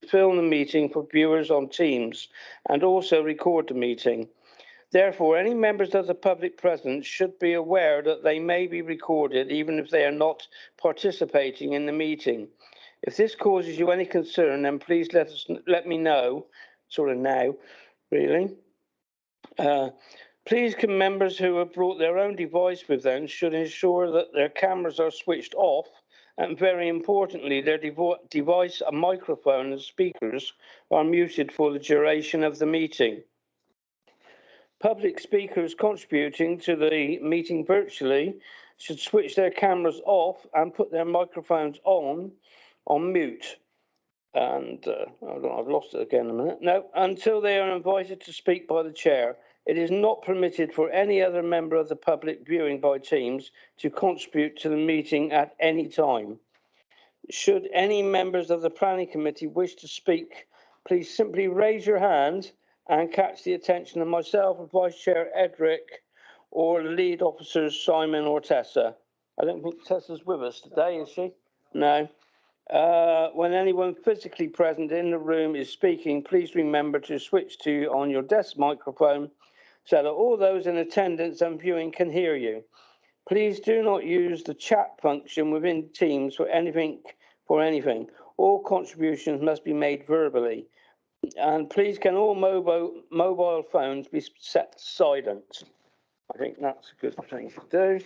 film the meeting for viewers on Teams and also record the meeting. Therefore, any members of the public present should be aware that they may be recorded even if they are not participating in the meeting. If this causes you any concern, then please let me know, sort of now, really. Please can members who have brought their own device with them should ensure that their cameras are switched off, and very importantly, their device, a microphone and speakers are muted for the duration of the meeting. Public speakers contributing to the meeting virtually should switch their cameras off and put their microphones on mute. And I've lost it again in a minute. No, until they are invited to speak by the chair. It is not permitted for any other member of the public viewing by Teams to contribute to the meeting at any time. Should any members of the planning committee wish to speak, please simply raise your hand and catch the attention of myself or Vice Chair Edric or lead officers Simon or Tessa. I don't think Tessa's with us today, is she? No. When anyone physically present in the room is speaking, please remember to switch to on your desk microphone so that all those in attendance and viewing can hear you. Please do not use the chat function within Teams for anything. All contributions must be made verbally. And please can all mobile phones be set silent. I think that's a good thing to do.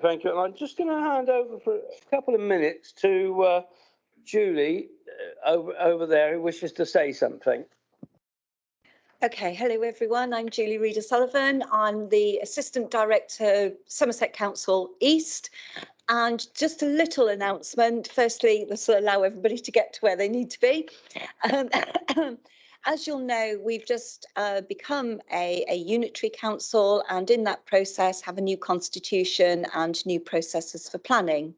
Thank you. I'm just going to hand over for a couple of minutes to Julie over there, who wishes to say something. Okay, hello everyone. I'm Julie Reader-Sullivan. I'm the Assistant Director, Somerset Council East. And just a little announcement. Firstly, this will allow everybody to get to where they need to be. As you'll know, we've just become a unitary council, and in that process have a new constitution and new processes for planning.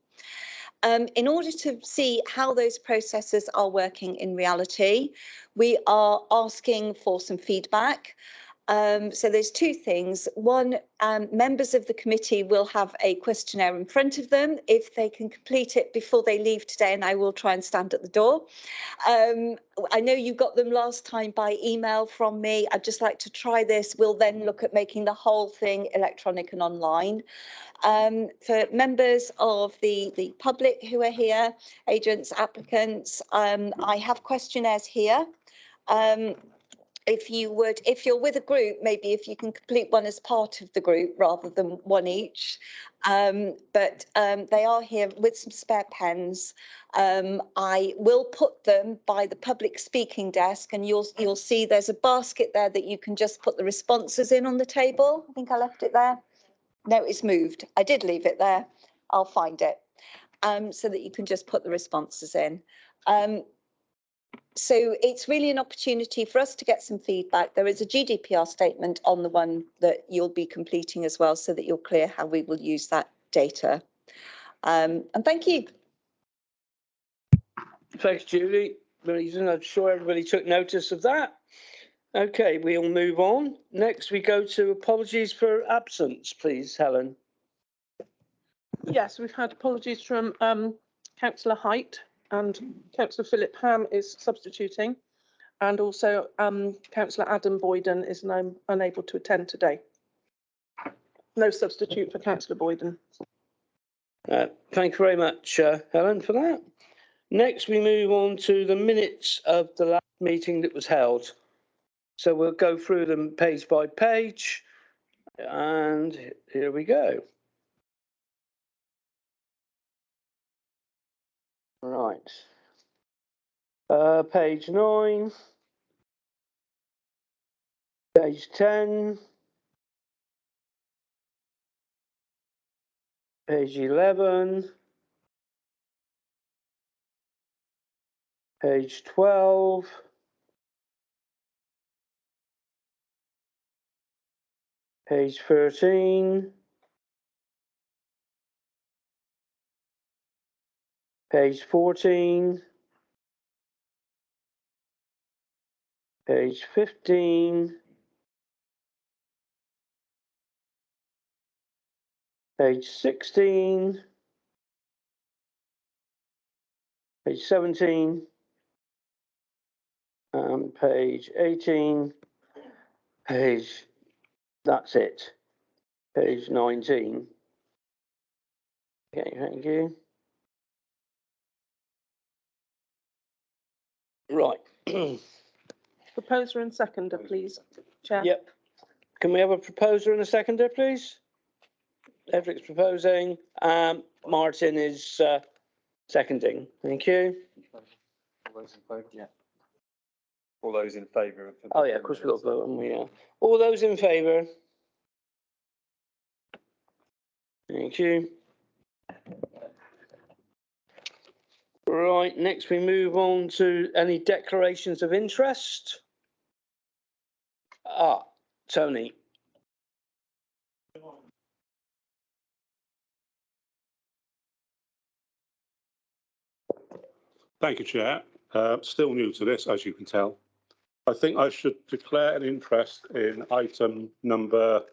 In order to see how those processes are working in reality, we are asking for some feedback. So there's two things. One, members of the committee will have a questionnaire in front of them. If they can complete it before they leave today, and I will try and stand at the door. I know you got them last time by email from me. I'd just like to try this. We'll then look at making the whole thing electronic and online. For members of the public who are here, agents, applicants, I have questionnaires here. If you're with a group, maybe if you can complete one as part of the group rather than one each. But they are here with some spare pens. I will put them by the public speaking desk, and you'll see there's a basket there that you can just put the responses in on the table. I think I left it there. No, it's moved. I did leave it there. I'll find it, so that you can just put the responses in. So it's really an opportunity for us to get some feedback. There is a GDPR statement on the one that you'll be completing as well, so that you're clear how we will use that data. And thank you. Thanks, Julie. I'm sure everybody took notice of that. Okay, we'll move on. Next, we go to apologies for absence, please, Helen. Yes, we've had apologies from Councillor Height, and Councillor Philip Ham is substituting, and also Councillor Adam Boyden is now unable to attend today. No substitute for Councillor Boyden. Thank you very much, Helen, for that. Next, we move on to the minutes of the last meeting that was held. So we'll go through them page by page, and here we go. Right. Page 9, page 10, page 11, page 12, page 13, page 14, page 15, page 16, page 17, Page 18, that's it. Page 19. Okay, thank you. Right. Proposer and seconder, please, Chair. Yep. Can we have a proposer and a seconder, please? Edric's proposing. Martin is seconding. Thank you. All those in favour? Yeah. All those in favour? Oh yeah, of course we've got to vote, haven't we? Yeah. All those in favour? Thank you. Right, next we move on to any declarations of interest. Tony. Thank you, Chair. Still new to this, as you can tell. I think I should declare an interest in item number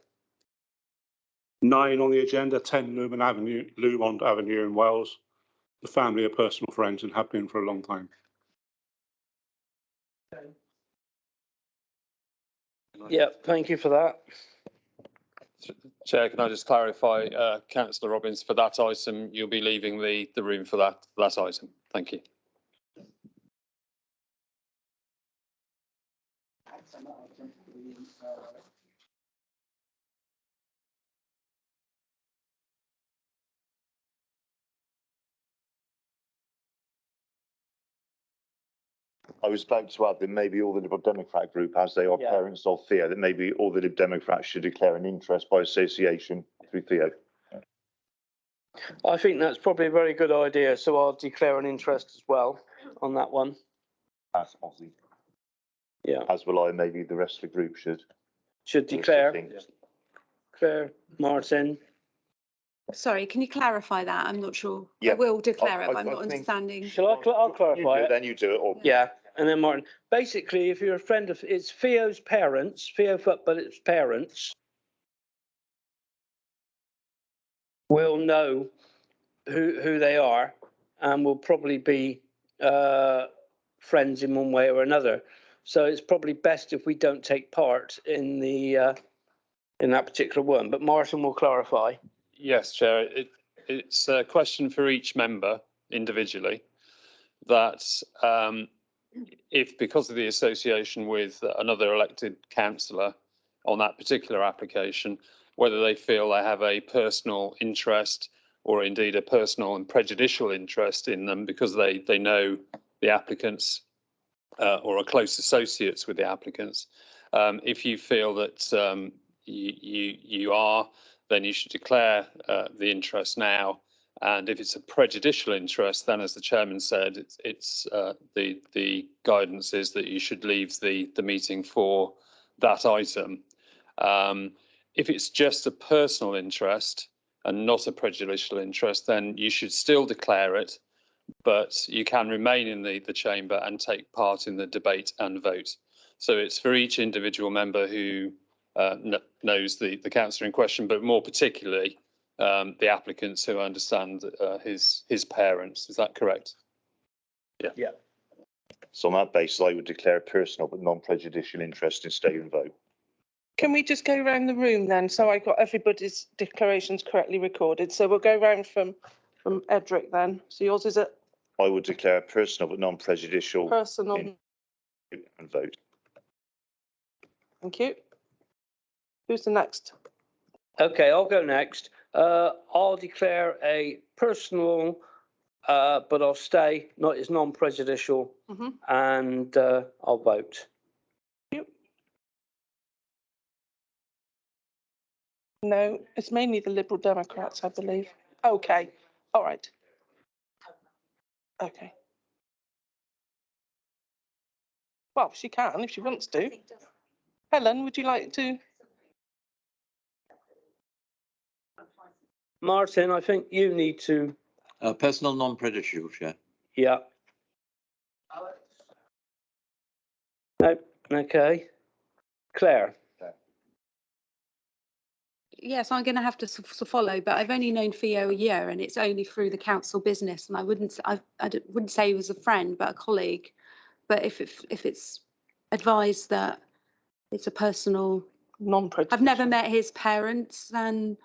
9 on the agenda, 10 Lumond Avenue in Wales. The family are personal friends and have been for a long time. Yeah, thank you for that. Chair, can I just clarify, Councillor Robbins, for that item, you'll be leaving the room for that item. Thank you. I was about to add that maybe all the Liberal Democrat group, as they are parents of Theo, that maybe all the Liberal Democrats should declare an interest by association through Theo. I think that's probably a very good idea, so I'll declare an interest as well on that one. As Aussie. Yeah. As will I, maybe the rest of the group should. Should declare. Claire, Martin. Sorry, can you clarify that? I'm not sure. Yeah. I will declare it, but I'm I not think- understanding. Shall I? I'll clarify it. Then you do it. Or... Yeah, and then Martin. Basically, if you're a friend of, it's Theo's parents, Theo Football's parents, will know who they are, and will probably be friends in one way or another. So it's probably best if we don't take part in the in that particular one. But Martin will clarify. Yes, Chair. It's a question for each member individually that if, because of the association with another elected councillor on that particular application, whether they feel they have a personal interest or indeed a personal and prejudicial interest in them because they know the applicants or are close associates with the applicants. If you feel that you are, then you should declare the interest now. And if it's a prejudicial interest, then, as the chairman said, it's the guidance is that you should leave the meeting for that item. If it's just a personal interest and not a prejudicial interest, then you should still declare it, but you can remain in the chamber and take part in the debate and vote. So it's for each individual member who knows the councillor in question, but more particularly the applicants who understand his parents. Is that correct? Yeah. Yeah. So on that basis, I would declare a personal but non-prejudicial interest in stay and vote. Can we just go around the room then, so I got everybody's declarations correctly recorded? So we'll go round from Edric then. So yours is a I would declare a personal but non-prejudicial personal. and vote. Thank you. Who's the next? Okay, I'll go next. I'll declare a personal, but I'll stay. Not as non-prejudicial, and I'll vote. No, it's mainly the Liberal Democrats, I believe. Okay, all right. Okay. Well, she can if she wants to. Helen, would you like to? Martin, I think you need to. Personal non-prejudicial, Chair. Yeah. No. Okay. Claire. Yes, I'm going to have to follow, but I've only known Theo a year, and it's only through the council business. And I wouldn't say he was a friend, but a colleague. But if it's advised that it's a personal. Non-prejudicial. I've never met his parents, and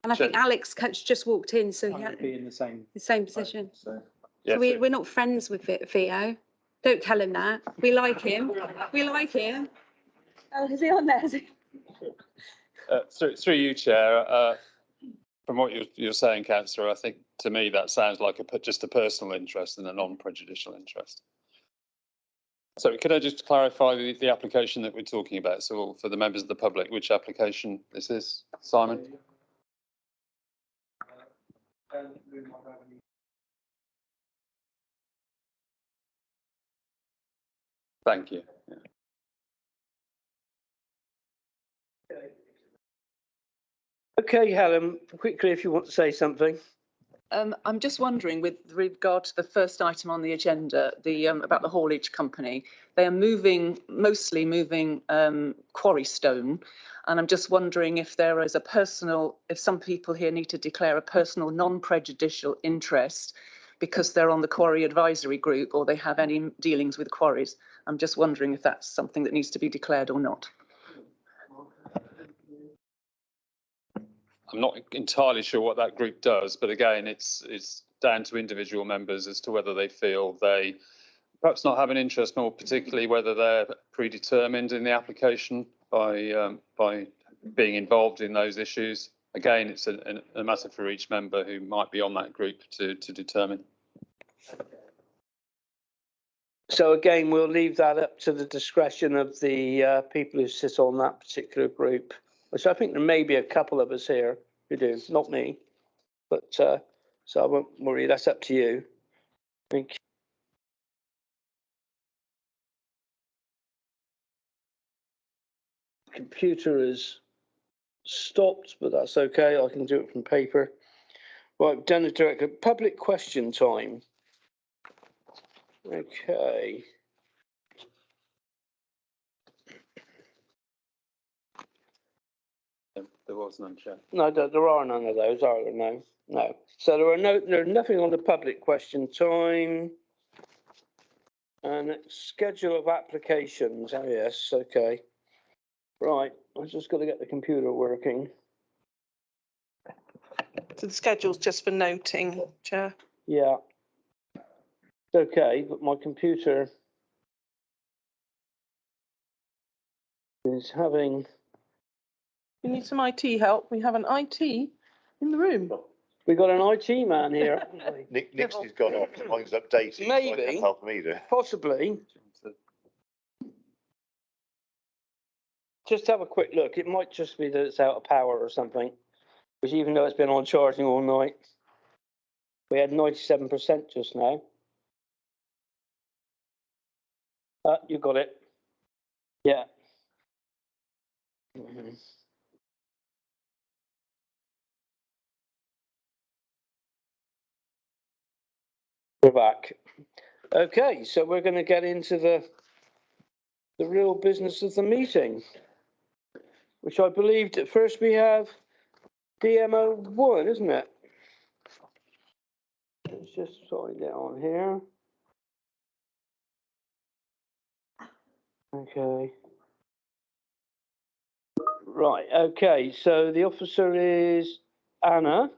I think Sure. Alex Coach just walked in, so he I had would be in the same. the same position. So Yeah, So we're not friends with Theo. Don't tell him that. We like him. We like him. Oh, is he on there? Is he? through you, Chair, from what you're saying, Councillor, I think to me that sounds like just a personal interest and a non-prejudicial interest. So could I just clarify the application that we're talking about? So for the members of the public, which application this is, Simon? Thank you. Yeah. Okay, Helen, quickly, if you want to say something. I'm just wondering, with regard to the first item on the agenda, about the haulage company, they are mostly moving quarry stone, and I'm just wondering if there is if some people here need to declare a personal non-prejudicial interest because they're on the quarry advisory group or they have any dealings with quarries. I'm just wondering if that's something that needs to be declared or not. I'm not entirely sure what that group does, but again, it's down to individual members as to whether they feel they perhaps not have an interest, nor particularly whether they're predetermined in the application by being involved in those issues. Again, it's a matter for each member who might be on that group to determine. So again, we'll leave that up to the discretion of the people who sit on that particular group, which I think there may be a couple of us here who do, not me, but so I won't worry, that's up to you. Thank you. Computer is stopped, but that's okay, I can do it from paper. Right, done it directly. Public question time. Okay. There was none, Chair. No, there are none of those, are there? No, no. So there's nothing on the public question time. And schedule of applications. Oh yes, okay. Right, I've just got to get the computer working. So the schedule's just for noting, Chair. Yeah. Okay, but my computer is having. We need some IT help. We have an IT in the room. We got an IT man here, haven't we? Nixie's gone off, mine's updated. Maybe. So I can't help him either. Possibly. Just have a quick look. It might just be that it's out of power or something, which even though it's been on charging all night, we had 97% just now. You got it. Yeah. We're back. Okay, so we're going to get into the real business of the meeting, which I believed at first we have DMO 1, isn't it? Let's just find it on here. Okay. Right, okay, so the officer is Anna,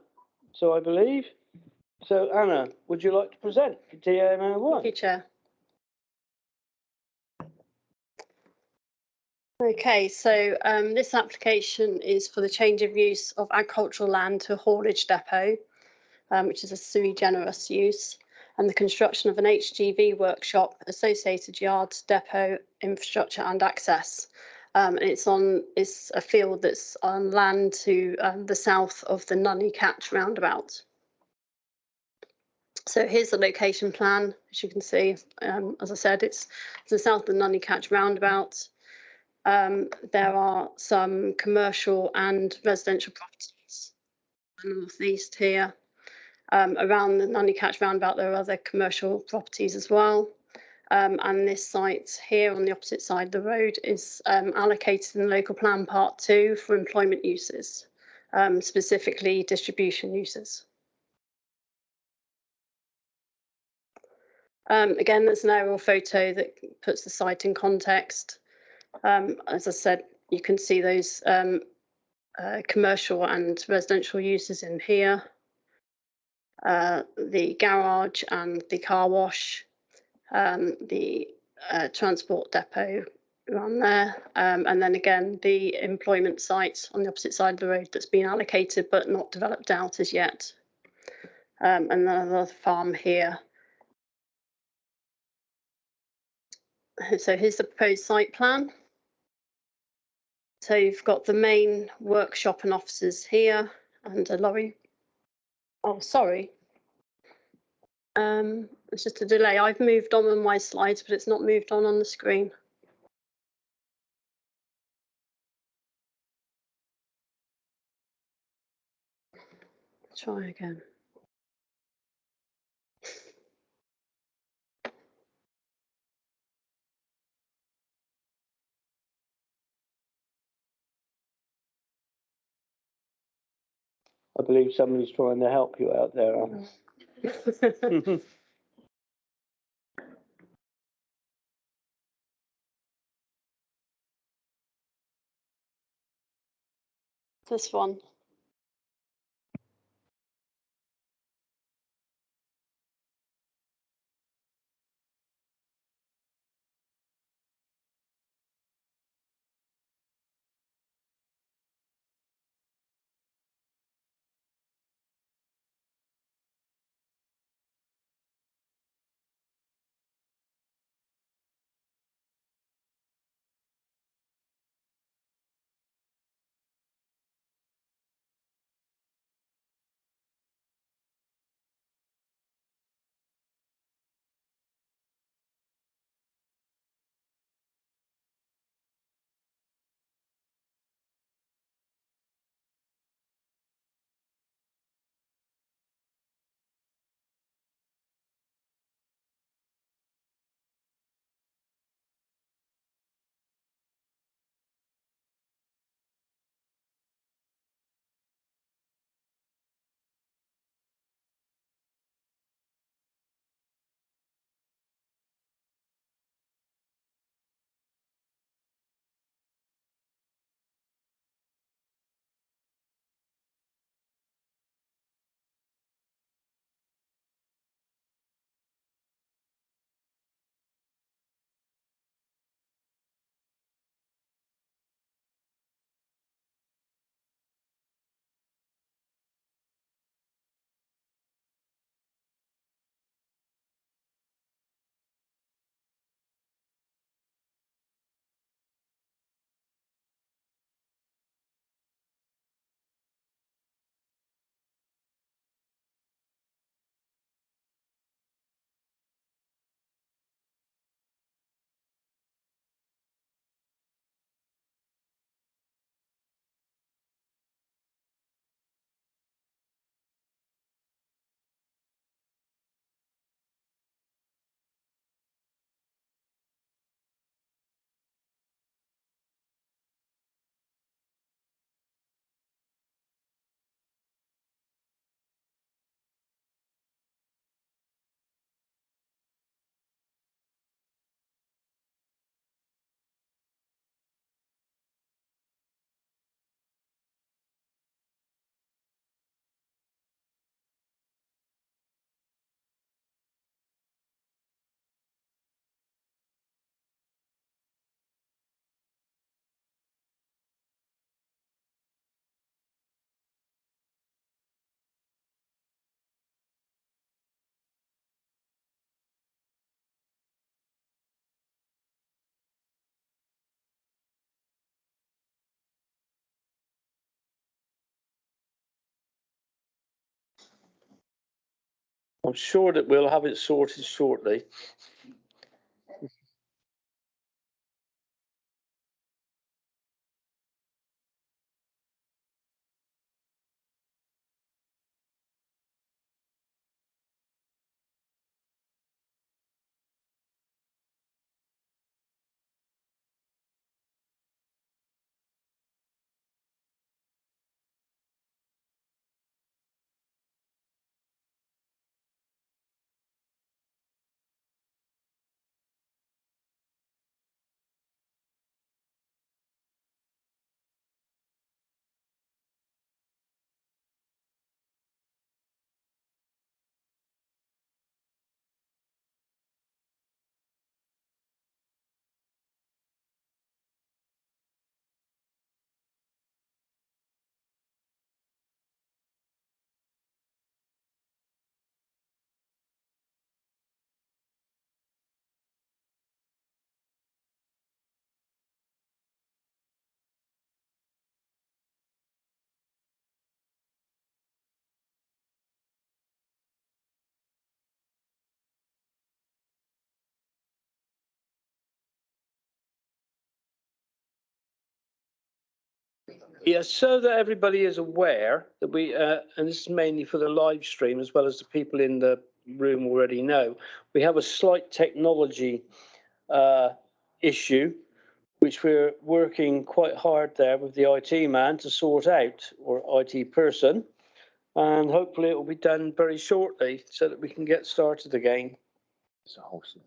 so I believe. So Anna, would you like to present for DMO 1? Thank you, Chair. Okay, so this application is for the change of use of agricultural land to a haulage depot, which is a sui generis use, and the construction of an HGV workshop, associated yards, depot, infrastructure and access. And it's a field that's on land to the south of the Nunney Catch roundabout. So here's the location plan, as you can see. As I said, it's the south of the Nunney Catch roundabout. There are some commercial and residential properties northeast here. Around the Nunney Catch roundabout, there are other commercial properties as well. And this site here on the opposite side of the road is allocated in local plan part 2 for employment uses, specifically distribution uses. Again, there's an aerial photo that puts the site in context. As I said, you can see those commercial and residential uses in here. The garage and the car wash, the transport depot around there, and then again the employment site on the opposite side of the road that's been allocated but not developed out as yet, and then another farm here. So here's the proposed site plan. So you've got the main workshop and offices here, and a lorry. Oh, sorry. It's just a delay. I've moved on my slides, but it's not moved on the screen. Try again. I believe somebody's trying to help you out there. This one. I'm sure that we'll have it sorted shortly. Yes, so that everybody is aware that we, and this is mainly for the live stream as well as the people in the room already know, we have a slight technology issue, which we're working quite hard there with the IT man to sort out, or IT person. And hopefully it will be done very shortly so that we can get started again. It's awesome.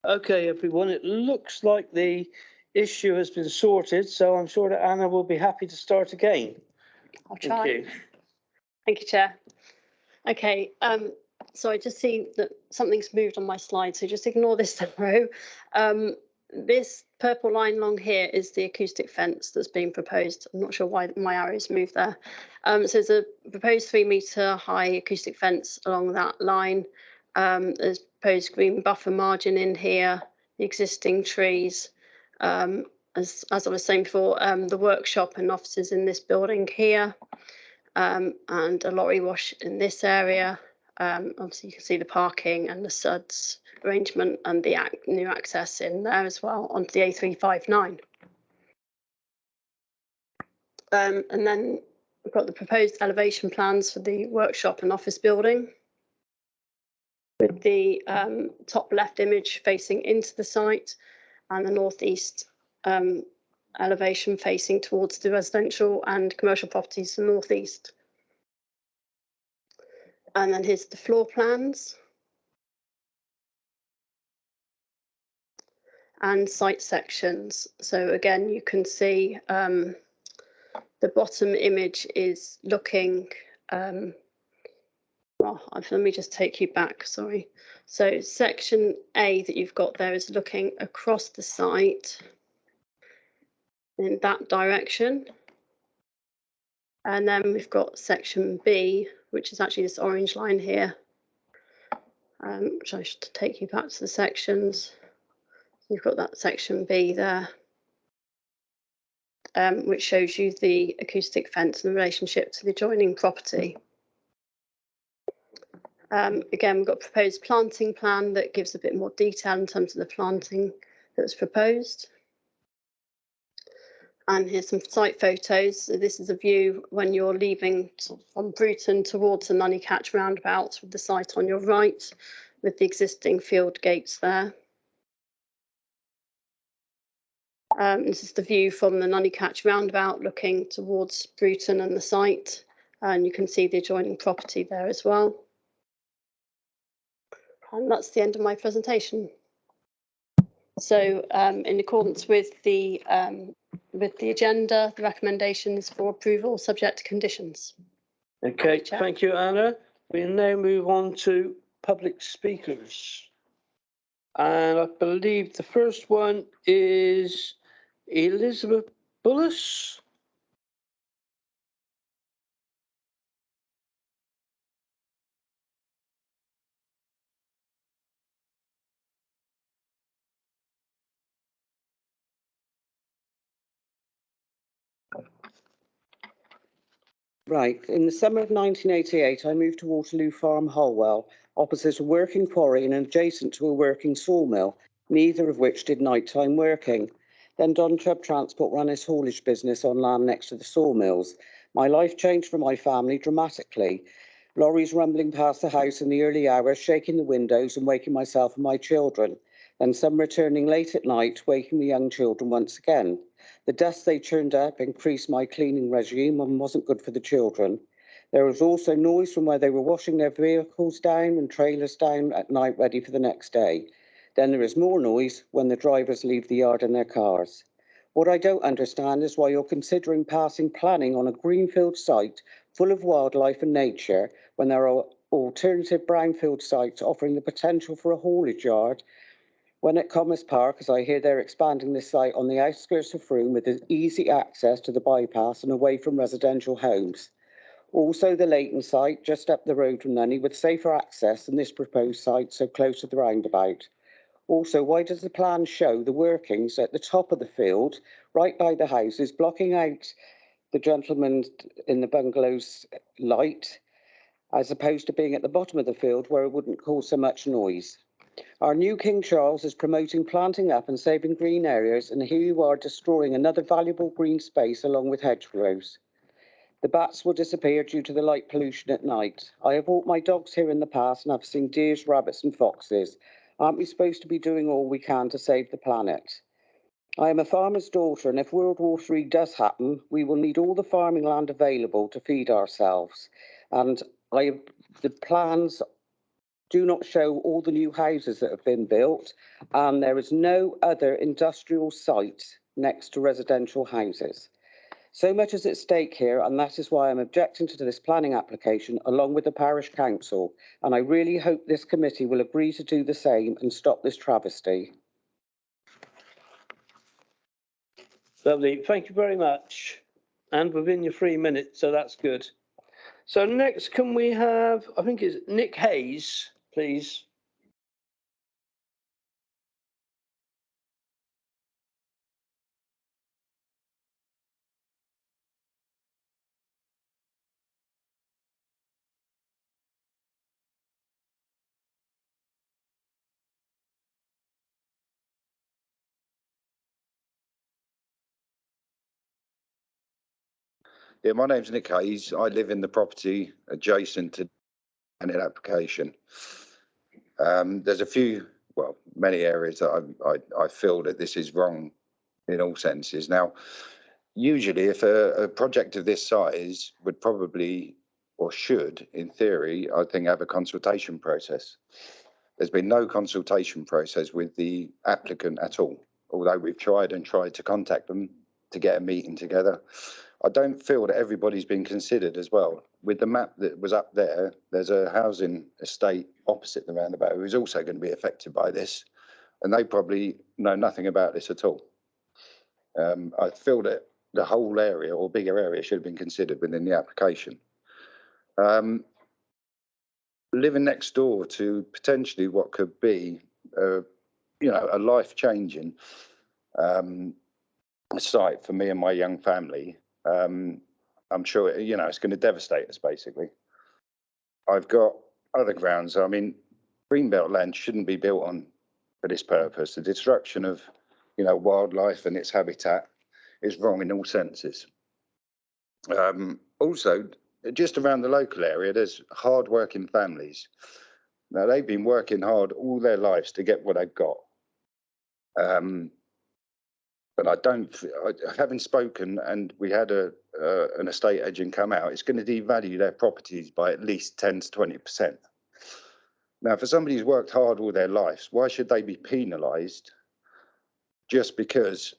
Okay, everyone, it looks like the issue has been sorted, so I'm sure that Anna will be happy to start again. I'll Thank try. you. Thank you, Chair. Okay, so I just see that something's moved on my slide, so just ignore this row. This purple line along here is the acoustic fence that's being proposed. I'm not sure why my arrows moved there. So there's a proposed 3-metre high acoustic fence along that line. There's proposed green buffer margin in here, the existing trees. As I was saying before, the workshop and offices in this building here. And a lorry wash in this area. Obviously, you can see the parking and the SUDS arrangement and the new access in there as well onto the A359. And then we've got the proposed elevation plans for the workshop and office building, with the top left image facing into the site and the northeast elevation facing towards the residential and commercial properties to the northeast. And then here's the floor plans and site sections. So again, you can see the bottom image is looking, well, let me just take you back, sorry. So section A that you've got there is looking across the site in that direction. And then we've got section B, which is actually this orange line here, which I should take you back to the sections. You've got that section B there, which shows you the acoustic fence and the relationship to the adjoining property. Again, we've got a proposed planting plan that gives a bit more detail in terms of the planting that was proposed. And here's some site photos. So this is a view when you're leaving from Bruton towards the Nunnycatch roundabout, with the site on your right, with the existing field gates there. This is the view from the Nunnycatch roundabout looking towards Bruton and the site. And you can see the adjoining property there as well. And that's the end of my presentation. So in accordance with the agenda, the recommendation is for approval subject to conditions. Okay, thank you, Anna. We now move on to public speakers. And I believe the first one is Elizabeth Bullis. Right. In the summer of 1988, I moved to Waterloo Farm, Holwell, opposite a working quarry and adjacent to a working sawmill, neither of which did nighttime working. Then Don Chubb Transport ran his haulage business on land next to the sawmills. My life changed for my family dramatically. Lorries rumbling past the house in the early hours, shaking the windows and waking myself and my children. Then some returning late at night, waking the young children once again. The dust they churned up increased my cleaning regime and wasn't good for the children. There was also noise from where they were washing their vehicles down and trailers down at night ready for the next day. Then there is more noise when the drivers leave the yard in their cars. What I don't understand is why you're considering passing planning on a greenfield site full of wildlife and nature when there are alternative brownfield sites offering the potential for a haulage yard. When at Commerce Park, as I hear they're expanding this site on the outskirts of Frome with easy access to the bypass and away from residential homes. Also the Leighton site, just up the road from Nunney, with safer access than this proposed site so close to the roundabout. Also, why does the plan show the workings at the top of the field, right by the houses, blocking out the gentleman in the bungalow's light, as opposed to being at the bottom of the field where it wouldn't cause so much noise? Our new King Charles is promoting planting up and saving green areas, and here you are destroying another valuable green space along with hedgerows. The bats will disappear due to the light pollution at night. I have walked my dogs here in the past and I've seen deers, rabbits and foxes. Aren't we supposed to be doing all we can to save the planet? I am a farmer's daughter, and if World War III does happen, we will need all the farming land available to feed ourselves. And the plans do not show all the new houses that have been built, and there is no other industrial site next to residential houses. So much is at stake here, and that is why I'm objecting to this planning application along with the parish council, and I really hope this committee will agree to do the same and stop this travesty. Lovely, thank you very much. And within your 3 minutes, so that's good. So next, can we have, I think it's Nick Hayes, please. Yeah, my name's Nick Hayes. I live in the property adjacent to an application. There's a few, well, many areas that I feel that this is wrong in all senses. Now, usually if a project of this size would probably, or should, in theory, I think have a consultation process. There's been no consultation process with the applicant at all, although we've tried to contact them to get a meeting together. I don't feel that everybody's been considered as well. With the map that was up there, there's a housing estate opposite the roundabout who is also going to be affected by this, and they probably know nothing about this at all. I feel that the whole area or bigger area should have been considered within the application. Living next door to potentially what could be, a life-changing site for me and my young family. I'm sure, it's going to devastate us, basically. I've got other grounds. I mean, greenbelt land shouldn't be built on for this purpose. The destruction of, wildlife and its habitat is wrong in all senses. Also, just around the local area, there's hard-working families. Now, they've been working hard all their lives to get what they've got. But having spoken, and we had an estate agent come out, it's going to devalue their properties by at least 10 to 20%. Now, for somebody who's worked hard all their lives, why should they be penalised just because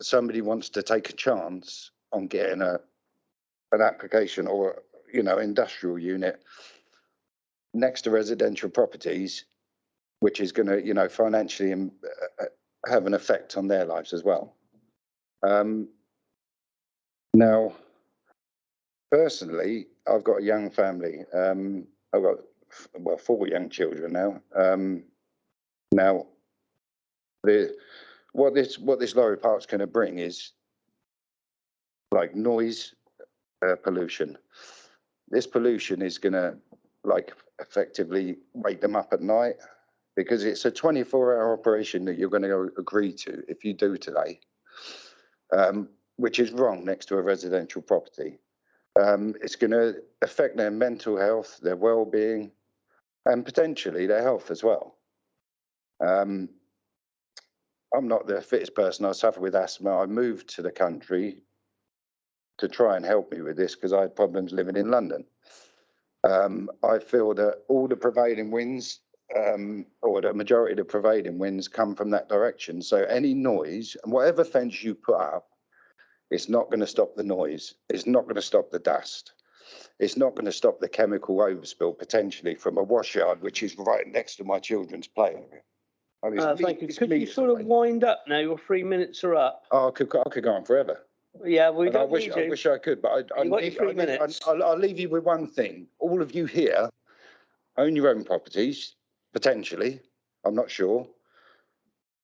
somebody wants to take a chance on getting an application or, industrial unit next to residential properties which is going to, you know, financially have an effect on their lives as well. Now, personally, I've got a young family. I've got, well, 4 young children now. Now, what this lorry park's going to bring is like noise pollution. This pollution is going to like effectively wake them up at night, because it's a 24-hour operation that you're going to agree to if you do today, which is wrong next to a residential property. It's going to affect their mental health, their well-being, and potentially their health as well. I'm not the fittest person. I suffer with asthma. I moved to the country to try and help me with this because I had problems living in London. I feel that all the prevailing winds, or the majority of the prevailing winds, come from that direction. So any noise, and whatever fence you put up, it's not going to stop the noise. It's not going to stop the dust. It's not going to stop the chemical overspill potentially from a wash yard, which is right next to my children's play area. I mean, Thank you. Could you sort of wind up now? Your 3 minutes are up. Oh, I could go on forever. Yeah, we don't I wish I could, but I'll leave you with one thing. All of you here own your own properties, potentially. I'm not sure.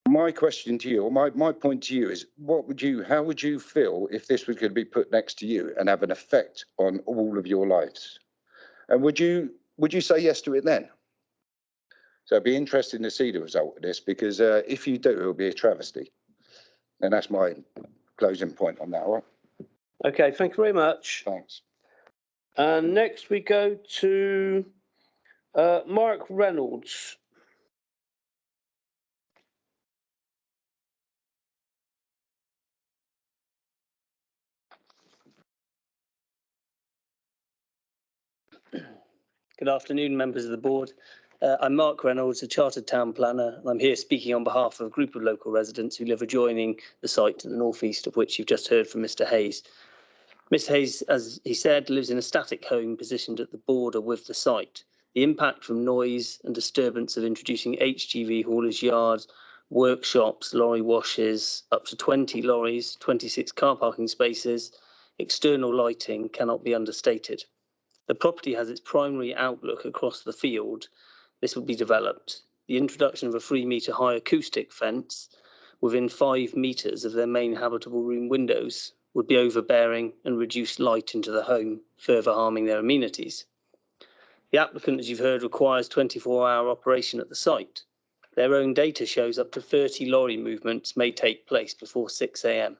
My question to you, or my point to you is, how would you feel if this was going to be put next to you and have an effect on all of your lives? And would you say yes to it then? So it'd be interesting to see the result of this, because if you do, it'll be a travesty. And that's my closing point on that, all right? Okay, thank you very much. Thanks. And next we go to Mark Reynolds. Good afternoon, members of the board. I'm Mark Reynolds, a Chartered Town Planner, and I'm here speaking on behalf of a group of local residents who live adjoining the site to the northeast of which you've just heard from Mr. Hayes. Mr. Hayes, as he said, lives in a static home positioned at the border with the site. The impact from noise and disturbance of introducing HGV haulage yards, workshops, lorry washes, up to 20 lorries, 26 car parking spaces, external lighting cannot be understated. The property has its primary outlook across the field. This will be developed. The introduction of a 3-metre high acoustic fence within 5 metres of their main habitable room windows would be overbearing and reduce light into the home, further harming their amenities. The applicant, as you've heard, requires 24-hour operation at the site. Their own data shows up to 30 lorry movements may take place before 6 a.m.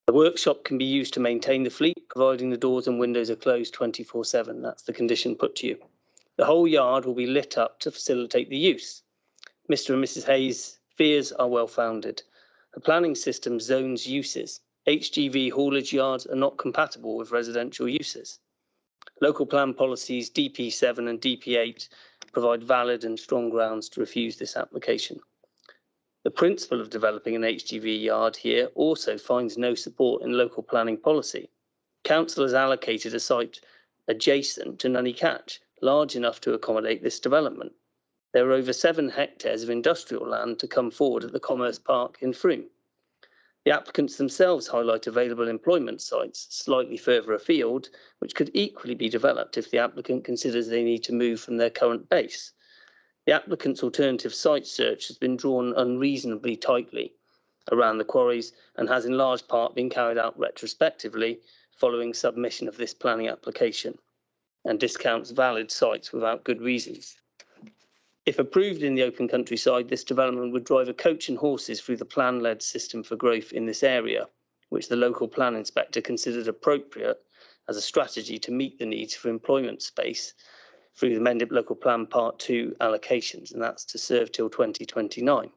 The workshop can be used to maintain the fleet, providing the doors and windows are closed 24/7. That's the condition put to you. The whole yard will be lit up to facilitate the use. Mr. and Mrs. Hayes' fears are well founded. The planning system zones uses. HGV haulage yards are not compatible with residential uses. Local plan policies DP7 and DP8 provide valid and strong grounds to refuse this application. The principle of developing an HGV yard here also finds no support in local planning policy. Council has allocated a site adjacent to Nunney Catch, large enough to accommodate this development. There are over 7 hectares of industrial land to come forward at the Commerce Park in Frome. The applicants themselves highlight available employment sites slightly further afield, which could equally be developed if the applicant considers they need to move from their current base. The applicant's alternative site search has been drawn unreasonably tightly around the quarries and has in large part been carried out retrospectively following submission of this planning application, and discounts valid sites without good reasons. If approved in the open countryside, this development would drive a coach and horses through the plan-led system for growth in this area, which the local plan inspector considered appropriate as a strategy to meet the needs for employment space through the Mendip Local Plan Part 2 allocations, and that's to serve till 2029.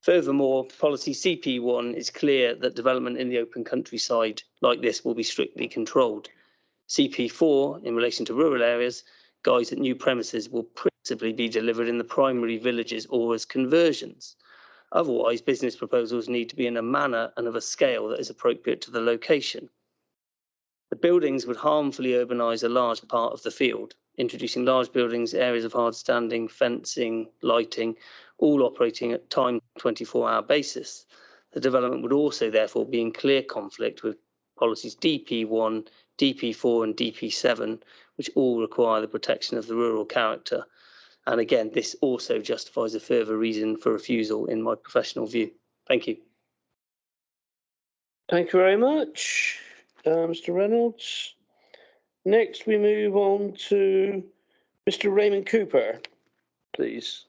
Furthermore, policy CP1 is clear that development in the open countryside like this will be strictly controlled. CP4, in relation to rural areas, guides that new premises will principally be delivered in the primary villages or as conversions. Otherwise, business proposals need to be in a manner and of a scale that is appropriate to the location. The buildings would harmfully urbanise a large part of the field. introducing large buildings, areas of hard standing, fencing, lighting, all operating at time 24-hour basis. The development would also therefore be in clear conflict with policies DP1, DP4 and DP7, which all require the protection of the rural character. And again, this also justifies a further reason for refusal in my professional view. Thank you. Thank you very much, Mr. Reynolds. Next, we move on to Mr. Raymond Cooper, please.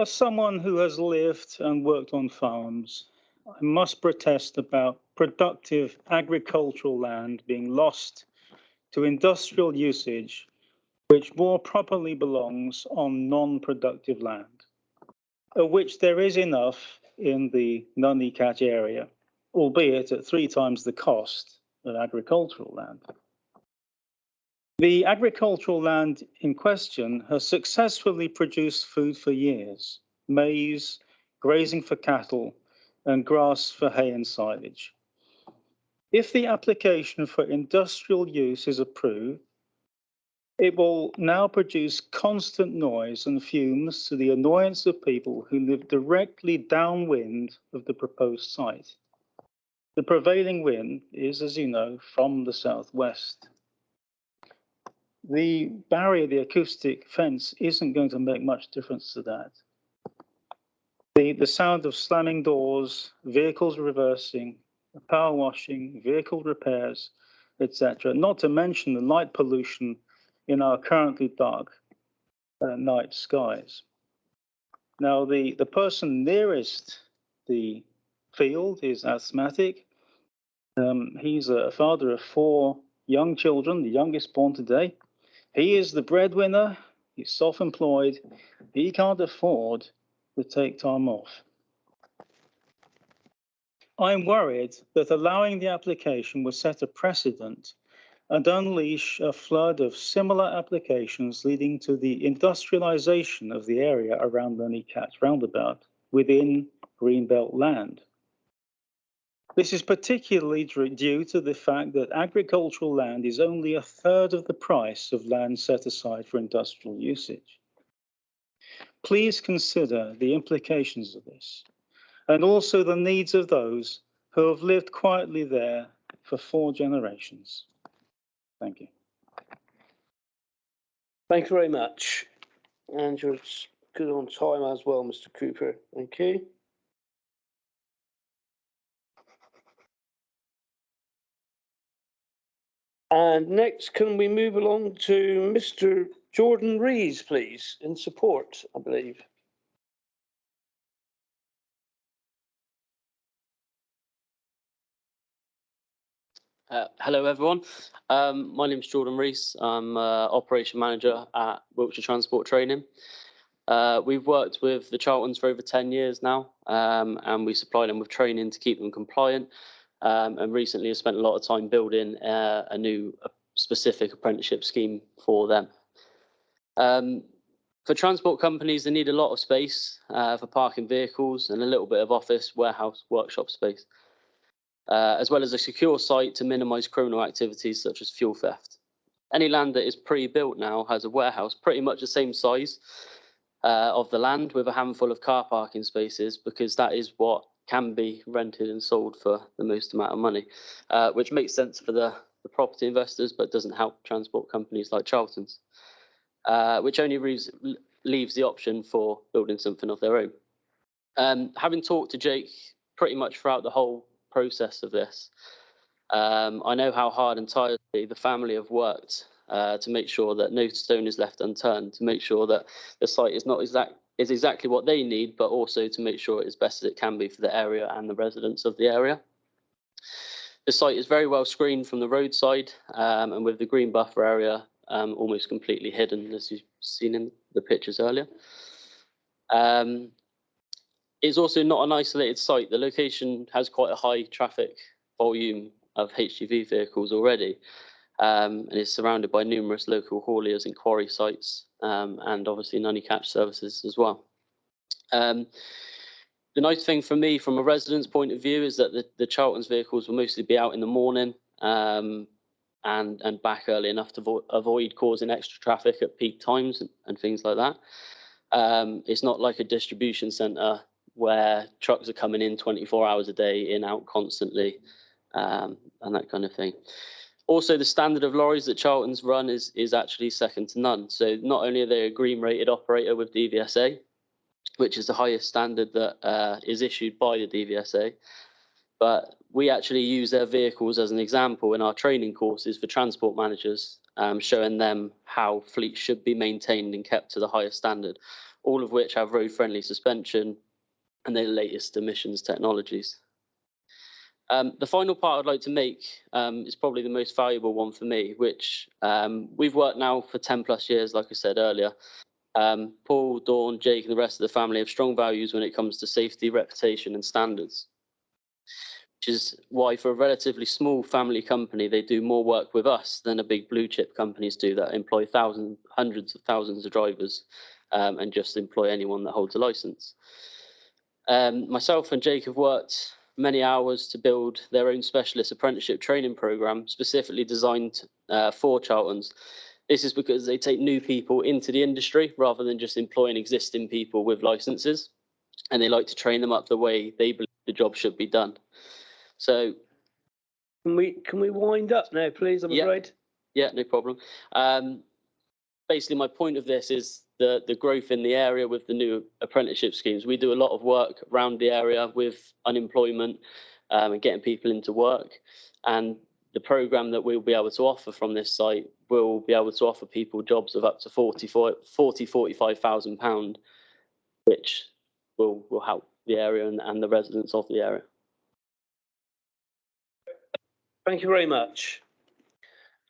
As someone who has lived and worked on farms, I must protest about productive agricultural land being lost to industrial usage, which more properly belongs on non-productive land, of which there is enough in the Nunney Catch area, albeit at 3 times the cost of agricultural land. The agricultural land in question has successfully produced food for years: maize, grazing for cattle, and grass for hay and silage. If the application for industrial use is approved, it will now produce constant noise and fumes to the annoyance of people who live directly downwind of the proposed site. The prevailing wind is, as you know, from the southwest. The barrier, the acoustic fence, isn't going to make much difference to that. The sound of slamming doors, vehicles reversing, power washing, vehicle repairs, etc., not to mention the light pollution in our currently dark night skies. Now, the person nearest the field is asthmatic. He's a father of 4 young children, the youngest born today. He is the breadwinner, he's self-employed, he can't afford to take time off. I'm worried that allowing the application will set a precedent and unleash a flood of similar applications leading to the industrialization of the area around Nunney Catch roundabout within Greenbelt land. This is particularly due to the fact that agricultural land is only 1/3 of the price of land set aside for industrial usage. Please consider the implications of this, and also the needs of those who have lived quietly there for 4 generations. Thank you. Thank you very much. And you're good on time as well, Mr. Cooper. Thank you. And next, can we move along to Mr. Jordan Rees, please, in support, I believe. Hello, everyone. My name is Jordan Rees. I'm Operation Manager at Wiltshire Transport Training. We've worked with the Charltons for over 10 years now, and we supply them with training to keep them compliant. And recently have spent a lot of time building a new specific apprenticeship scheme for them. For transport companies, they need a lot of space for parking vehicles and a little bit of office, warehouse, workshop space, as well as a secure site to minimise criminal activities such as fuel theft. Any land that is pre-built now has a warehouse pretty much the same size of the land, with a handful of car parking spaces, because that is what can be rented and sold for the most amount of money, which makes sense for the property investors, but doesn't help transport companies like Charlton's, which only leaves the option for building something of their own. Having talked to Jake pretty much throughout the whole process of this, I know how hard and tirelessly the family have worked to make sure that no stone is left unturned, to make sure that the site is exactly what they need, but also to make sure it is best as it can be for the area and the residents of the area. The site is very well screened from the roadside, and with the green buffer area almost completely hidden, as you've seen in the pictures earlier. It's also not an isolated site. The location has quite a high traffic volume of HGV vehicles already, and is surrounded by numerous local hauliers and quarry sites, and obviously Nunny Catch services as well. The nice thing for me, from a resident's point of view, is that the Charlton's vehicles will mostly be out in the morning and back early enough to avoid causing extra traffic at peak times and things like that. It's not like a distribution centre where trucks are coming in 24 hours a day, in, out constantly, and that kind of thing. Also, the standard of lorries that Charlton's run is actually second to none. So not only are they a green rated operator with DVSA, which is the highest standard that is issued by the DVSA, but we actually use their vehicles as an example in our training courses for transport managers, showing them how fleets should be maintained and kept to the highest standard, all of which have road-friendly suspension and the latest emissions technologies. The final part I'd like to make is probably the most valuable one for me, which we've worked now for 10 plus years, like I said earlier. Paul, Dawn, Jake and the rest of the family have strong values when it comes to safety, reputation and standards, which is why for a relatively small family company, they do more work with us than the big blue chip companies do that employ hundreds of thousands of drivers and just employ anyone that holds a license. Myself and Jake have worked many hours to build their own specialist apprenticeship training program specifically designed for Charlton's. This is because they take new people into the industry rather than just employing existing people with licenses, and they like to train them up the way they believe the job should be done. So, can we wind up now, please? I'm afraid. Yeah, no problem. Basically, my point of this is the growth in the area with the new apprenticeship schemes. We do a lot of work around the area with unemployment and getting people into work, and the program that we'll be able to offer from this site will be able to offer people jobs of up to £45,000, which will help the area and the residents of the area. Thank you very much.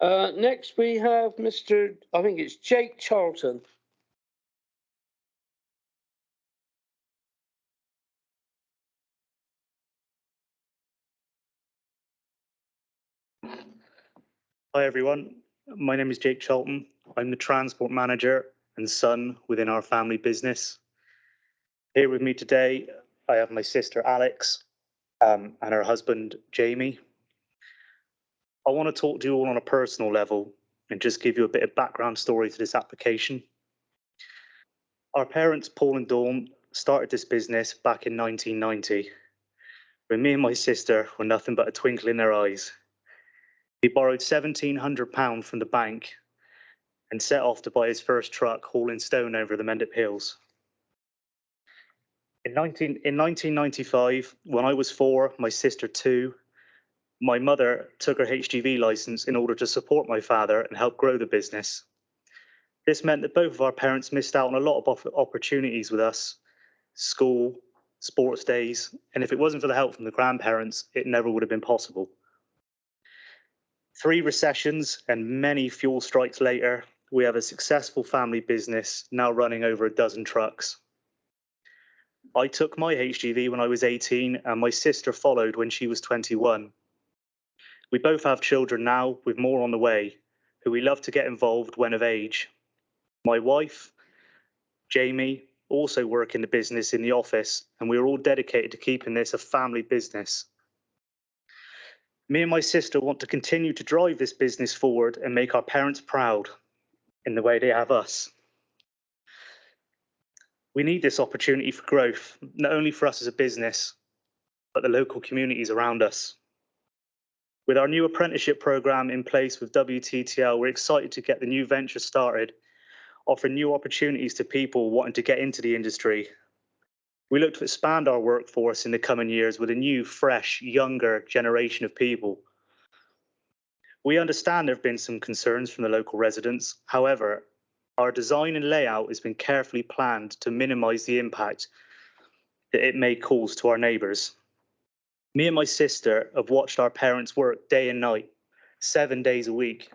Next we have Mr. I think it's Jake Charlton. Hi everyone, my name is Jake Charlton. I'm the transport manager and son within our family business. Here with me today, I have my sister Alex and her husband Jamie. I want to talk to you all on a personal level and just give you a bit of background story to this application. Our parents, Paul and Dawn, started this business back in 1990, when me and my sister were nothing but a twinkle in their eyes. He borrowed £1,700 from the bank and set off to buy his first truck hauling stone over the Mendip Hills. In 1995, when I was 4, my sister 2, my mother took her HGV license in order to support my father and help grow the business. This meant that both of our parents missed out on a lot of opportunities with us, school, sports days, and if it wasn't for the help from the grandparents, it never would have been possible. 3 recessions and many fuel strikes later, we have a successful family business now running over a dozen trucks. I took my HGV when I was 18 and my sister followed when she was 21. We both have children now, with more on the way, who we love to get involved when of age. My wife, Jamie, also work in the business in the office, and we are all dedicated to keeping this a family business. Me and my sister want to continue to drive this business forward and make our parents proud in the way they have us. We need this opportunity for growth, not only for us as a business, but the local communities around us. With our new apprenticeship program in place with WTTL, we're excited to get the new venture started, offering new opportunities to people wanting to get into the industry. We look to expand our workforce in the coming years with a new, fresh, younger generation of people. We understand there have been some concerns from the local residents. However, our design and layout has been carefully planned to minimise the impact that it may cause to our neighbours. Me and my sister have watched our parents work day and night, 7 days a week,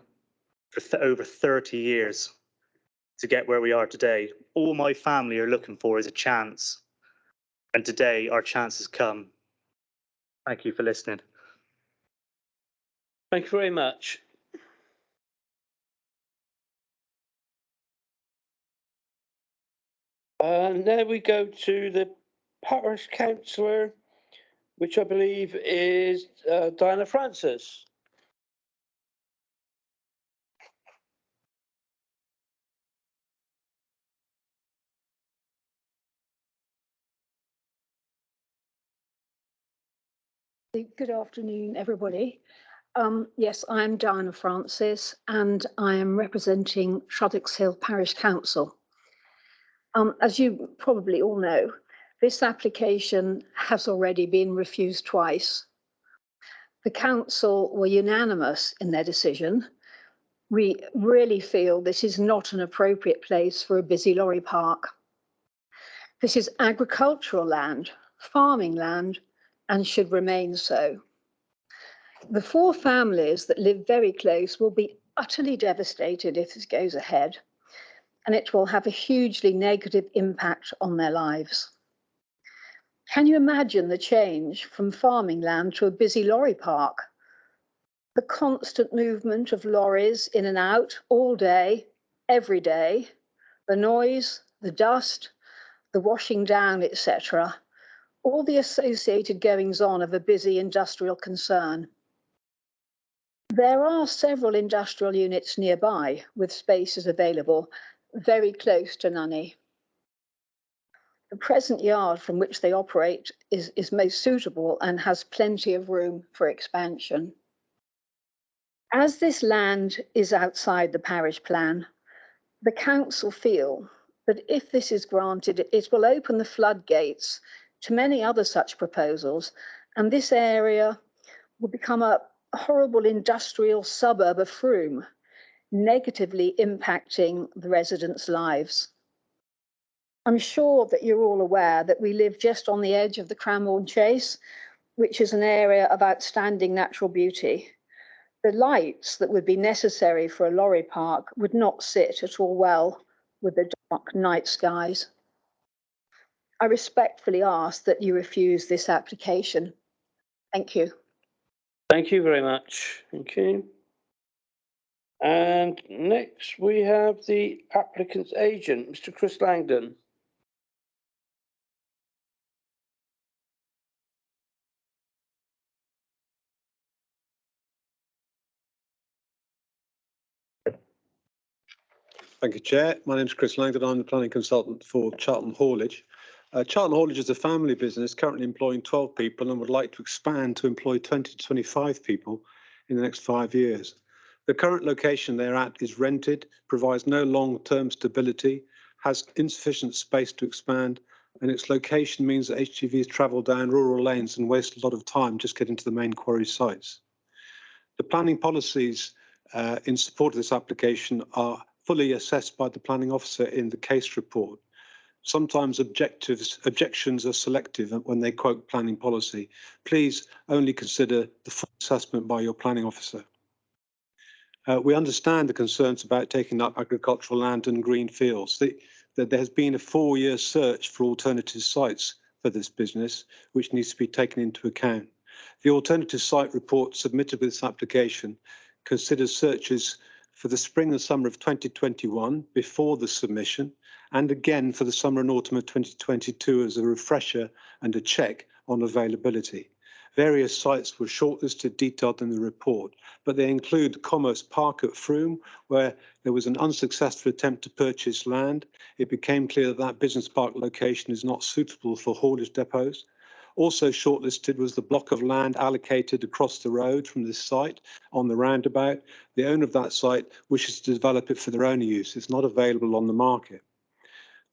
for over 30 years to get where we are today. All my family are looking for is a chance. And today, our chance has come. Thank you for listening. Thank you very much. And now we go to the parish councillor, which I believe is Diana Francis. Good afternoon, everybody. Yes, I'm Diana Francis and I am representing Shuddock's Hill Parish Council. As you probably all know, this application has already been refused twice. The council were unanimous in their decision. We really feel this is not an appropriate place for a busy lorry park. This is agricultural land, farming land, and should remain so. The 4 families that live very close will be utterly devastated if this goes ahead, and it will have a hugely negative impact on their lives. Can you imagine the change from farming land to a busy lorry park? The constant movement of lorries in and out all day, every day, the noise, the dust, the washing down, etc., all the associated goings-on of a busy industrial concern. There are several industrial units nearby with spaces available very close to Nunney. The present yard from which they operate is most suitable and has plenty of room for expansion. As this land is outside the parish plan, the council feel that if this is granted, it will open the floodgates to many other such proposals, and this area will become a horrible industrial suburb of Frome, negatively impacting the residents' lives. I'm sure that you're all aware that we live just on the edge of the Cranbourne Chase, which is an area of outstanding natural beauty. The lights that would be necessary for a lorry park would not sit at all well with the dark night skies. I respectfully ask that you refuse this application. Thank you. Thank you very much. Thank you. And next we have the applicant's agent, Mr. Chris Langdon. Thank you, Chair. My name is Chris Langdon. I'm the planning consultant for Charlton Haulage. Charlton Haulage is a family business currently employing 12 people and would like to expand to employ 20 to 25 people in the next 5 years. The current location they're at is rented, provides no long-term stability, has insufficient space to expand, and its location means that HGVs travel down rural lanes and waste a lot of time just getting to the main quarry sites. The planning policies in support of this application are fully assessed by the planning officer in the case report. Sometimes objections are selective when they quote planning policy. Please only consider the full assessment by your planning officer. We understand the concerns about taking up agricultural land and green fields. That there has been a 4-year search for alternative sites for this business, which needs to be taken into account. The alternative site report submitted with this application considers searches for the spring and summer of 2021 before the submission, and again for the summer and autumn of 2022 as a refresher and a check on availability. Various sites were shortlisted, detailed in the report, but they include Commerce Park at Frome, where there was an unsuccessful attempt to purchase land. It became clear that that business park location is not suitable for haulage depots. Also shortlisted was the block of land allocated across the road from this site on the roundabout. The owner of that site wishes to develop it for their own use. It's not available on the market.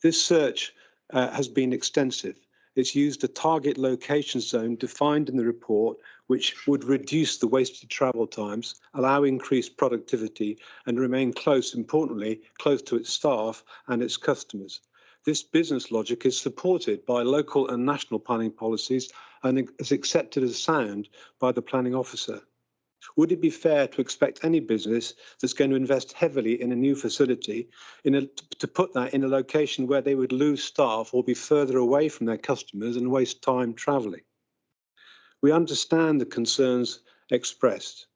This search has been extensive. It's used a target location zone defined in the report, which would reduce the wasted travel times, allow increased productivity, and remain close, importantly, close to its staff and its customers. This business logic is supported by local and national planning policies and is accepted as sound by the planning officer. Would it be fair to expect any business that's going to invest heavily in a new facility to put that in a location where they would lose staff or be further away from their customers and waste time travelling? We understand the concerns expressed.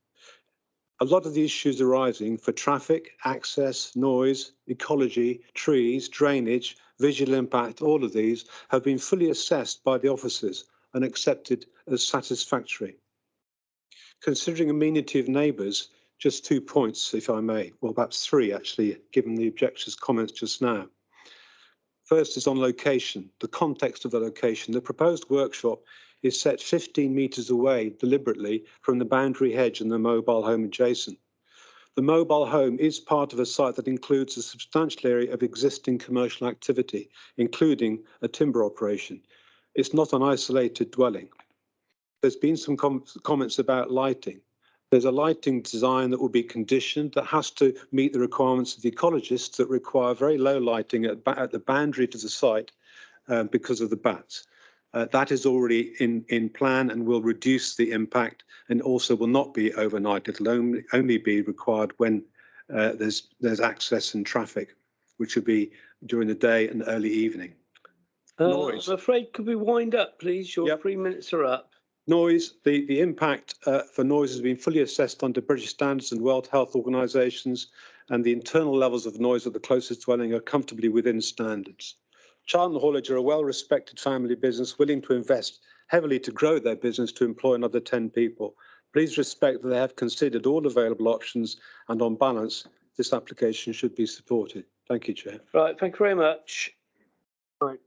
A lot of the issues arising for traffic, access, noise, ecology, trees, drainage, visual impact, all of these have been fully assessed by the officers and accepted as satisfactory. Considering amenity of neighbours, just 2 points, if I may, well, perhaps 3 actually, given the objector's comments just now. First is on location, the context of the location. The proposed workshop is set 15 metres away deliberately from the boundary hedge and the mobile home adjacent. The mobile home is part of a site that includes a substantial area of existing commercial activity, including a timber operation. It's not an isolated dwelling. There's been some comments about lighting. There's a lighting design that will be conditioned that has to meet the requirements of the ecologists that require very low lighting at the boundary to the site because of the bats. That is already in plan and will reduce the impact and also will not be overnight. It'll only be required when there's access and traffic, which will be during the day and early evening. I'm afraid, could we wind up, please? Your 3 minutes are up. Noise, the impact for noise has been fully assessed under British standards and World Health Organisations, and the internal levels of noise at the closest dwelling are comfortably within standards. Charlton Haulage are a well-respected family business willing to invest heavily to grow their business to employ another 10 people. Please respect that they have considered all available options, and on balance, this application should be supported. Thank you, Chair. Right, thank you very much. Right.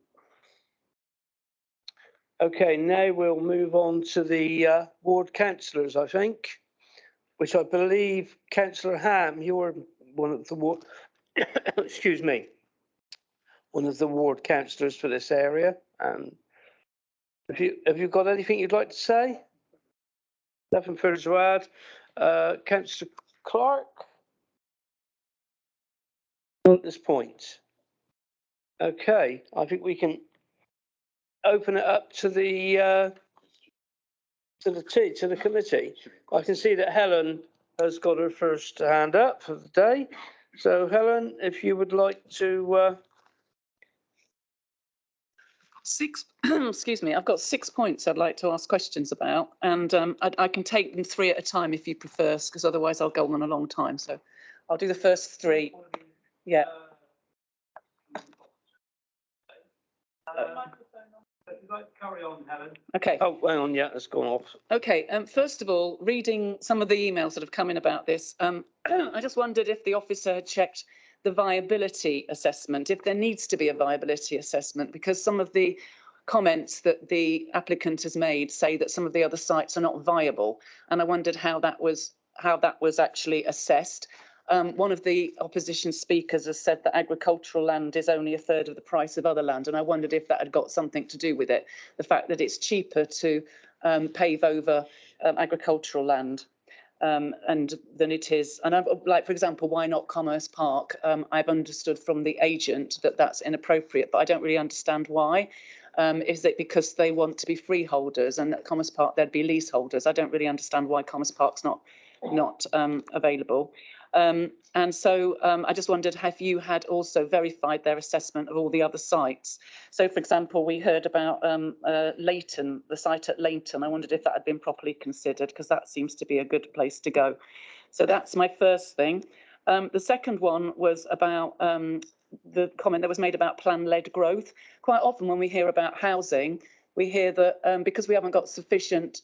Okay, now we'll move on to the ward councillors, I think, which I believe, Councillor Ham, you're one of the ward, excuse me, one of the ward councillors for this area. Have you got anything you'd like to say? Nothing further to add. Councillor Clark? At this point. Okay, I think we can open it up to the committee. I can see that Helen has got her first hand up for the day. So Helen, if you would like to Excuse me, I've got 6 points I'd like to ask questions about, and I can take them 3 at a time if you prefer, because otherwise I'll go on a long time. So I'll do the first 3. Yeah. carry on, Helen. Okay. Oh, hang on, yeah, it's gone off. Okay, first of all, reading some of the emails that have come in about this, I just wondered if the officer had checked the viability assessment, if there needs to be a viability assessment, because some of the comments that the applicant has made say that some of the other sites are not viable, and I wondered how that was actually assessed. One of the opposition speakers has said that agricultural land is only 1/3 of the price of other land, and I wondered if that had got something to do with it, the fact that it's cheaper to pave over agricultural land and than it is. And like, for example, why not Commerce Park? I've understood from the agent that that's inappropriate, but I don't really understand why. Is it because they want to be freeholders and at Commerce Park there'd be leaseholders? I don't really understand why Commerce Park's not available. And so I just wondered, have you had also verified their assessment of all the other sites? So, for example, we heard about Leighton, the site at Leighton. I wondered if that had been properly considered, because that seems to be a good place to go. So that's my first thing. The second one was about the comment that was made about plan-led growth. Quite often when we hear about housing, we hear that because we haven't got sufficient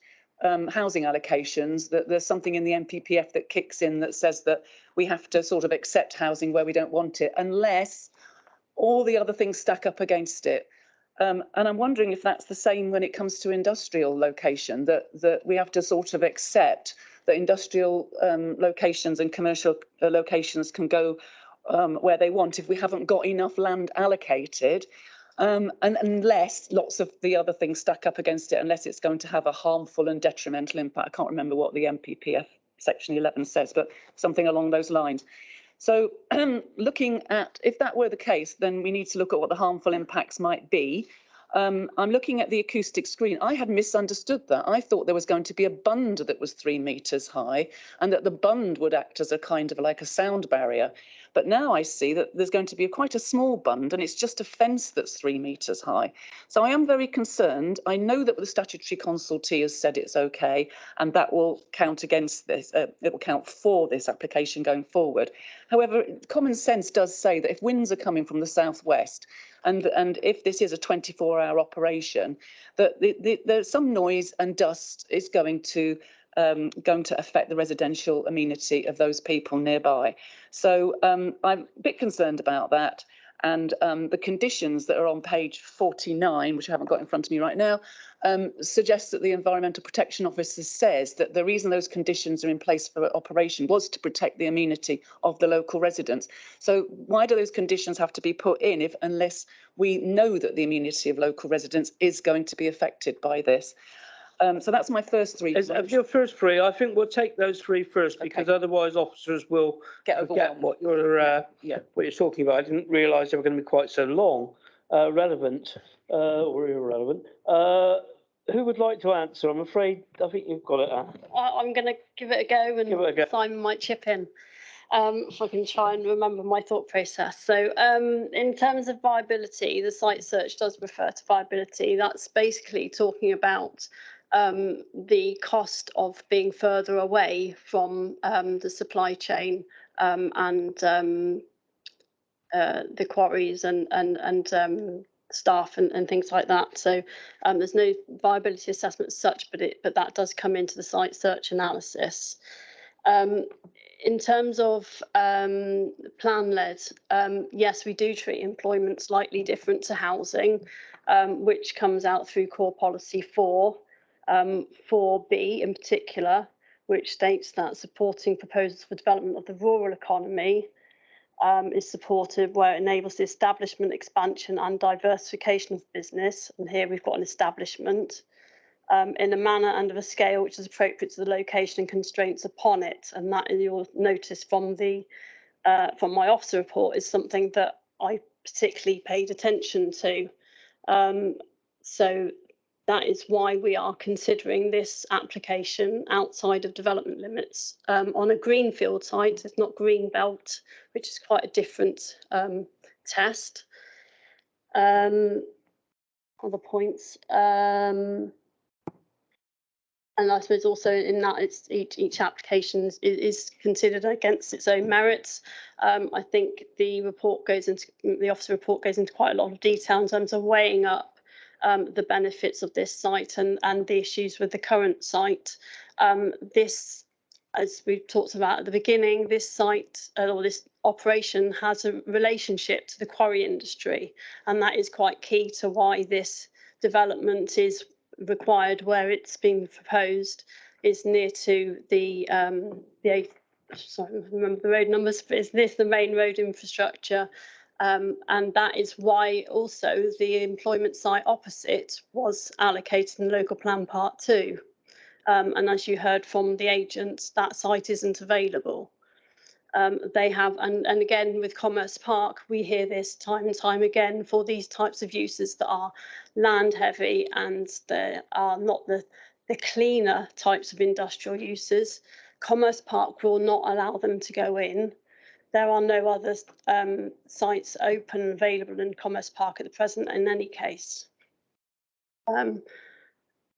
housing allocations, that there's something in the NPPF that kicks in that says that we have to sort of accept housing where we don't want it, unless all the other things stack up against it. And I'm wondering if that's the same when it comes to industrial location, that we have to sort of accept that industrial locations and commercial locations can go where they want if we haven't got enough land allocated. And unless lots of the other things stack up against it, unless it's going to have a harmful and detrimental impact. I can't remember what the NPPF section 11 says, but something along those lines. So looking at, if that were the case, then we need to look at what the harmful impacts might be. I'm looking at the acoustic screen. I had misunderstood that. I thought there was going to be a bund that was 3 meters high and that the bund would act as a kind of like a sound barrier. But now I see that there's going to be quite a small bund, and it's just a fence that's 3 metres high. So I am very concerned. I know that the statutory consultee has said it's okay, and that will count against this. It will count for this application going forward. However, common sense does say that if winds are coming from the southwest, and if this is a 24-hour operation, that there's some noise and dust is going to affect the residential amenity of those people nearby. So I'm a bit concerned about that. And the conditions that are on page 49, which I haven't got in front of me right now, suggests that the Environmental Protection Officer says that the reason those conditions are in place for operation was to protect the amenity of the local residents. So why do those conditions have to be put in unless we know that the amenity of local residents is going to be affected by this? So that's my first 3. Of your first 3, I think we'll take those 3 first, because otherwise officers will forget what you're talking about. I didn't realise they were going to be quite so long, relevant or irrelevant. Who would like to answer? I'm afraid I think you've got it. I'm going to give it a go, and Simon might chip in. If I can try and remember my thought process. So in terms of viability, the site search does refer to viability. That's basically talking about the cost of being further away from the supply chain and the quarries and staff and things like that. So there's no viability assessment as such, but that does come into the site search analysis. In terms of plan-led, yes, we do treat employment slightly different to housing, which comes out through core policy 4B in particular, which states that supporting proposals for development of the rural economy is supported where it enables the establishment, expansion and diversification of business. And here we've got an establishment in a manner and of a scale which is appropriate to the location and constraints upon it. And that, you'll notice from my officer report, is something that I particularly paid attention to. So that is why we are considering this application outside of development limits on a greenfield site. It's not green belt, which is quite a different test. Other points. And I suppose also in that it's each application is considered against its own merits. I think the officer report goes into quite a lot of detail in terms of weighing up the benefits of this site and the issues with the current site. This, as we talked about at the beginning, this site or this operation has a relationship to the quarry industry, and that is quite key to why this development is required where it's being proposed, is near to the sorry, I remember the road numbers, but is this the main road infrastructure? And that is why also the employment site opposite was allocated in local plan part 2. And as you heard from the agents, that site isn't available. They have, and again with Commerce Park, we hear this time and time again for these types of uses that are land heavy and they are not the cleaner types of industrial uses. Commerce Park will not allow them to go in. There are no other sites open and available in Commerce Park at the present in any case. Gone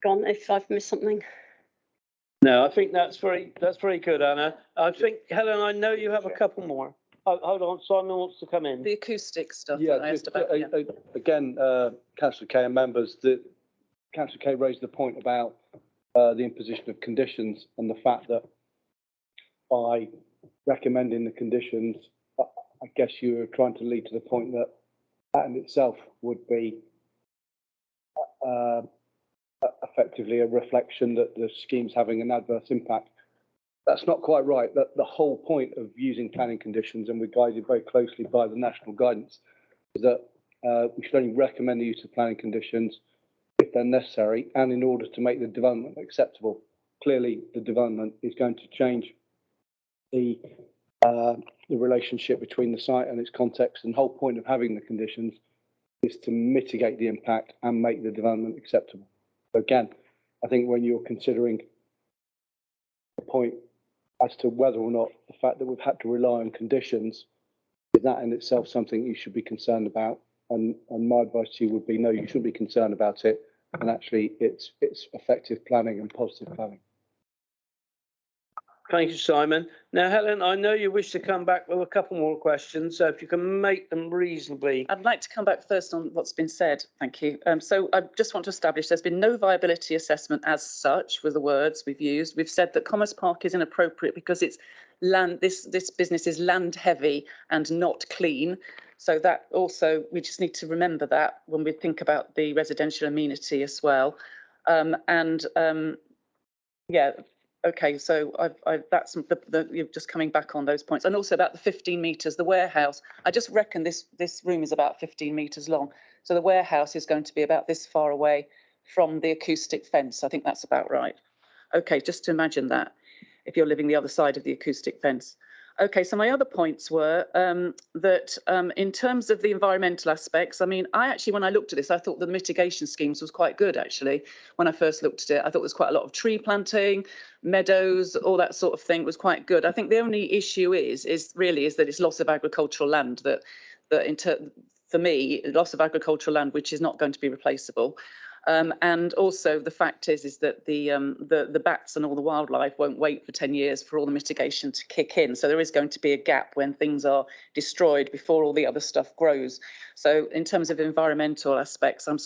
if I've missed something. No, I think that's very good, Anna. I think, Helen, I know you have a couple more. Oh, hold on, Simon wants to come in. The acoustic stuff Yeah, that I asked just, about. again, Councillor Kay and members, Councillor Kay raised the point about the imposition of conditions and the fact that by recommending the conditions, I guess you were trying to lead to the point that that in itself would be effectively a reflection that the scheme's having an adverse impact. That's not quite right. That the whole point of using planning conditions, and we're guided very closely by the national guidance, is that we should only recommend the use of planning conditions if they're necessary and in order to make the development acceptable. Clearly, the development is going to change the relationship between the site and its context, and the whole point of having the conditions is to mitigate the impact and make the development acceptable. So again, I think when you're considering the point as to whether or not the fact that we've had to rely on conditions is that in itself something you should be concerned about? And my advice to you would be, no, you shouldn't be concerned about it. And actually, it's effective planning and positive planning. Thank you, Simon. Now, Helen, I know you wish to come back with a couple more questions, so if you can make them reasonably. I'd like to come back first on what's been said. Thank you. So I just want to establish there's been no viability assessment as such with the words we've used. We've said that Commerce Park is inappropriate because it's land. This business is land heavy and not clean. So that also, we just need to remember that when we think about the residential amenity as well. Yeah. Okay, so that's you're just coming back on those points, and also about the 15 metres, the warehouse. I just reckon this room is about 15 metres long, so the warehouse is going to be about this far away from the acoustic fence. I think that's about right. Okay, just to imagine that if you're living the other side of the acoustic fence. Okay, so my other points were that in terms of the environmental aspects, I mean, when I looked at this, I thought the mitigation schemes was quite good, actually. When I first looked at it, I thought there was quite a lot of tree planting, meadows, all that sort of thing was quite good. I think the only issue is that it's loss of agricultural land, for me, loss of agricultural land, which is not going to be replaceable. And also the fact is that the bats and all the wildlife won't wait for 10 years for all the mitigation to kick in. So there is going to be a gap when things are destroyed before all the other stuff grows. So in terms of environmental aspects, I'm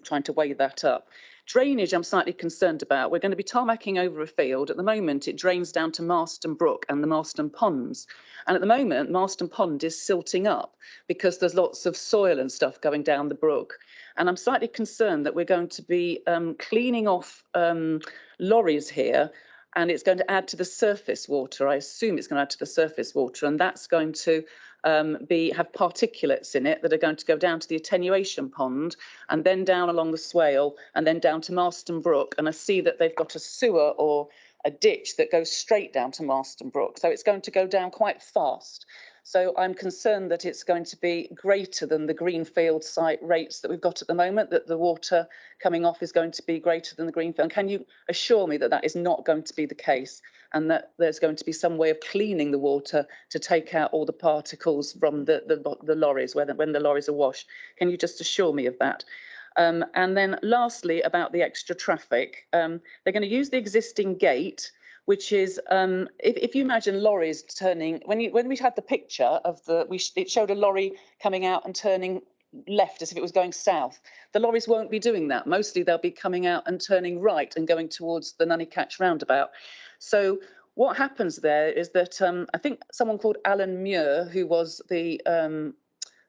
trying to weigh that up. Drainage, I'm slightly concerned about. We're going to be tarmacking over a field. At the moment, it drains down to Marston Brook and the Marston Ponds. And at the moment, Marston Pond is silting up because there's lots of soil and stuff going down the brook. And I'm slightly concerned that we're going to be cleaning off lorries here, and it's going to add to the surface water. I assume it's going to add to the surface water, and that's going to have particulates in it that are going to go down to the attenuation pond and then down along the swale and then down to Marston Brook. And I see that they've got a sewer or a ditch that goes straight down to Marston Brook. So it's going to go down quite fast. So I'm concerned that it's going to be greater than the greenfield site rates that we've got at the moment, that the water coming off is going to be greater than the greenfield. And can you assure me that that is not going to be the case, and that there's going to be some way of cleaning the water to take out all the particles from the lorries when the lorries are washed? Can you just assure me of that? And then lastly, about the extra traffic, they're going to use the existing gate, which is, if you imagine lorries turning, when we had the picture of it showed a lorry coming out and turning left as if it was going south. The lorries won't be doing that. Mostly they'll be coming out and turning right and going towards the Nunneycatch roundabout. So what happens there is that I think someone called Alan Muir, who was the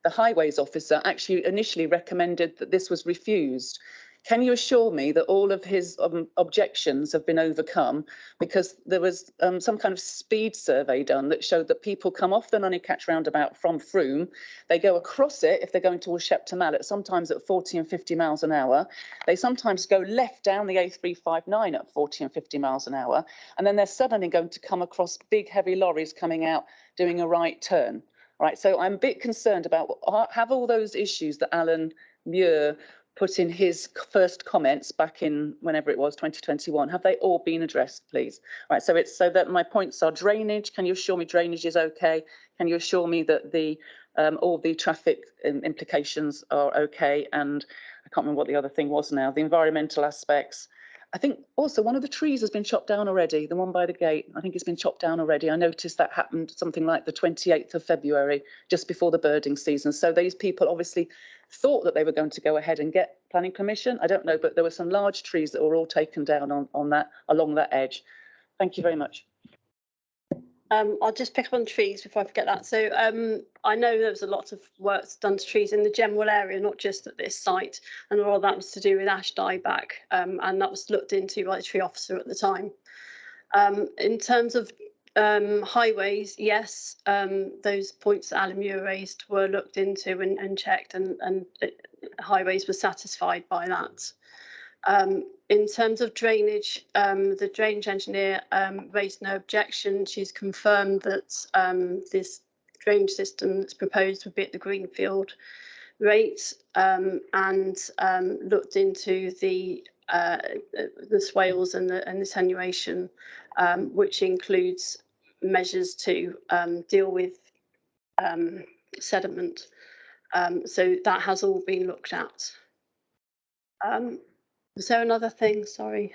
highways officer, actually initially recommended that this was refused. Can you assure me that all of his objections have been overcome? Because there was some kind of speed survey done that showed that people come off the Nunneycatch roundabout from Frome, they go across it if they're going towards Shepton Mallet, sometimes at 40 and 50 miles an hour. They sometimes go left down the A359 at 40 and 50 miles an hour, and then they're suddenly going to come across big heavy lorries coming out doing a right turn. Right, so I'm a bit concerned about have all those issues that Alan Muir put in his first comments back in whenever it was 2021, have they all been addressed, please? Right, so that my points are drainage. Can you assure me drainage is okay? Can you assure me that all the traffic implications are okay? And I can't remember what the other thing was now. The environmental aspects. I think also one of the trees has been chopped down already, the one by the gate. I think it's been chopped down already. I noticed that happened something like the 28th of February, just before the birding season. So these people obviously thought that they were going to go ahead and get planning permission. I don't know, but there were some large trees that were all taken down along that edge. Thank you very much. I'll just pick up on trees before I forget that. So I know there was a lot of work done to trees in the general area, not just at this site, and all that was to do with ash dieback, and that was looked into by the tree officer at the time. In terms of highways, yes, those points that Alan Muir raised were looked into and checked, and highways were satisfied by that. In terms of drainage, the drainage engineer raised no objection. She's confirmed that this drainage system that's proposed would be at the greenfield rate, and looked into the swales and the attenuation, which includes measures to deal with sediment. So that has all been looked at. Was there another thing? Sorry.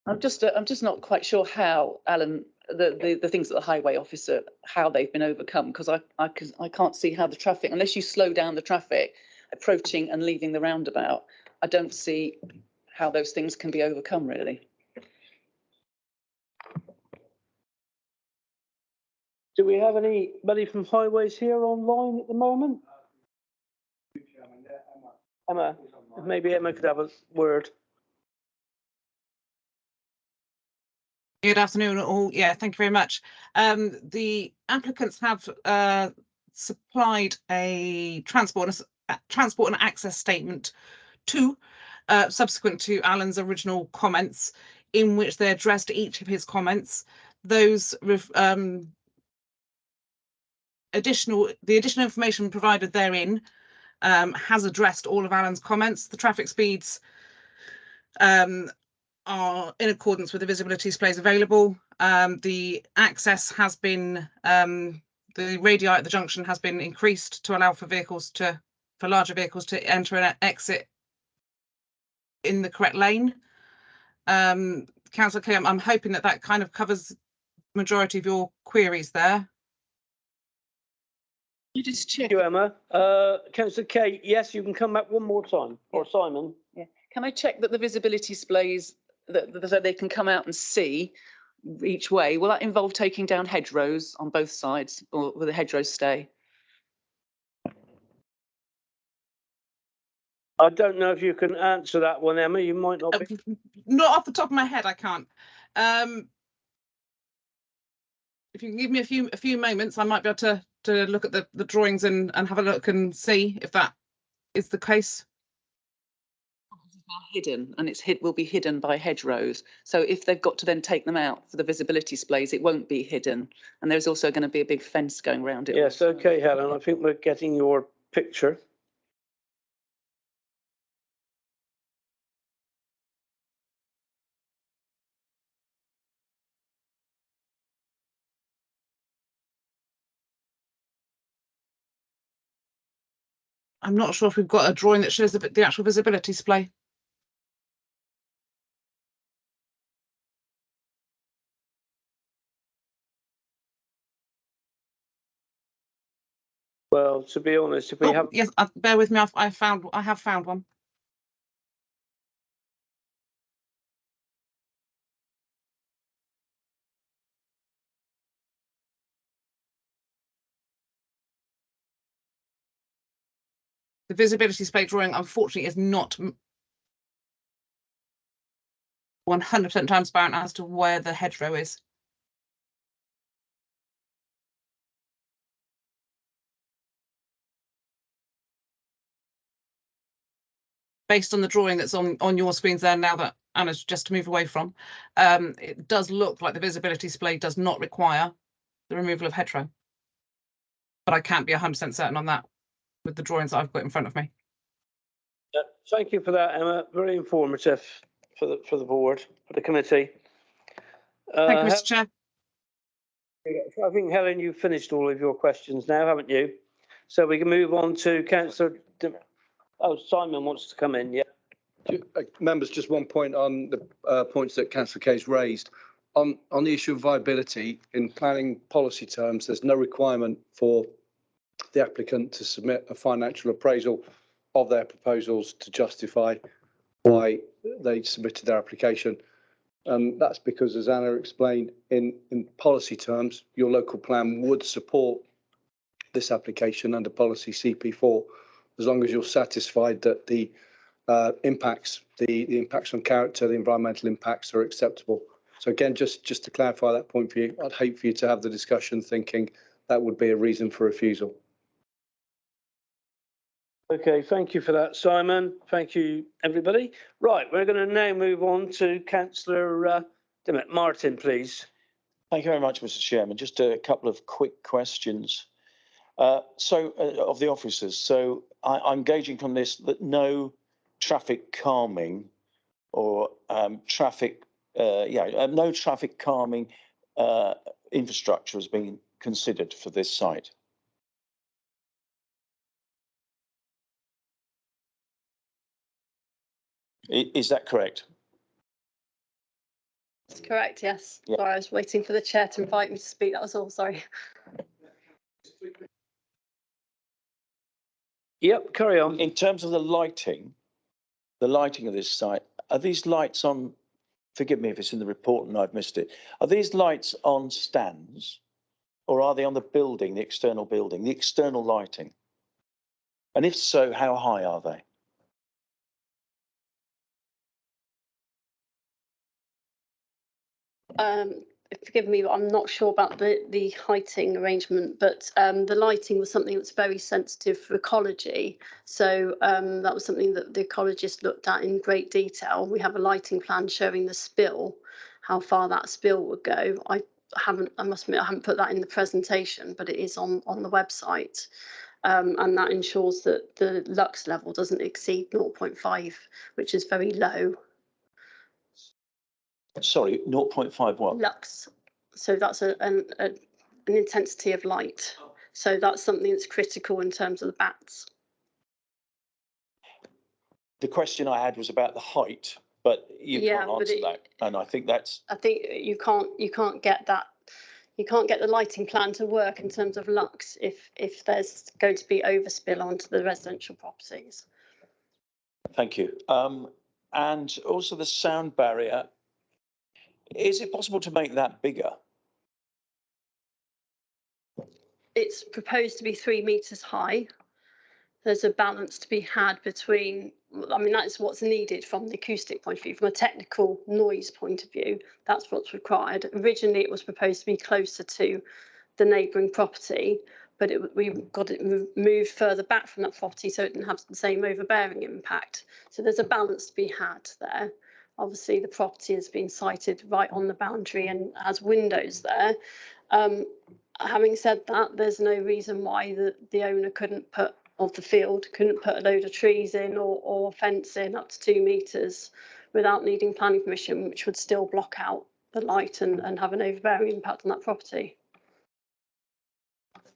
I'm just not quite sure how, Alan, the things that the highway officer, how they've been overcome, because I can't see how the traffic, unless you slow down the traffic approaching and leaving the roundabout, I don't see how those things can be overcome, really. Do we have anybody from highways here online at the moment? Emma, maybe Emma could have a word. Good afternoon all. Yeah, thank you very much. The applicants have supplied a transport and access statement to subsequent to Alan's original comments, in which they addressed each of his comments. Those additional information provided therein has addressed all of Alan's comments. The traffic speeds are in accordance with the visibility displays available. The access has been, the radii at the junction has been increased to allow for larger vehicles to enter and exit in the correct lane. Councillor Kay, I'm hoping that kind of covers the majority of your queries there. You just check. Thank you, Emma. Councillor Kay, yes, you can come back one more time. Or Simon. Yeah. Can I check that the visibility displays, so they can come out and see each way, will that involve taking down hedgerows on both sides, or will the hedgerows stay? I don't know if you can answer that one, Emma. You might not be. Not off the top of my head, I can't. If you can give me a few moments, I might be able to look at the drawings and have a look and see if that is the case. Hidden, and will be hidden by hedgerows. So if they've got to then take them out for the visibility displays, it won't be hidden. And there's also going to be a big fence going around it. Yes, okay, Helen. I think we're getting your picture. I'm not sure if we've got a drawing that shows the actual visibility display. Well, to be honest, if we have, yes, bear with me. I have found one. The visibility display drawing, unfortunately, is not 100% transparent as to where the hedgerow is. Based on the drawing that's on your screens there now that Anna's just moved away from, it does look like the visibility display does not require the removal of hedgerow. But I can't be 100% certain on that with the drawings that I've got in front of me. Thank you for that, Emma. Very informative for the board, for the committee. Thank you, Mr. Chair. I think, Helen, you've finished all of your questions now, haven't you? So we can move on to Councillor. Oh, Simon wants to come in, yeah. Members, just one point on the points that Councillor Kay's raised. On the issue of viability, in planning policy terms, there's no requirement for the applicant to submit a financial appraisal of their proposals to justify why they submitted their application. That's because, as Anna explained, in policy terms, your local plan would support this application under policy CP4, as long as you're satisfied that the impacts, the impacts on character, the environmental impacts are acceptable. So again, just to clarify that point for you, I'd hate for you to have the discussion thinking that would be a reason for refusal. Okay, thank you for that, Simon. Thank you, everybody. Right, we're going to now move on to Councillor Martin, please. Thank you very much, Mr. Chairman. Just a couple of quick questions. Of the officers. So I'm gauging from this that no traffic calming or no traffic calming infrastructure has been considered for this site. Is that correct? That's correct, yes. Yeah. Sorry, I was waiting for the chair to invite me to speak, that was all, sorry. Yep, carry on. In terms of the lighting of this site, are these lights on, forgive me if it's in the report and I've missed it, are these lights on stands or are they on the building, the external lighting? And if so, how high are they? Forgive me, but I'm not sure about the heighting arrangement, but the lighting was something that's very sensitive for ecology. So that was something that the ecologist looked at in great detail. We have a lighting plan showing the spill, how far that spill would go. I must admit, I haven't put that in the presentation, but it is on the website. And that ensures that the lux level doesn't exceed 0.5, which is very low. Sorry, 0.5 what? Lux. So that's an intensity of light. So that's something that's critical in terms of the bats. The question I had was about the height, but you can't answer that. And I think you can't get that. You can't get the lighting plan to work in terms of lux if there's going to be overspill onto the residential properties. Thank you. And also the sound barrier. Is it possible to make that bigger? It's proposed to be 3 meters high. There's a balance to be had between, I mean, that's what's needed from the acoustic point of view, from a technical noise point of view, that's what's required. Originally, it was proposed to be closer to the neighbouring property, but we got it moved further back from that property so it didn't have the same overbearing impact. So there's a balance to be had there. Obviously, the property has been sited right on the boundary and has windows there. Having said that, there's no reason why the owner of the field couldn't put a load of trees in or fence in up to 2 meters without needing planning permission, which would still block out the light and have an overbearing impact on that property.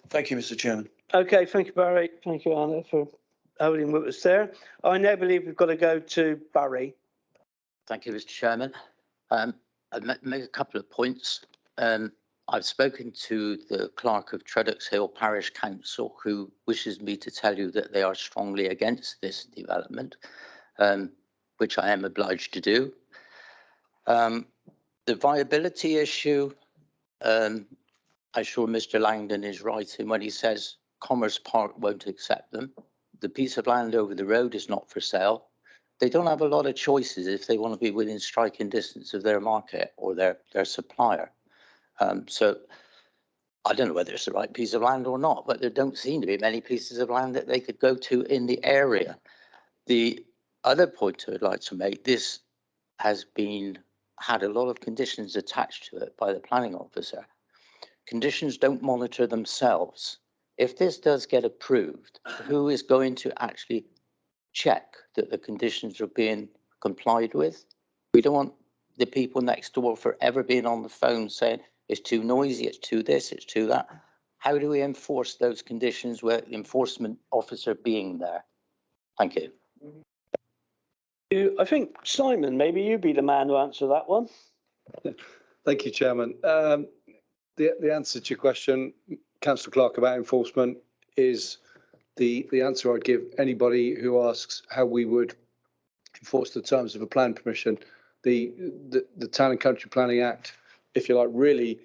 Thank you, Mr. Chairman. Okay, thank you, Barry. Thank you, Anna, for holding with us there. I now believe we've got to go to Barry. Thank you, Mr. Chairman. I'd make a couple of points. I've spoken to the clerk of Treddocks Hill Parish Council, who wishes me to tell you that they are strongly against this development, which I am obliged to do. The viability issue, I'm sure Mr. Langdon is right in when he says Commerce Park won't accept them. The piece of land over the road is not for sale. They don't have a lot of choices if they want to be within striking distance of their market or their supplier. So I don't know whether it's the right piece of land or not, but there don't seem to be many pieces of land that they could go to in the area. The other point I'd like to make, this has had a lot of conditions attached to it by the planning officer. Conditions don't monitor themselves. If this does get approved, who is going to actually check that the conditions are being complied with? We don't want the people next door forever being on the phone saying it's too noisy, it's too this, it's too that. How do we enforce those conditions with the enforcement officer being there? Thank you. I think, Simon, maybe you be the man to answer that one. Thank you, Chairman. The answer to your question, Councillor Clark, about enforcement is the answer I'd give anybody who asks how we would enforce the terms of a plan permission. The Town and Country Planning Act, if you like, really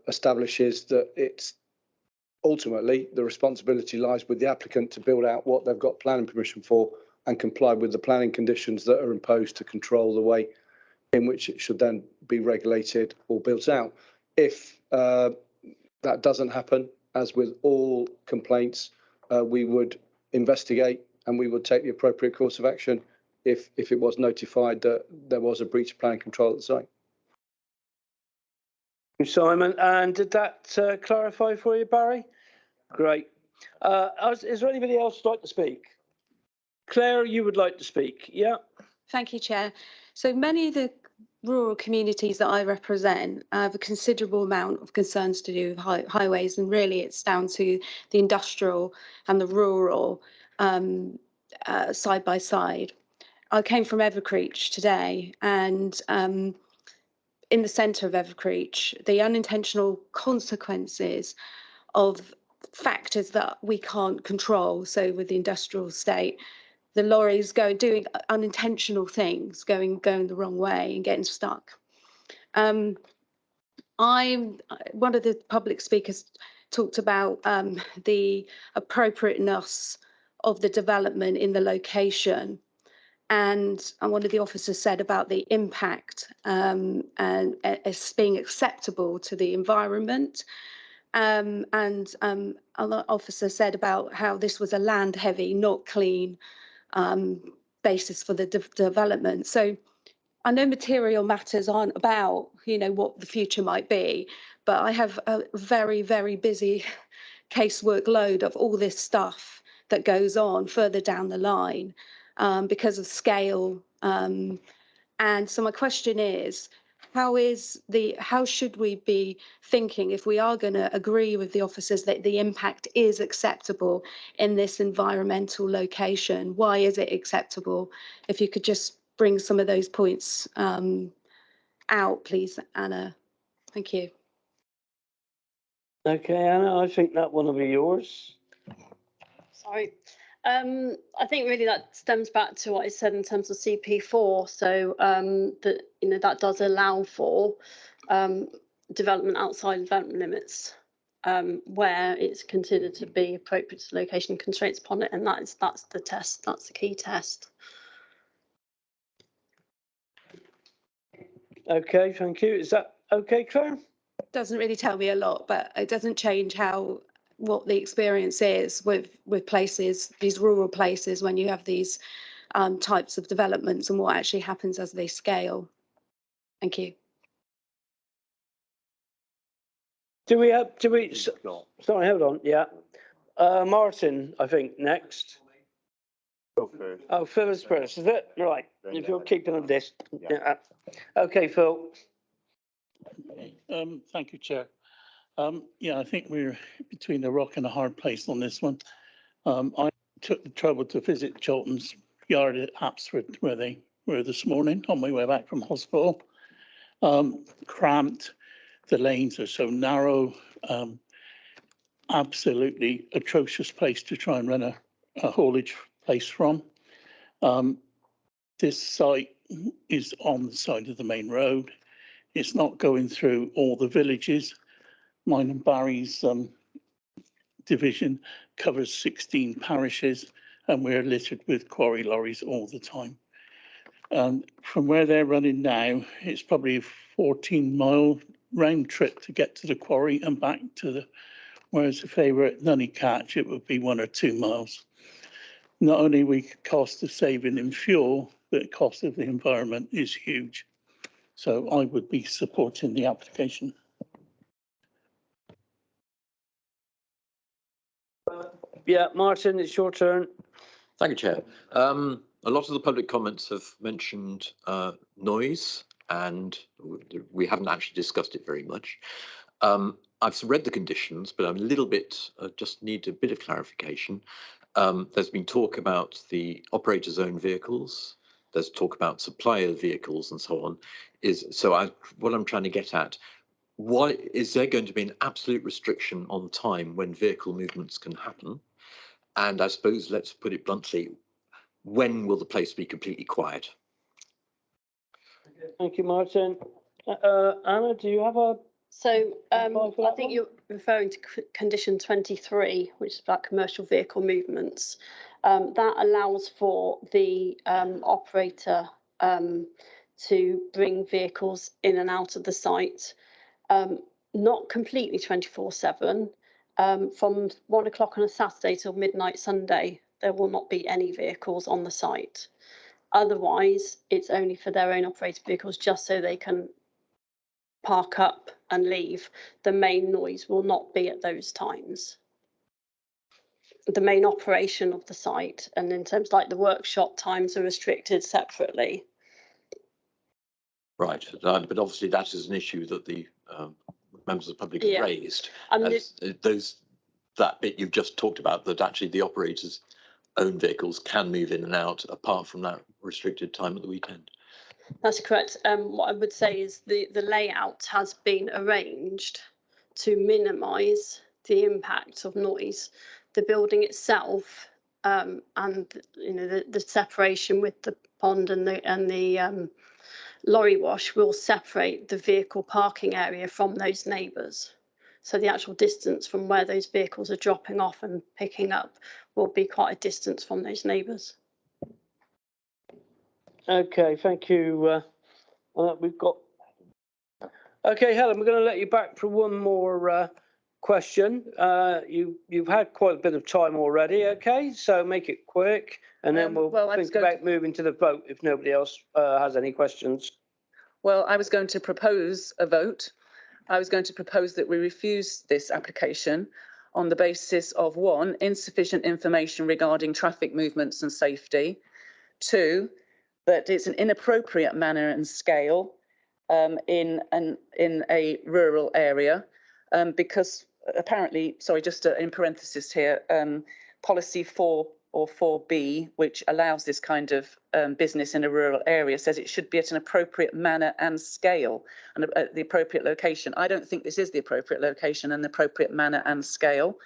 establishes that it's ultimately the responsibility lies with the applicant to build out what they've got planning permission for and comply with the planning conditions that are imposed to control the way in which it should then be regulated or built out. If that doesn't happen, as with all complaints, we would investigate and we would take the appropriate course of action if it was notified that there was a breach of planning control at the site. Thank you, Simon. And did that clarify for you, Barry? Great. Is there anybody else who'd like to speak? Claire, you would like to speak? Yeah. Thank you, Chair. So many of the rural communities that I represent have a considerable amount of concerns to do with highways, and really it's down to the industrial and the rural side by side. I came from Evercreech today, and in the centre of Evercreech, the unintentional consequences of factors that we can't control. So with the industrial estate, the lorries doing unintentional things, going the wrong way and getting stuck. One of the public speakers talked about the appropriateness of the development in the location. And one of the officers said about the impact and as being acceptable to the environment. Another officer said about how this was a land heavy, not clean basis for the development. So I know material matters aren't about, you know, what the future might be, but I have a very, very busy casework load of all this stuff that goes on further down the line because of scale. And so my question is, how should we be thinking if we are going to agree with the officers that the impact is acceptable in this environmental location? Why is it acceptable? If you could just bring some of those points out, please, Anna. Thank you. Okay, Anna, I think that one will be yours. Sorry. I think really that stems back to what I said in terms of CP4. So that, you know, that does allow for development outside development limits where it's considered to be appropriate to location constraints upon it, and that's the test. That's the key test. Okay, thank you. Is that okay, Claire? Doesn't really tell me a lot, but it doesn't change what the experience is with places, these rural places, when you have these types of developments and what actually happens as they scale. Thank you. Sorry, hold on. Yeah. Martin, I think next. Oh, Phil is first, is it? Right. If you're keeping a list. Yeah. Okay, Phil. Thank you, Chair. Yeah, I think we're between a rock and a hard place on this one. I took the trouble to visit Chilton's yard at Apsford, where they were this morning on my way back from hospital. Cramped, the lanes are so narrow, absolutely atrocious place to try and run a haulage place from. This site is on the side of the main road. It's not going through all the villages. Mine and Barry's division covers 16 parishes, and we're littered with quarry lorries all the time. From where they're running now, it's probably a 14-mile round trip to get to the quarry and back to the, whereas if they were at Nunnycatch, it would be 1 or 2 miles. Not only we cost of saving in fuel, but cost of the environment is huge. So I would be supporting the application. Yeah, Martin, it's your turn. Thank you, Chair. A lot of the public comments have mentioned noise, and we haven't actually discussed it very much. I've read the conditions, but I'm a little bit, just need a bit of clarification. There's been talk about the operator's own vehicles. There's talk about supplier vehicles and so on. What I'm trying to get at, why is there going to be an absolute restriction on time when vehicle movements can happen? And I suppose, let's put it bluntly, when will the place be completely quiet? Thank you, Martin. Anna, do you have a... So I think you're referring to condition 23, which is about commercial vehicle movements. That allows for the operator to bring vehicles in and out of the site, not completely 24/7. From 1 o'clock on a Saturday till midnight Sunday, there will not be any vehicles on the site. Otherwise, it's only for their own operated vehicles, just so they can park up and leave. The main noise will not be at those times. The main operation of the site, and in terms like the workshop times, are restricted separately. Right, but obviously that is an issue that the members of the public have raised. That bit you've just talked about, that actually the operators' own vehicles can move in and out apart from that restricted time at the weekend. That's correct. What I would say is the layout has been arranged to minimise the impact of noise. The building itself and the separation with the pond and the lorry wash will separate the vehicle parking area from those neighbours. So the actual distance from where those vehicles are dropping off and picking up will be quite a distance from those neighbours. Okay, thank you. We've got. Okay, Helen, we're going to let you back for one more question. You've had quite a bit of time already. Okay, so make it quick, and then we'll think about moving to the vote if nobody else has any questions. Well, I was going to propose a vote. I was going to propose that we refuse this application on the basis of 1, insufficient information regarding traffic movements and safety. 2, that it's an inappropriate manner and scale in a rural area, because apparently, sorry, just in parenthesis here, policy 4 or 4B, which allows this kind of business in a rural area, says it should be at an appropriate manner and scale and at the appropriate location. I don't think this is the appropriate location and the appropriate manner and scale.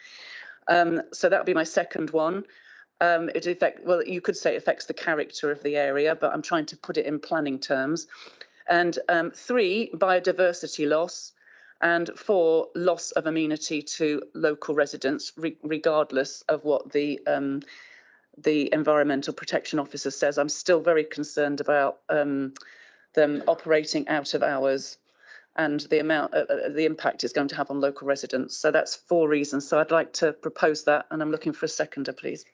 So that would be my second one. Well, you could say it affects the character of the area, but I'm trying to put it in planning terms. And 3, biodiversity loss. And 4, loss of amenity to local residents, regardless of what the Environmental Protection Officer says. I'm still very concerned about them operating out of hours and the impact it's going to have on local residents. So that's 4 reasons. So I'd like to propose that, and I'm looking for a seconder, please.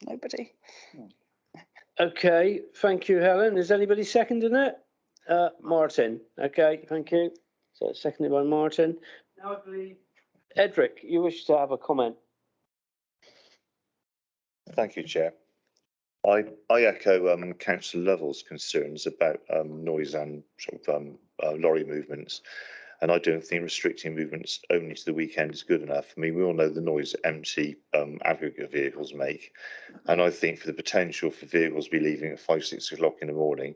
Nobody. Okay, thank you, Helen. Is anybody seconding it? Martin. Okay, thank you. So it's seconded by Martin. Now I believe Edric, you wish to have a comment. Thank you, Chair. I echo Councillor Lovell's concerns about noise and sort of lorry movements, and I don't think restricting movements only to the weekend is good enough. I mean, we all know the noise empty aggregate vehicles make, and I think for the potential for vehicles to be leaving at 5, 6 o'clock in the morning,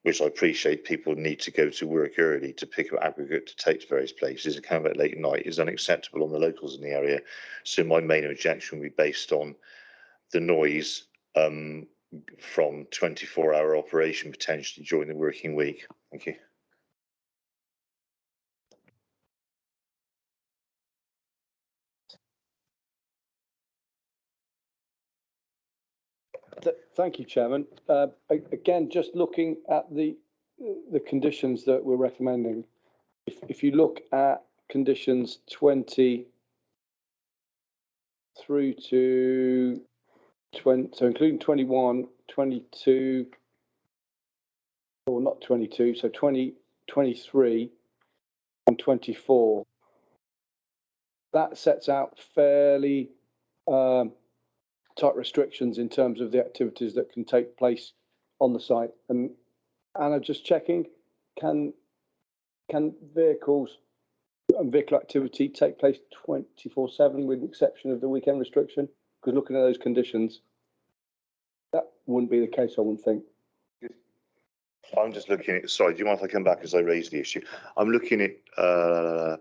which I appreciate people need to go to work early to pick up aggregate to take to various places and come back late at night, is unacceptable on the locals in the area. So my main objection will be based on the noise from 24-hour operation potentially during the working week. Thank you. Thank you, Chairman. Again, just looking at the conditions that we're recommending, if you look at conditions 20 through to 20, so including 21, 22, or not 22, so 20, 23 and 24, that sets out fairly tight restrictions in terms of the activities that can take place on the site. And Anna, just checking, can vehicles and vehicle activity take place 24/7 with the exception of the weekend restriction? Because looking at those conditions, that wouldn't be the case, I wouldn't think. I'm just looking at, sorry, do you mind if I come back as I raise the issue? I'm looking at,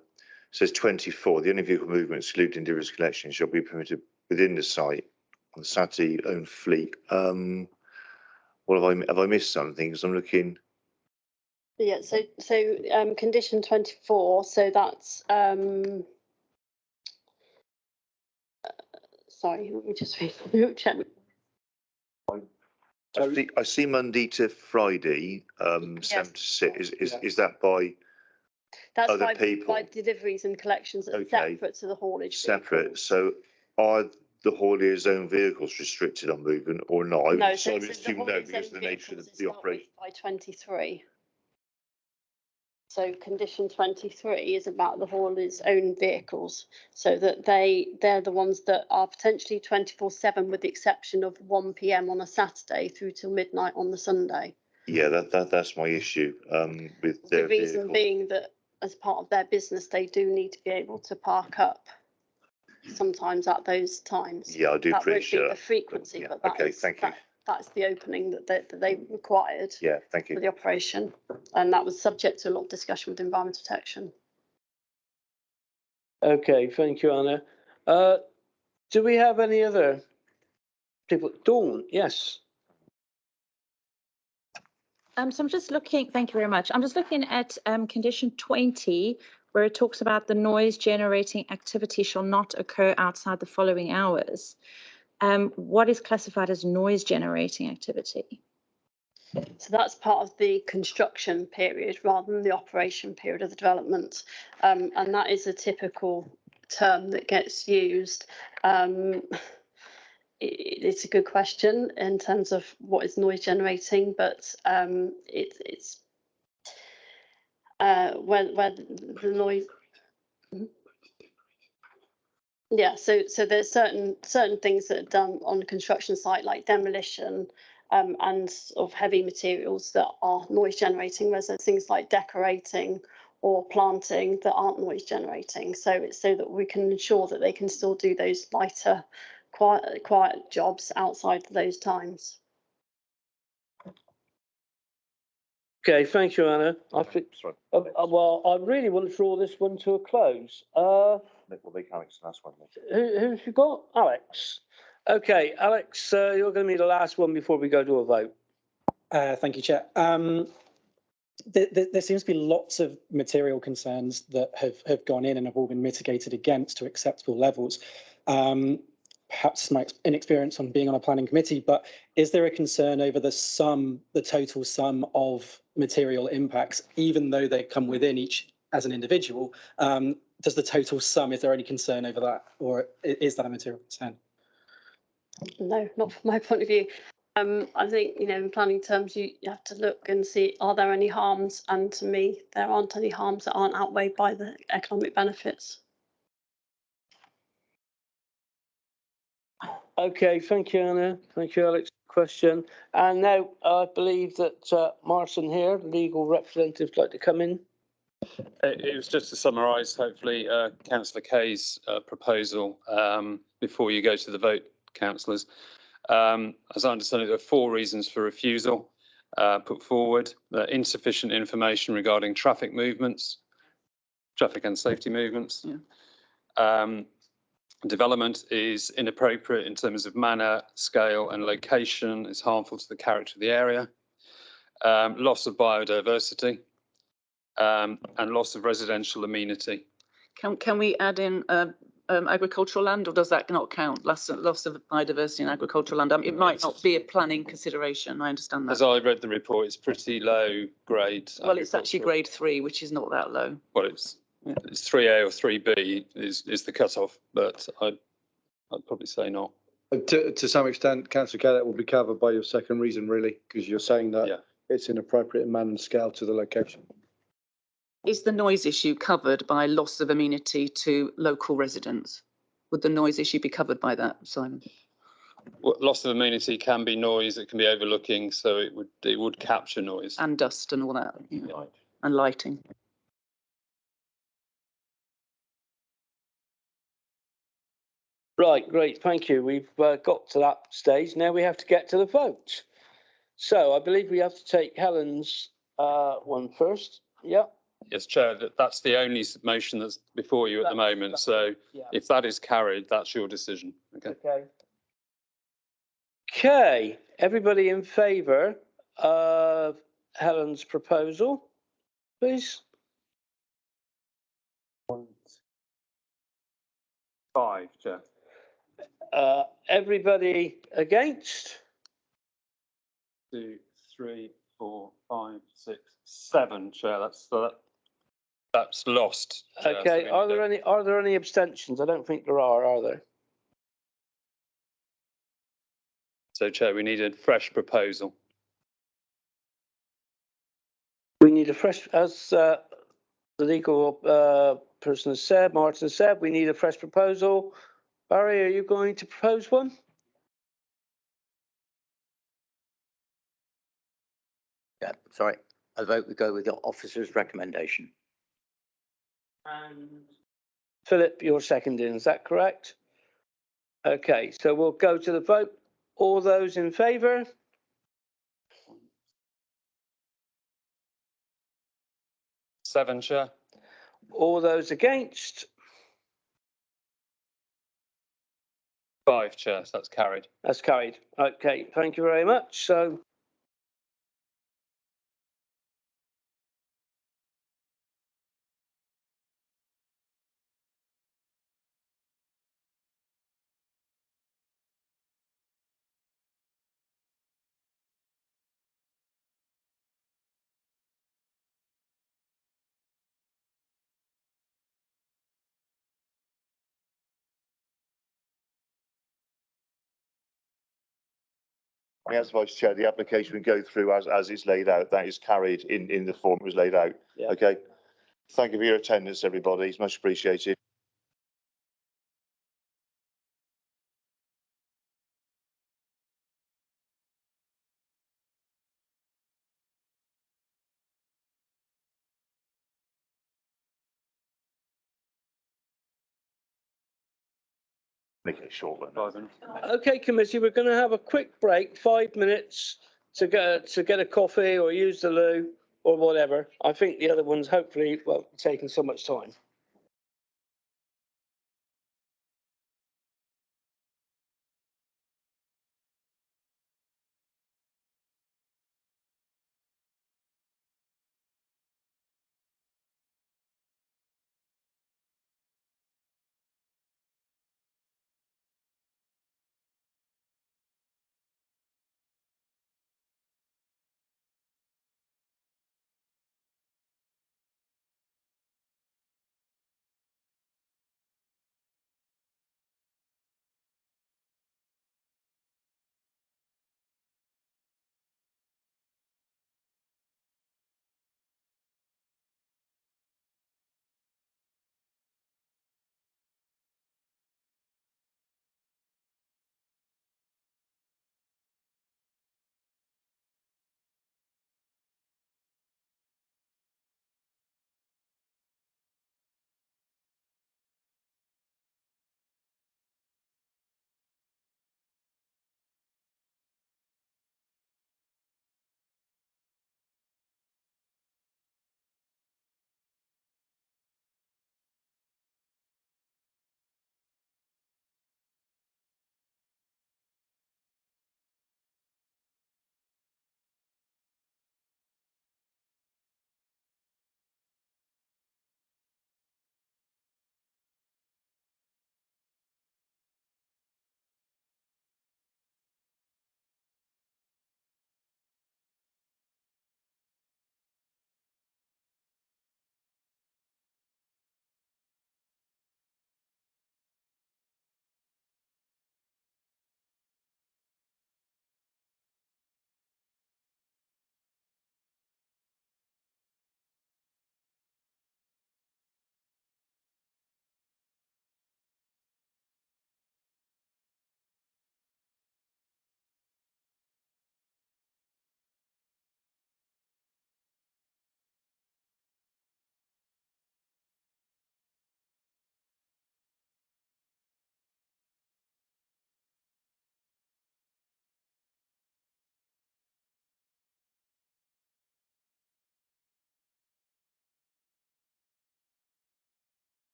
says 24, the only vehicle movement excluding individual collection shall be permitted within the site on the Saturday owned fleet. What have I missed something? Because I'm looking. Yeah, so condition 24, so that's sorry, let me just check. I see Monday to Friday, 7 to 6. Is that by that's other people? By deliveries and collections that are separate to the haulage. Separate. So are the haulier's own vehicles restricted on movement or not? No, so I would assume no, because of the nature of the operation. By 23. So condition 23 is about the haulier's own vehicles, so that they're the ones that are potentially 24/7 with the exception of 1 PM on a Saturday through till midnight on the Sunday. Yeah, that's my issue with their the reason vehicles. Being that as part of their business they do need to be able to park up sometimes at those times. Yeah, I do appreciate that. Won't be the frequency, yeah, but that okay, is, thank you. that's the opening that they required Yeah, thank for you. the operation. And that was subject to a lot of discussion with environmental protection. Okay, thank you, Anna. Do we have any other people? Dawn, yes. So I'm just looking, thank you very much. I'm just looking at condition 20, where it talks about the noise generating activity shall not occur outside the following hours. What is classified as noise generating activity? So that's part of the construction period rather than the operation period of the development. And that is a typical term that gets used. It's a good question in terms of what is noise generating, but it's where the noise. Yeah, so there's certain things that are done on a construction site, like demolition and sort of heavy materials that are noise generating, whereas there's things like decorating or planting that aren't noise generating. So it's so that we can ensure that they can still do those lighter, quiet jobs outside those times. Okay, thank you, Anna. I think, well, I really want to draw this one to a close. We'll make Alex the last one. Who's you got? Alex. Okay, Alex, you're going to be the last one before we go to a vote. Thank you, Chair. There seems to be lots of material concerns that have gone in and have all been mitigated against to acceptable levels. Perhaps my inexperience on being on a planning committee, but is there a concern over the total sum of material impacts, even though they come within each as an individual? Does the total sum, is there any concern over that, or is that a material concern? No, not from my point of view. I think, in planning terms, you have to look and see, are there any harms? And to me, there aren't any harms that aren't outweighed by the economic benefits. Okay, thank you, Anna. Thank you, Alex. Question. And now I believe that Martin here, legal representative, would like to come in. It was just to summarise, hopefully, Councillor Kay's proposal before you go to the vote, councillors. As I understand it, there are 4 reasons for refusal put forward. Insufficient information regarding traffic and safety movements. Yeah. Development is inappropriate in terms of manner, scale and location. It's harmful to the character of the area. Loss of biodiversity. And loss of residential amenity. Can we add in agricultural land, or does that not count? Loss of biodiversity in agricultural land. It might not be a planning consideration. I understand that. As I read the report, it's pretty low grade. Well, it's actually grade 3, which is not that low. Well, it's 3A or 3B is the cutoff, but I'd probably say not. To some extent, Councillor Kelly, that will be covered by your second reason, really, because you're saying that it's inappropriate in manner and scale to the location. Is the noise issue covered by loss of amenity to local residents? Would the noise issue be covered by that, Simon? Well, loss of amenity can be noise. It can be overlooking, so it would capture noise and dust and all that, and lighting. Right, great, thank you. We've got to that stage. Now we have to get to the vote. So I believe we have to take Helen's one first. Yeah. Yes, Chair, that's the only motion that's before you at the moment. So if that is carried, that's your decision. Okay. Okay, everybody in favour of Helen's proposal, please. 5, Chair. Everybody against? 2, 3, 4, 5, 6, 7, Chair. That's lost. Chair. Okay. So are there any abstentions? I don't think there are there? So, Chair, we need a fresh proposal. We need a fresh, as the legal person has said, Martin said, we need a fresh proposal. Barry, are you going to propose one? Yeah, sorry. I vote we go with the officer's recommendation. And Philip, you're seconding, is that correct? Okay, so we'll go to the vote. All those in favour? Seven, Chair. All those against? Five, Chair. So that's carried. That's carried. Okay, thank you very much. So As Vice Chair, the application we go through as it's laid out, that is carried in the form it was laid out. Yeah. Okay. Thank you for your attendance, everybody. It's much appreciated. Make it a short one. okay, committee, we're going to have a quick break, 5 minutes to get a coffee or use the loo or whatever. I think the other ones hopefully won't be taking so much time.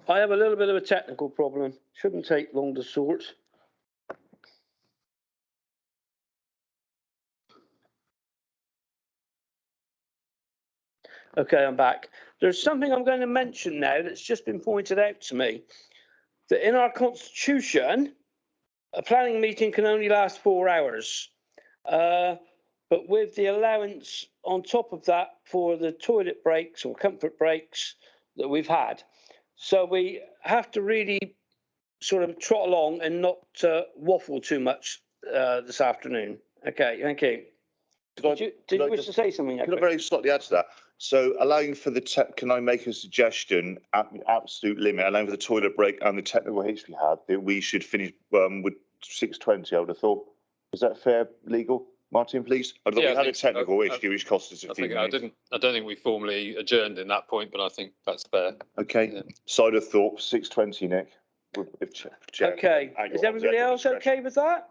I have a little bit of a technical problem. Shouldn't take long to sort. Okay, I'm back. There's something I'm going to mention now that's just been pointed out to me, that in our constitution, a planning meeting can only last 4 hours. But with the allowance on top of that for the toilet breaks or comfort breaks that we've had. So we have to really sort of trot along and not waffle too much this afternoon. Okay, thank you. Did you wish to say something? Could I very slightly add to that? So allowing for the can I make a suggestion at the absolute limit, allowing for the toilet break and the technical hitch we had, that we should finish with 6:20, I would have thought. Is that fair, legal? Martin, please. I thought we had a technical issue which cost us a few minutes. I don't think we formally adjourned in that point, but I think that's fair. Okay. Yeah. So I'd have thought 6:20, Nick. Okay. Is everybody else okay with that?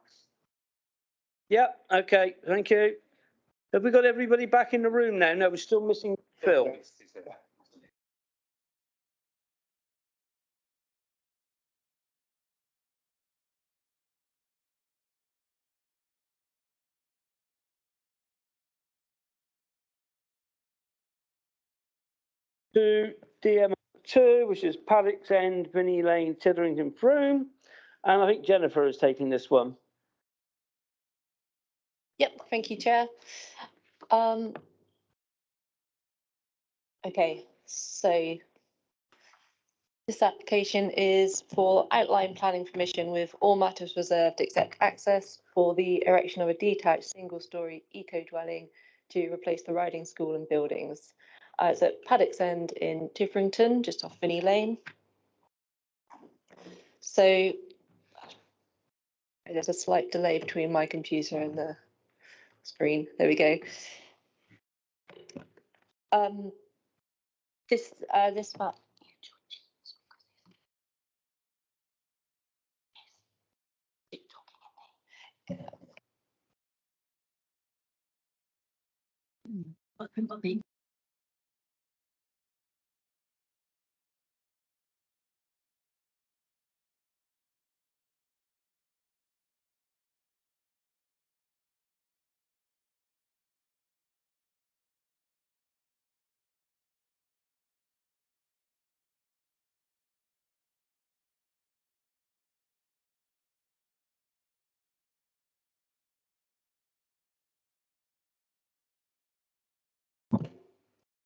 Yep. Okay. Thank you. Have we got everybody back in the room now? No, we're still missing Phil. To DM2, which is Paddocks End, Vinnie Lane, Titherington, Froome. And I think Jennifer is taking this one. Yep, thank you, Chair. Okay, so this application is for outline planning permission with all matters reserved except access for the erection of a detached single-storey eco-dwelling to replace the riding school and buildings. It's at Paddocks End in Titherington, just off Vinnie Lane. So there's a slight delay between my computer and the screen. There we go. This map.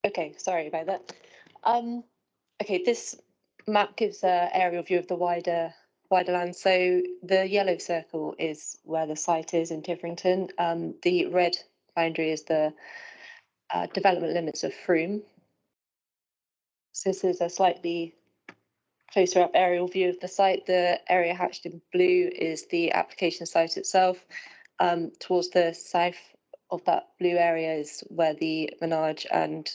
Okay, sorry about that. Okay, this map gives an aerial view of the wider land. So the yellow circle is where the site is in Titherington. The red boundary is the development limits of Froome. So this is a slightly closer up aerial view of the site. The area hatched in blue is the application site itself. Towards the south of that blue area is where the Menage and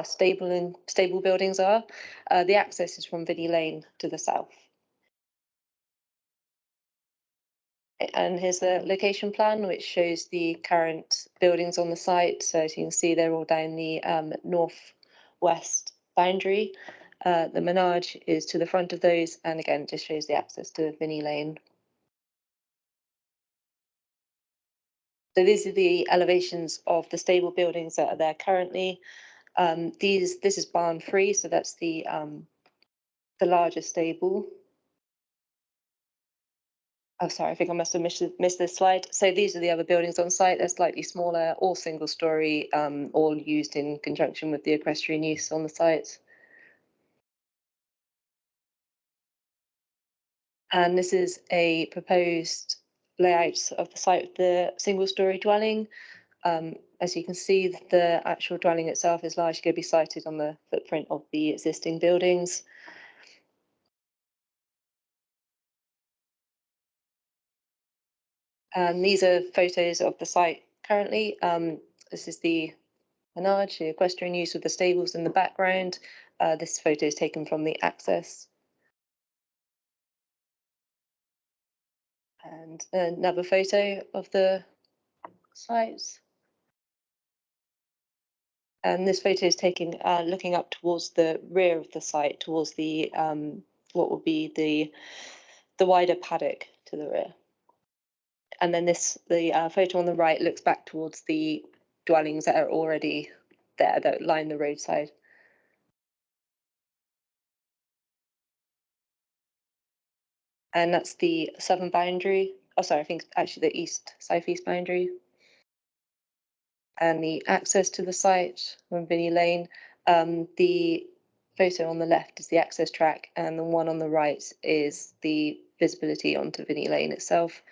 stable buildings are. The access is from Vinnie Lane to the south. And here's the location plan, which shows the current buildings on the site. So as you can see, they're all down the northwest boundary. The Menage is to the front of those, and again, just shows the access to Vinnie Lane. So these are the elevations of the stable buildings that are there currently. This is barn free, so that's the largest stable. Oh, sorry, I think I must have missed this slide. So these are the other buildings on site. They're slightly smaller, all single story, all used in conjunction with the equestrian use on the site. And this is a proposed layout of the site of the single story dwelling. As you can see, the actual dwelling itself is largely going to be sited on the footprint of the existing buildings. And these are photos of the site currently. This is the Menage, the equestrian use with the stables in the background. This photo is taken from the access. And another photo of the site. And this photo is taken looking up towards the rear of the site, towards the what would be the wider paddock to the rear. And then the photo on the right looks back towards the dwellings that are already there that line the roadside. And that's the southern boundary. Oh, sorry, I think actually the southeast boundary. And the access to the site on Vinnie Lane. The photo on the left is the access track, and the one on the right is the visibility onto Vinnie Lane itself.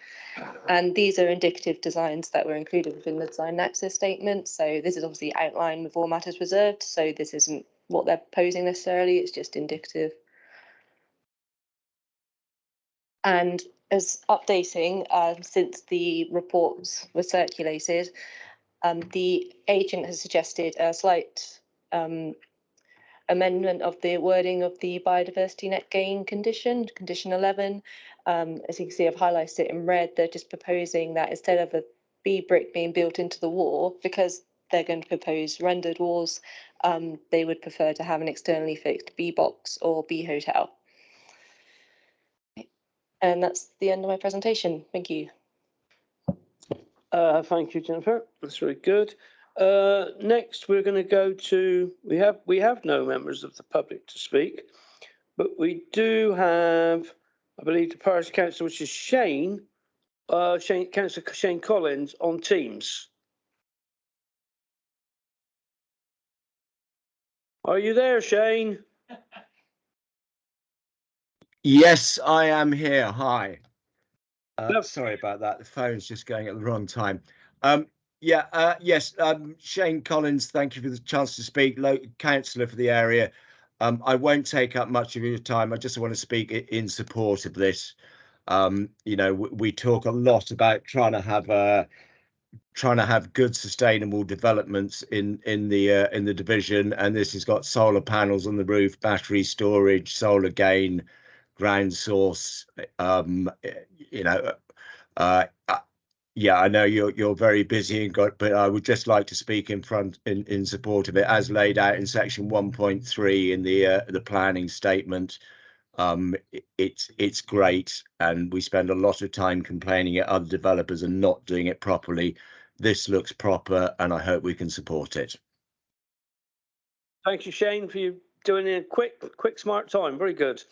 And these are indicative designs that were included within the design and access statement. So this is obviously outlined with all matters reserved. So this isn't what they're proposing necessarily, it's just indicative. And as updating, since the reports were circulated, the agent has suggested a slight amendment of the wording of the biodiversity net gain condition, condition 11. As you can see, I've highlighted it in red. They're just proposing that instead of a B brick being built into the wall, because they're going to propose rendered walls, they would prefer to have an externally fixed B box or B hotel. And that's the end of my presentation. Thank you. Thank you, Jennifer. That's very good. Next, we're going to go to, we have no members of the public to speak, but we do have, I believe, the parish councillor, which is Shane, Councillor Shane Collins on Teams. Are you there, Shane? Yes, I am here. Hi. Sorry about that. The phone's just going at the wrong time. Yes, Shane Collins, thank you for the chance to speak, councillor for the area. I won't take up much of your time. I just want to speak in support of this. You know, we talk a lot about trying to have good sustainable developments in the division, and this has got solar panels on the roof, battery storage, solar gain, ground source. You know, yeah, I know you're very busy but I would just like to speak in support of it as laid out in section 1.3 in the planning statement. It's great, and we spend a lot of time complaining at other developers and not doing it properly. This looks proper, and I hope we can support it. Thank you, Shane, for you doing it in a quick, smart time. Very good.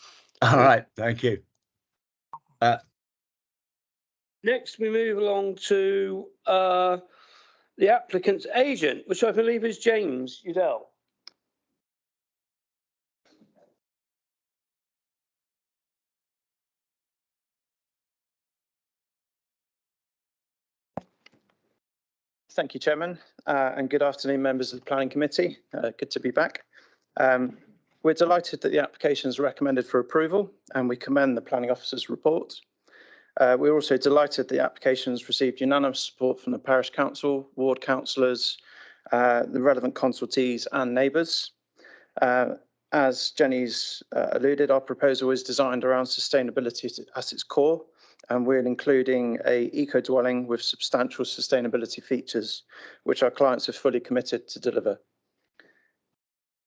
All right, thank you. Next, we move along to the applicant's agent, which I believe is James Udell. Thank you, Chairman, and good afternoon, members of the Planning Committee. Good to be back. We're delighted that the application is recommended for approval, and we commend the Planning Officer's report. We're also delighted the application has received unanimous support from the Parish Council, ward councillors, the relevant consultees and neighbours. As Jenny's alluded, our proposal is designed around sustainability at its core, and we're including a eco-dwelling with substantial sustainability features, which our clients are fully committed to deliver.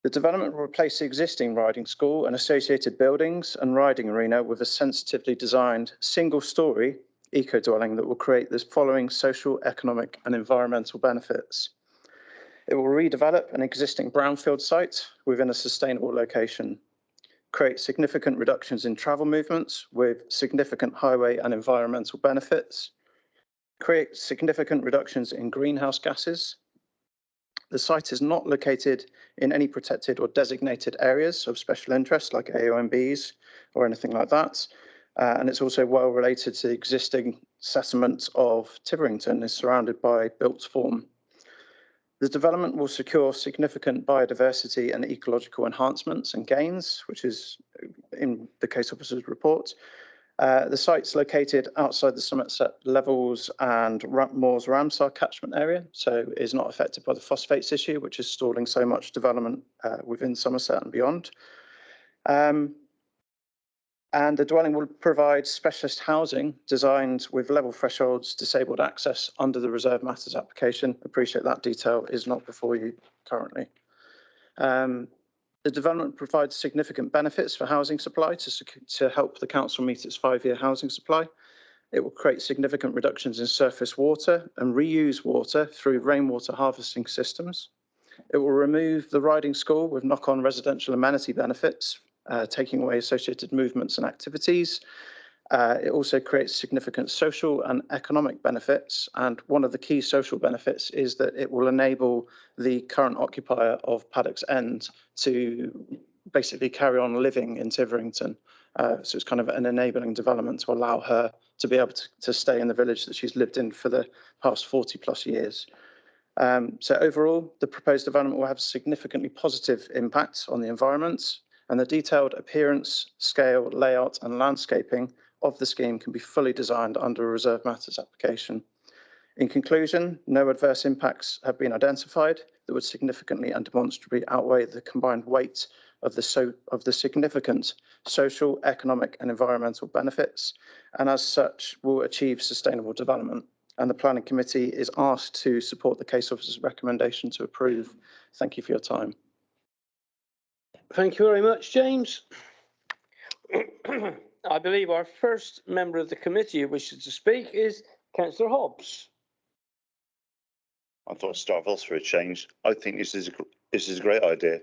The development will replace the existing riding school and associated buildings and riding arena with a sensitively designed single-storey eco-dwelling that will create the following social, economic and environmental benefits. It will redevelop an existing brownfield site within a sustainable location, create significant reductions in travel movements with significant highway and environmental benefits, create significant reductions in greenhouse gases. The site is not located in any protected or designated areas of special interest like AONBs or anything like that. And it's also well related to the existing settlement of Tiverington, is surrounded by built form. The development will secure significant biodiversity and ecological enhancements and gains, which is in the case officer's report. The site's located outside the Somerset Levels and Moors Ramsar catchment area, so is not affected by the phosphates issue, which is stalling so much development within Somerset and beyond. And the dwelling will provide specialist housing designed with level thresholds, disabled access under the Reserve Matters application. Appreciate that detail is not before you currently. The development provides significant benefits for housing supply to help the council meet its 5-year housing supply. It will create significant reductions in surface water and reuse water through rainwater harvesting systems. It will remove the riding school with knock-on residential amenity benefits, taking away associated movements and activities. It also creates significant social and economic benefits. And one of the key social benefits is that it will enable the current occupier of Paddock's End to basically carry on living in Tiverington. So it's kind of an enabling development to allow her to be able to stay in the village that she's lived in for the past 40 plus years. So overall, the proposed development will have a significantly positive impact on the environment, and the detailed appearance, scale, layout and landscaping of the scheme can be fully designed under a Reserve Matters application. In conclusion, no adverse impacts have been identified that would significantly and demonstrably outweigh the combined weight of the significant social, economic and environmental benefits, and as such will achieve sustainable development. And the Planning Committee is asked to support the case officer's recommendation to approve. Thank you for your time. Thank you very much, James. I believe our first member of the committee who wishes to speak is Councillor Hobbs. I thought I'd start off for a change. I think this is a great idea.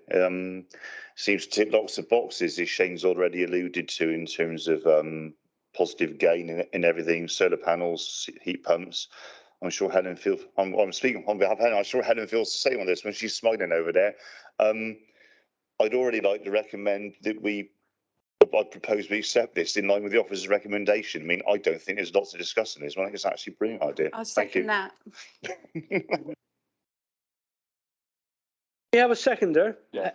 Seems to tick lots of boxes, as Shane's already alluded to, in terms of positive gain in everything, solar panels, heat pumps. I'm sure Helen feels, I'm speaking on behalf of Helen, I'm sure Helen feels the same on this when she's smiling over there. I'd already like to recommend that I propose we accept this in line with the officer's recommendation. I mean, I don't think there's lots to discuss in this one. I think it's actually a brilliant idea. I second that. We have a seconder. Yeah,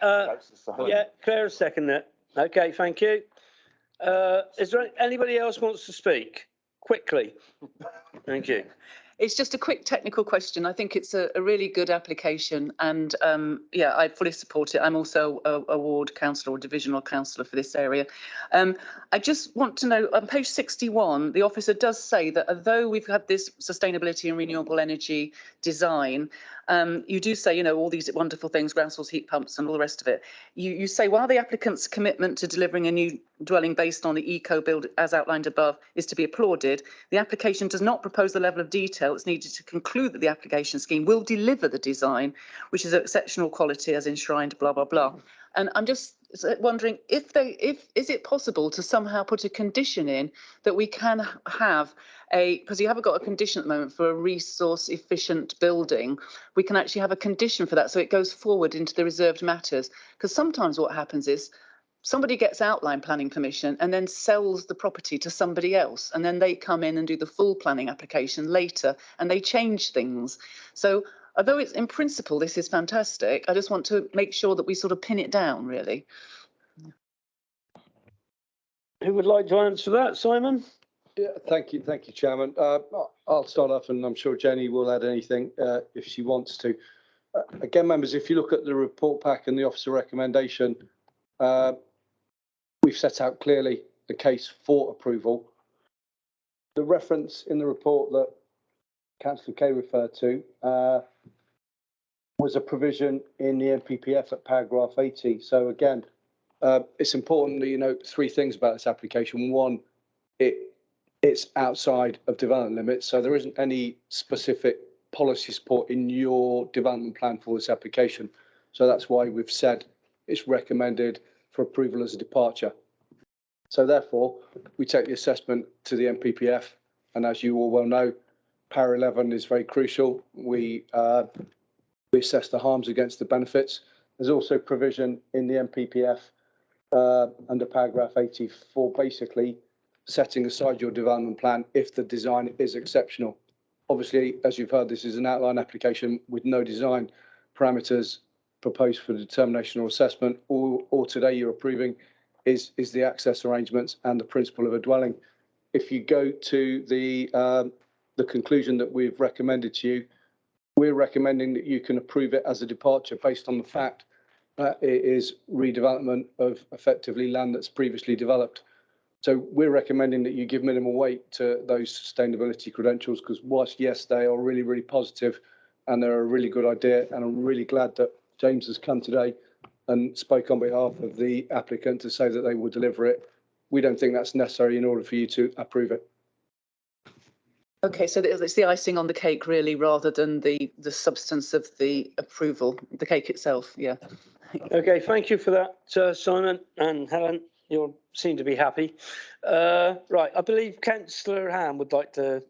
yeah, Claire's second it. Okay, thank you. Is there anybody else wants to speak? Quickly. Thank you. It's just a quick technical question. I think it's a really good application, and yeah, I fully support it. I'm also a ward councillor or divisional councillor for this area. I just want to know, on page 61, the officer does say that although we've had this sustainability and renewable energy design, you do say, you know, all these wonderful things, ground source heat pumps and all the rest of it. You say, while the applicant's commitment to delivering a new dwelling based on the eco build as outlined above is to be applauded, the application does not propose the level of detail that's needed to conclude that the application scheme will deliver the design, which is of exceptional quality as enshrined, blah, blah, blah. And I'm just wondering is it possible to somehow put a condition in that we can have because you haven't got a condition at the moment for a resource efficient building, we can actually have a condition for that so it goes forward into the reserved matters. Because sometimes what happens is somebody gets outline planning permission and then sells the property to somebody else, and then they come in and do the full planning application later and they change things. So although it's in principle, this is fantastic, I just want to make sure that we sort of pin it down, really. Who would like to answer that, Simon? Yeah, thank you, Chairman. I'll start off, and I'm sure Jenny will add anything if she wants to. Again, members, if you look at the report pack and the officer recommendation, we've set out clearly the case for approval. The reference in the report that Councillor Kay referred to was a provision in the NPPF at paragraph 80. So again, it's important that you note 3 things about this application. One, it's outside of development limits, so there isn't any specific policy support in your development plan for this application. So that's why we've said it's recommended for approval as a departure. So therefore, we take the assessment to the NPPF, and as you all well know, Para 11 is very crucial. We assess the harms against the benefits. There's also provision in the NPPF under paragraph 80 for basically setting aside your development plan if the design is exceptional. Obviously, as you've heard, this is an outline application with no design parameters proposed for determination or assessment. All today you're approving is the access arrangements and the principle of a dwelling. If you go to the conclusion that we've recommended to you, we're recommending that you can approve it as a departure based on the fact that it is redevelopment of effectively land that's previously developed. So we're recommending that you give minimal weight to those sustainability credentials, because whilst, yes, they are really, really positive and they're a really good idea, and I'm really glad that James has come today and spoke on behalf of the applicant to say that they will deliver it. We don't think that's necessary in order for you to approve it. Okay, so it's the icing on the cake really, rather than the substance of the approval, the cake itself, yeah. Okay, thank you for that, Simon and Helen. You seem to be happy. Right, I believe Councillor Ham would like to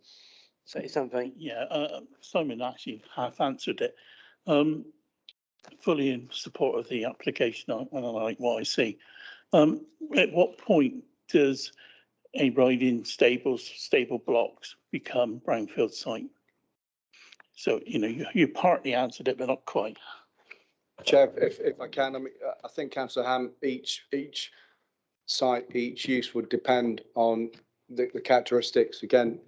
say something. Yeah, Simon actually half answered it. Fully in support of the application, and I like what I see. At what point does a riding stable blocks become brownfield site? So, you know, you partly answered it, but not quite. Chair, if I can, I mean, I think Councillor Ham, each site, each use would depend on the characteristics. Again,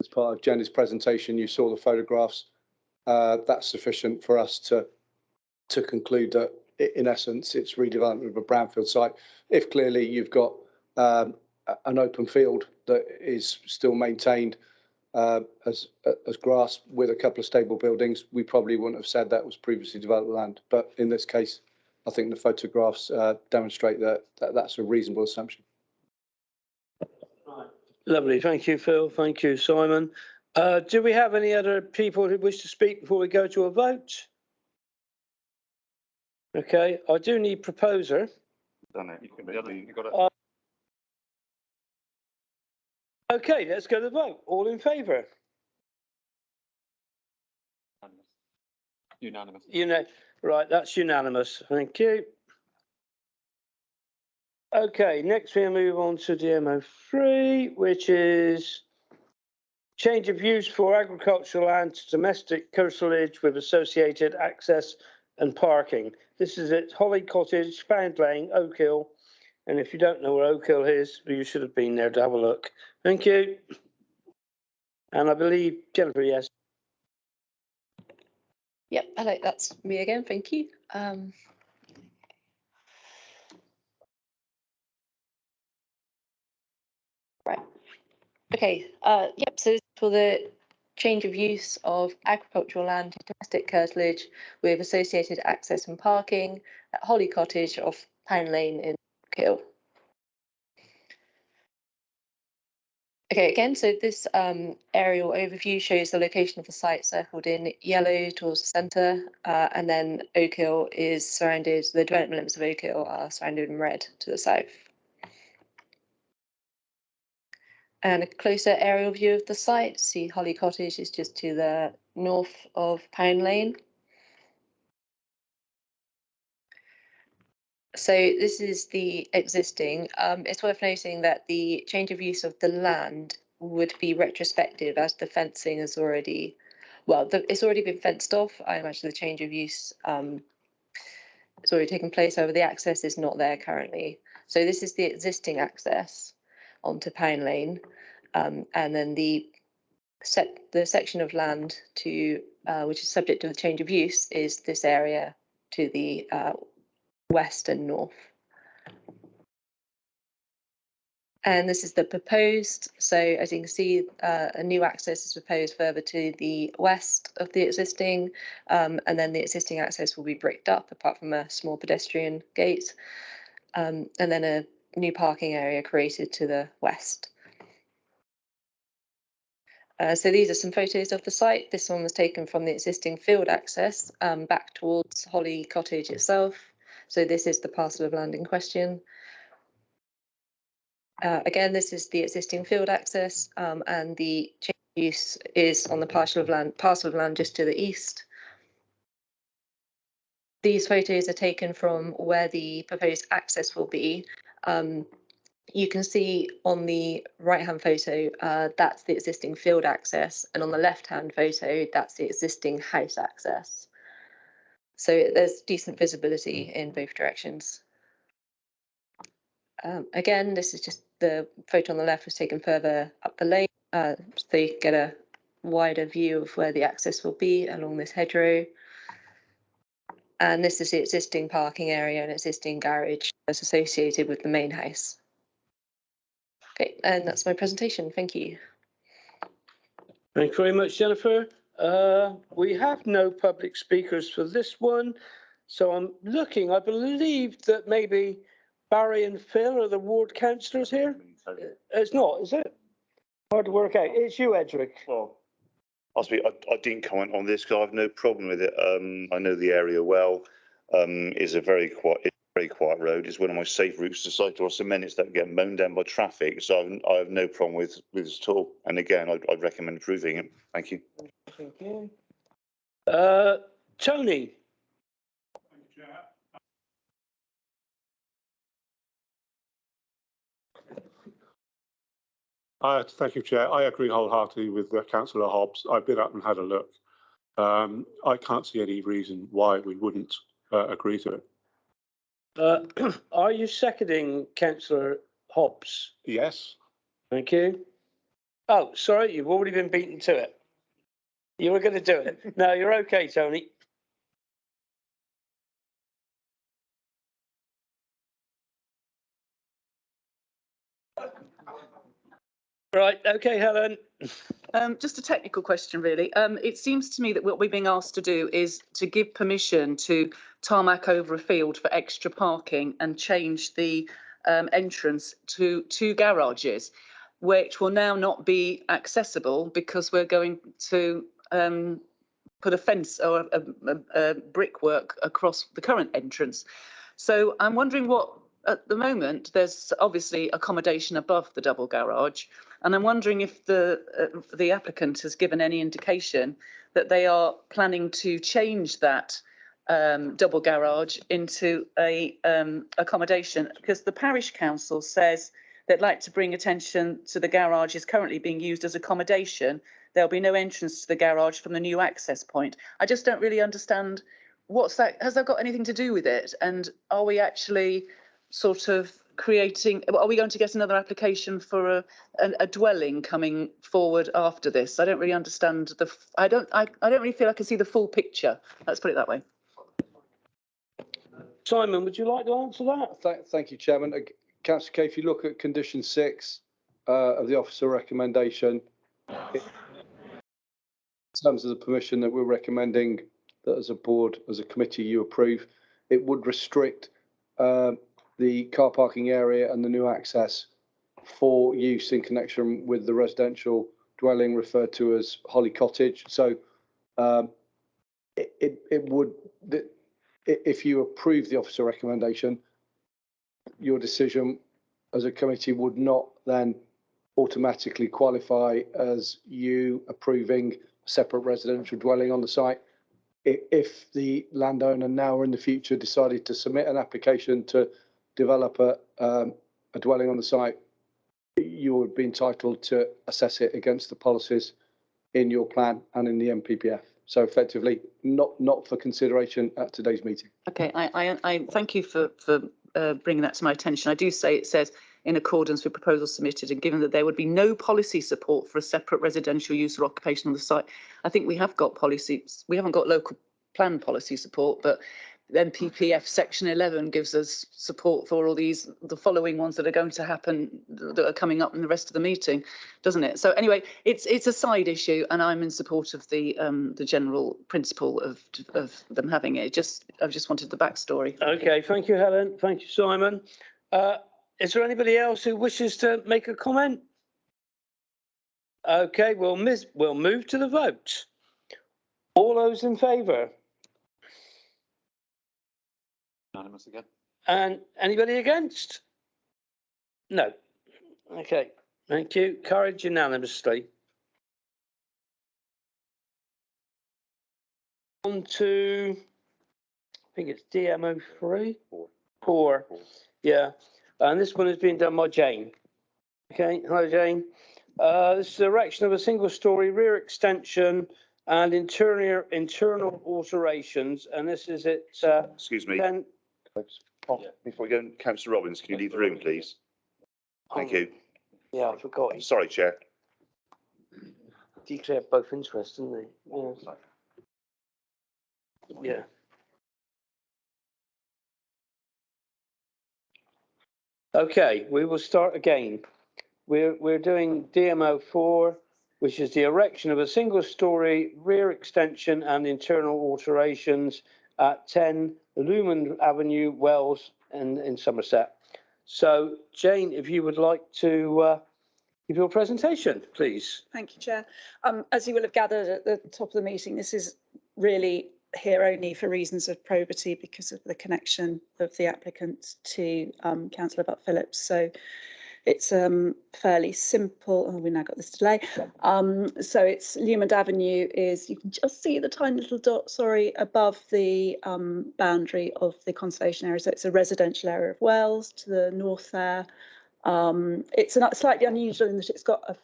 as part of Jenny's presentation, you saw the photographs. That's sufficient for us to conclude that, in essence, it's redevelopment of a brownfield site. If clearly you've got an open field that is still maintained as grass with a couple of stable buildings, we probably wouldn't have said that was previously developed land. But in this case, I think the photographs demonstrate that that's a reasonable assumption. Lovely, thank you, Phil. Thank you, Simon. Do we have any other people who wish to speak before we go to a vote? Okay, I do need proposer. Done it. You got it. Okay, let's go to the vote. All in favour? Unanimous. Right, that's unanimous. Thank you. Okay, next we'll move on to DMO3, which is change of use for agricultural land to domestic curtilage with associated access and parking. This is at Holly Cottage, Found Lane, Oak Hill. And if you don't know where Oak Hill is, you should have been there to have a look. Thank you. And I believe Jennifer, yes. Yep, hello, that's me again, thank you. Right, okay, yep, so for the change of use of agricultural land to domestic curtilage with associated access and parking at Holly Cottage off Pound Lane in Kill. Okay, again, so this aerial overview shows the location of the site circled in yellow towards the centre, and then Oak Hill is surrounded, the development limits of Oak Hill are surrounded in red to the south. And a closer aerial view of the site, see Holly Cottage is just to the north of Pound Lane. So this is the existing. It's worth noting that the change of use of the land would be retrospective, as the fencing is already, well, it's already been fenced off. I imagine the change of use it's already taken place, however the access is not there currently. So this is the existing access onto Pound Lane, and then the section of land to which is subject to the change of use is this area to the west and north. And this is the proposed. So as you can see, a new access is proposed further to the west of the existing, and then the existing access will be bricked up apart from a small pedestrian gate, and then a new parking area created to the west. So these are some photos of the site. This one was taken from the existing field access back towards Holly Cottage itself. So this is the parcel of land in question. Again, this is the existing field access, and the change of use is on the parcel of land just to the east. These photos are taken from where the proposed access will be. You can see on the right-hand photo, that's the existing field access, and on the left-hand photo, that's the existing house access. So there's decent visibility in both directions. Again, this is just the photo on the left was taken further up the lane, so you get a wider view of where the access will be along this hedgerow. And this is the existing parking area and existing garage that's associated with the main house. Okay, and that's my presentation. Thank you. Thank you very much, Jennifer. We have no public speakers for this one. So I'm looking, I believe that maybe Barry and Phil are the ward councillors here. It's not, is it? Hard to work out. It's you, Edric. Well, I didn't comment on this because I have no problem with it. I know the area well. It's a very quiet road. It's one of my safe routes to cycle or cement. It's that get mown down by traffic. So I have no problem with this at all. And again, I'd recommend approving it. Thank you. Thank you. Tony. Thank you, Chair. I agree wholeheartedly with Councillor Hobbs. I've been up and had a look. I can't see any reason why we wouldn't agree to it. Are you seconding Councillor Hobbs? Yes. Thank you. Oh, sorry, you've already been beaten to it. You were going to do it. No, you're okay, Tony. Right, okay, Helen. Just a technical question, really. It seems to me that what we're being asked to do is to give permission to tarmac over a field for extra parking and change the entrance to two garages, which will now not be accessible because we're going to put a fence or a brickwork across the current entrance. So I'm wondering what, at the moment, there's obviously accommodation above the double garage. And I'm wondering if the applicant has given any indication that they are planning to change that double garage into a accommodation, because the parish council says they'd like to bring attention to the garage is currently being used as accommodation. There'll be no entrance to the garage from the new access point. I just don't really understand what's that. Has that got anything to do with it? And are we actually sort of creating, are we going to get another application for a dwelling coming forward after this? I don't really understand I don't really feel I can see the full picture. Let's put it that way. Simon, would you like to answer that? Thank you, Chairman. Councillor Kay, if you look at condition 6 of the officer recommendation, in terms of the permission that we're recommending that as a board, as a committee, you approve, it would restrict the car parking area and the new access for use in connection with the residential dwelling referred to as Holly Cottage. So it would, if you approve the officer recommendation, your decision as a committee would not then automatically qualify as you approving a separate residential dwelling on the site. If the landowner now or in the future decided to submit an application to develop a dwelling on the site, you would be entitled to assess it against the policies in your plan and in the MPPF. So effectively, not for consideration at today's meeting. Okay, I thank you for bringing that to my attention. I do say it says in accordance with proposals submitted, and given that there would be no policy support for a separate residential use or occupation on the site. I think we have got policies. We haven't got local plan policy support, but MPPF section 11 gives us support for all these, the following ones that are going to happen, that are coming up in the rest of the meeting, doesn't it? So anyway, it's a side issue, and I'm in support of the general principle of them having it. I've just wanted the backstory. Okay, thank you, Helen. Thank you, Simon. Is there anybody else who wishes to make a comment? Okay, we'll move to the vote. All those in favour? Unanimous again. And anybody against? No. Okay, thank you. Carried unanimously. On to, I think it's DMO 3? 4. Yeah, and this one has been done by Jane. Okay, hi Jane. This is the erection of a single-storey rear extension and internal alterations, and this is it. Excuse me. Before we go, Councillor Robbins, can you leave the room, please? Thank you. Yeah, I forgot. Sorry, Chair. Declared both interests, didn't they? Yeah. Yeah. Okay, we will start again. we're doing DMO 4, which is the erection of a single-storey rear extension and internal alterations at 10 Lumen Avenue, Wells, in Somerset. So, Jane, if you would like to give your presentation, please. Thank you, Chair. As you will have gathered at the top of the meeting, this is really here only for reasons of probity because of the connection of the applicant to Councillor Butt-Phillips. So it's fairly simple. Oh, we now got this delay. So it's Lumond Avenue is, you can just see the tiny little dot, sorry, above the boundary of the conservation area. So it's a residential area of Wells to the north there. It's slightly unusual in that it's got a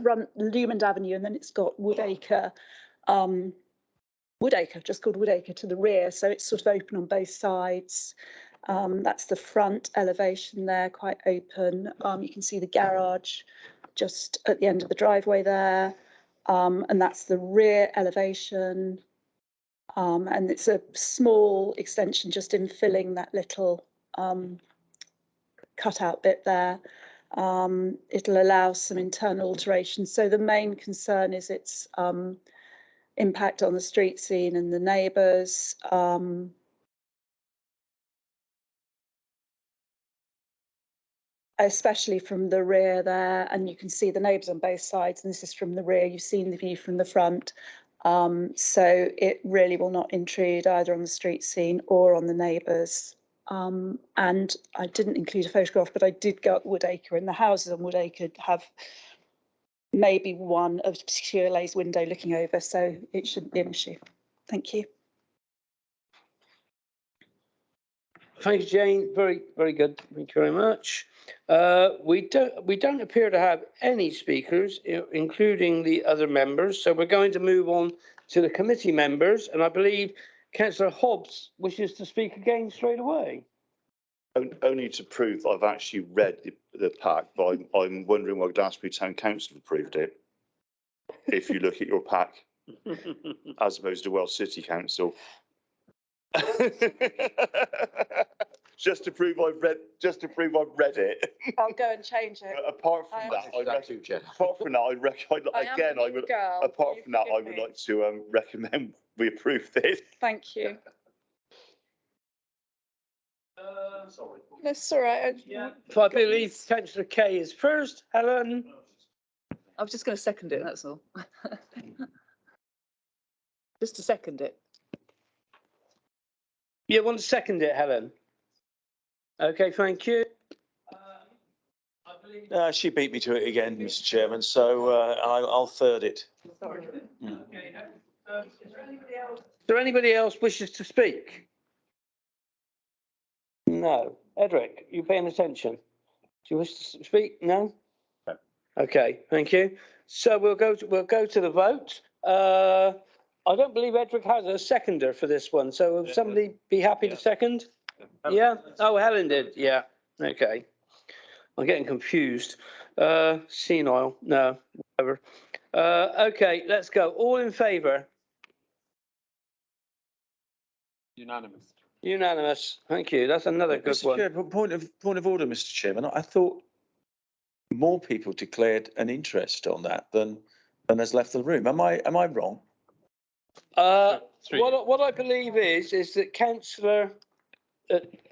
front Lumond Avenue and then it's got Woodacre, just called Woodacre to the rear. So it's sort of open on both sides. That's the front elevation there, quite open. You can see the garage just at the end of the driveway there. And that's the rear elevation. And it's a small extension just in filling that little cutout bit there. It'll allow some internal alterations. So the main concern is its impact on the street scene and the neighbours. Especially from the rear there, and you can see the neighbours on both sides, and this is from the rear. You've seen the view from the front. So it really will not intrude either on the street scene or on the neighbours. And I didn't include a photograph, but I did go up Woodacre, and the houses on Woodacre have maybe one obscure glazed window looking over, so it shouldn't be an issue. Thank you. Thank you, Jane. Very, very good. Thank you very much. We don't appear to have any speakers, including the other members. So we're going to move on to the committee members, and I believe Councillor Hobbs wishes to speak again straight away. Only to prove that I've actually read the pack, but I'm wondering why Glastonbury Town Council approved it. If you look at your pack, as opposed to Wells City Council. Just to prove I've read it. I'll go and change it. Apart from that, I would like to recommend we approve this. Thank you. That's all right. So I believe Councillor Kay is first. Helen. I was just going to second it, that's all. Just to second it. You want to second it, Helen? Okay, thank you. She beat me to it again, Mr. Chairman, so I'll third it. Sorry. Okay. Is there anybody else wishes to speak? No. Edric, you paying attention? Do you wish to speak? No? No. Okay, thank you. So we'll go to the vote. I don't believe Edric has a seconder for this one. So would somebody be happy to second? Yeah. Oh, Helen did. Yeah. Okay. I'm getting confused. Senile. No, whatever. Okay, let's go. All in favour? Unanimous. Unanimous. Thank you. That's another good one. Chair, point of order, Mr. Chairman. I thought more people declared an interest on that than has left the room. Am I wrong? What I believe is that Councillor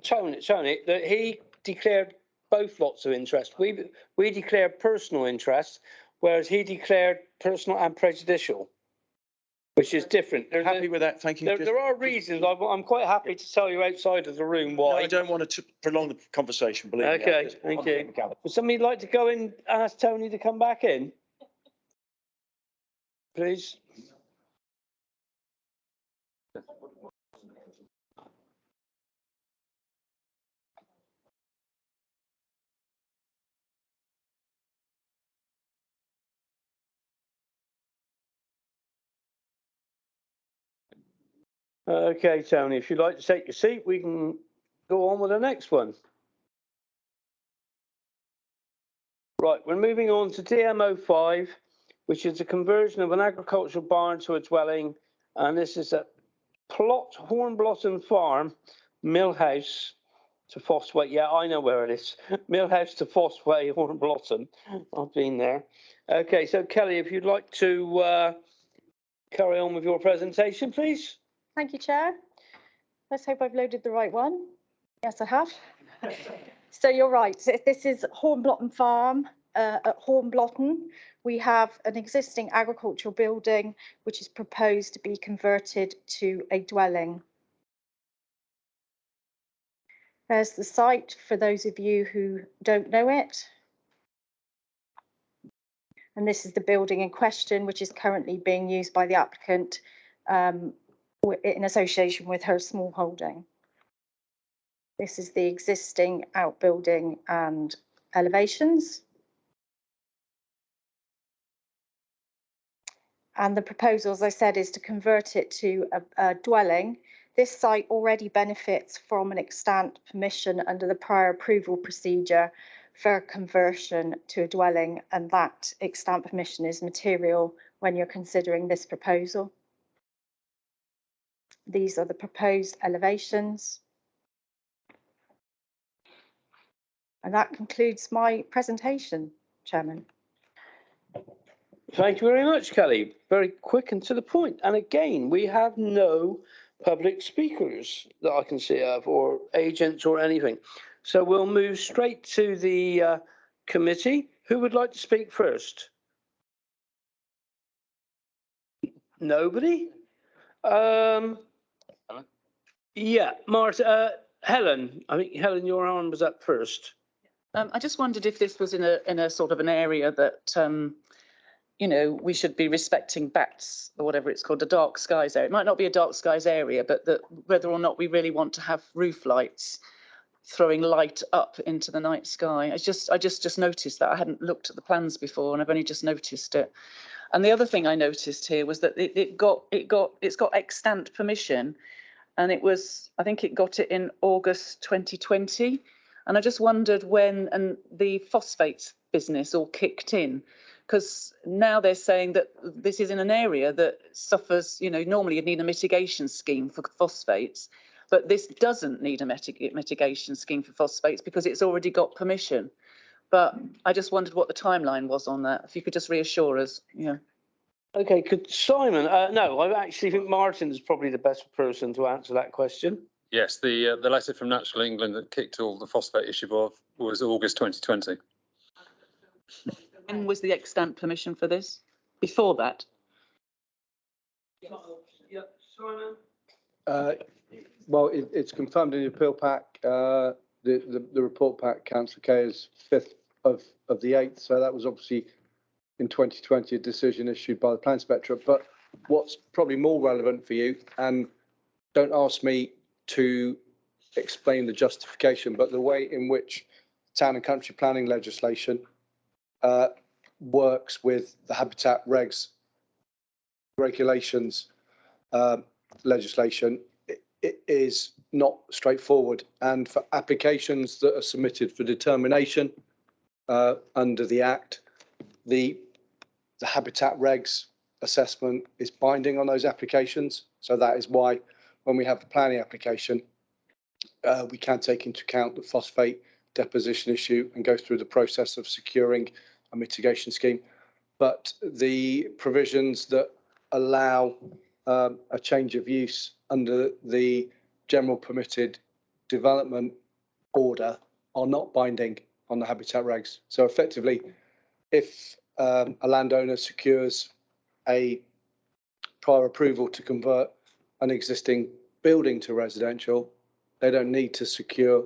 Tony, that he declared both lots of interest. We declared personal interest, whereas he declared personal and prejudicial, which is different. Happy with that, thank you. There are reasons. I'm quite happy to tell you outside of the room why. No, I don't want to prolong the conversation, believe me. Okay, thank you. Would somebody like to go and ask Tony to come back in? Please. Okay, Tony, if you'd like to take your seat, we can go on with the next one. Right, we're moving on to DMO 5, which is the conversion of an agricultural barn to a dwelling. And this is at Plot Hornblossom Farm, Mill House, To Fossway, yeah, I know where it is. Millhouse to Fossway, Hornblossom. I've been there. Okay, so Kelly, if you'd like to carry on with your presentation, please. Thank you, Chair. Let's hope I've loaded the right one. Yes, I have. So you're right. This is Hornblossom Farm at Hornblossom. We have an existing agricultural building which is proposed to be converted to a dwelling. There's the site for those of you who don't know it. And this is the building in question, which is currently being used by the applicant in association with her small holding. This is the existing outbuilding and elevations. And the proposal, as I said, is to convert it to a dwelling. This site already benefits from an extant permission under the prior approval procedure for conversion to a dwelling, and that extant permission is material when you're considering this proposal. These are the proposed elevations. And that concludes my presentation, Chairman. Thank you very much, Kelly. Very quick and to the point. And again, we have no public speakers that I can see of, or agents or anything. So we'll move straight to the committee. Who would like to speak first? Nobody? Yeah, Marta, Helen. I think Helen, your arm was up first. I just wondered if this was in a sort of an area that you know, we should be respecting bats or whatever it's called, a dark skies area. It might not be a dark skies area, but that whether or not we really want to have roof lights throwing light up into the night sky. I just noticed that. I hadn't looked at the plans before, and I've only just noticed it. And the other thing I noticed here was that it's got extant permission, and I think it got it in August 2020. And I just wondered when the phosphates business all kicked in, because now they're saying that this is in an area that suffers, you know, normally you'd need a mitigation scheme for phosphates, but this doesn't need a mitigation scheme for phosphates because it's already got permission. But I just wondered what the timeline was on that. If you could just reassure us. Yeah. Okay, could Simon? No, I actually think Martin's probably the best person to answer that question. Yes, the letter from Natural England that kicked all the phosphate issue off was August 2020. When was the extant permission for this? Before that? Yeah, Simon. Well, it's confirmed in the appeal pack. The report pack, Councillor Kay, is 5th of the 8th. So that was obviously in 2020 a decision issued by the Plan Inspectorate. But what's probably more relevant for you, and don't ask me to explain the justification, but the way in which town and country planning legislation works with the habitat regs regulations legislation, it is not straightforward. And for applications that are submitted for determination under the Act, the habitat regs assessment is binding on those applications. So that is why when we have the planning application, we can take into account the phosphate deposition issue and go through the process of securing a mitigation scheme. But the provisions that allow a change of use under the general permitted development order are not binding on the habitat regs. So effectively, if a landowner secures a prior approval to convert an existing building to residential, they don't need to secure,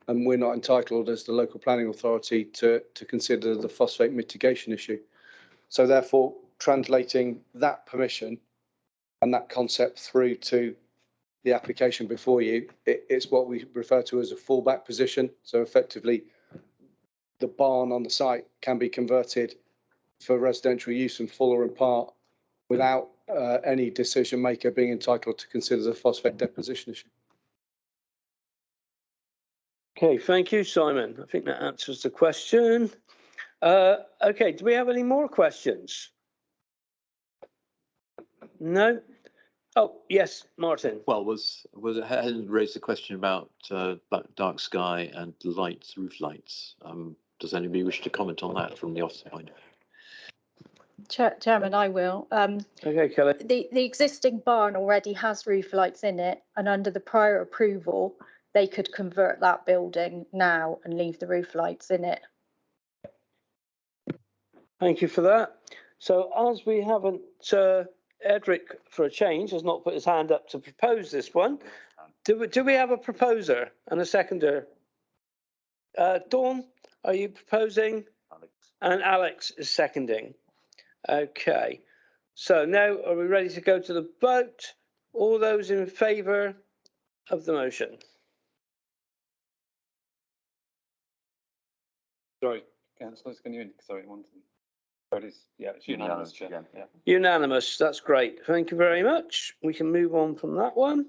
and we're not entitled as the local planning authority to consider the phosphate mitigation issue. So therefore, translating that permission and that concept through to the application before you, it's what we refer to as a fallback position. So effectively, the barn on the site can be converted for residential use in full or in part without any decision maker being entitled to consider the phosphate deposition issue. Okay, thank you, Simon. I think that answers the question. Okay, do we have any more questions? No? Oh, yes, Martin. Well, Helen raised the question about dark sky and lights, roof lights. Does anybody wish to comment on that from the officer point of view? Chairman, I will. Okay, Kelly. The existing barn already has roof lights in it, and under the prior approval, they could convert that building now and leave the roof lights in it. Thank you for that. So as we haven't, Edric, for a change, has not put his hand up to propose this one. Do we have a proposer and a seconder? Dawn, are you proposing? Alex. And Alex is seconding. Okay. So now are we ready to go to the vote? All those in favour of the motion? Sorry, councillors, can you, sorry, one thing. It is, yeah, it's unanimous, Chair. Yeah. Unanimous, that's great. Thank you very much. We can move on from that one.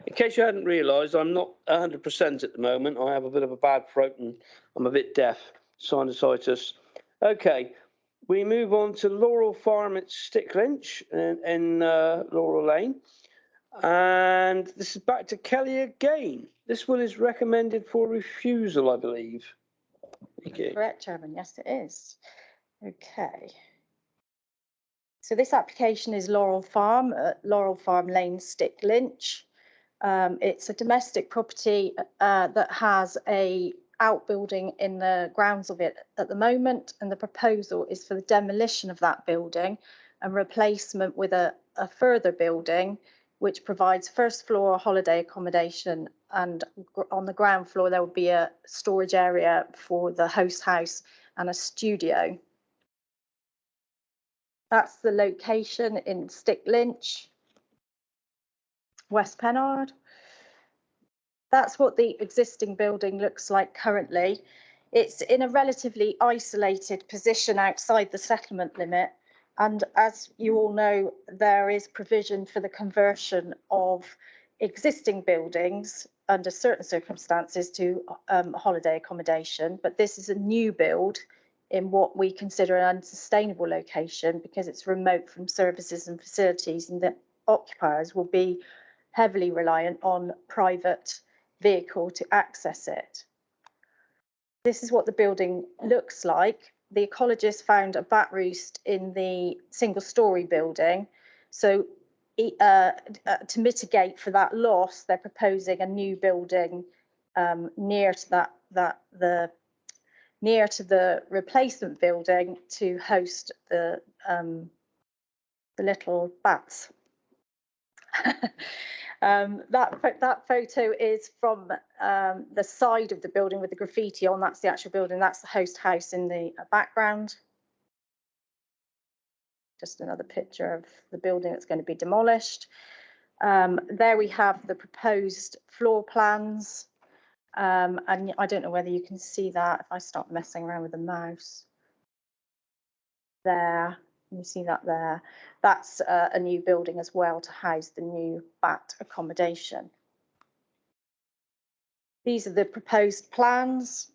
In case you hadn't realised, I'm not 100% at the moment. I have a bit of a bad throat and I'm a bit deaf, sinusitis. Okay, we move on to Laurel Farm at Sticklynch in Laurel Lane. And this is back to Kelly again. This one is recommended for refusal, I believe. Thank you. Correct, Chairman. Yes, it is. Okay. So this application is Laurel Farm at Laurel Farm Lane, Sticklynch. It's a domestic property that has a outbuilding in the grounds of it at the moment, and the proposal is for the demolition of that building and replacement with a further building which provides first floor holiday accommodation, and on the ground floor there will be a storage area for the host house and a studio. That's the location in Sticklynch, West Pennard. That's what the existing building looks like currently. It's in a relatively isolated position outside the settlement limit. And as you all know, there is provision for the conversion of existing buildings under certain circumstances to holiday accommodation. But this is a new build in what we consider an unsustainable location because it's remote from services and facilities, and the occupiers will be heavily reliant on private vehicle to access it. This is what the building looks like. The ecologists found a bat roost in the single-storey building. So to mitigate for that loss, they're proposing a new building near to the replacement building to host the little bats. That photo is from the side of the building with the graffiti on. That's the actual building. That's the host house in the background. Just another picture of the building that's going to be demolished. There we have the proposed floor plans. And I don't know whether you can see that if I start messing around with the mouse. There. You see that there. That's a new building as well to house the new bat accommodation. These are the proposed plans.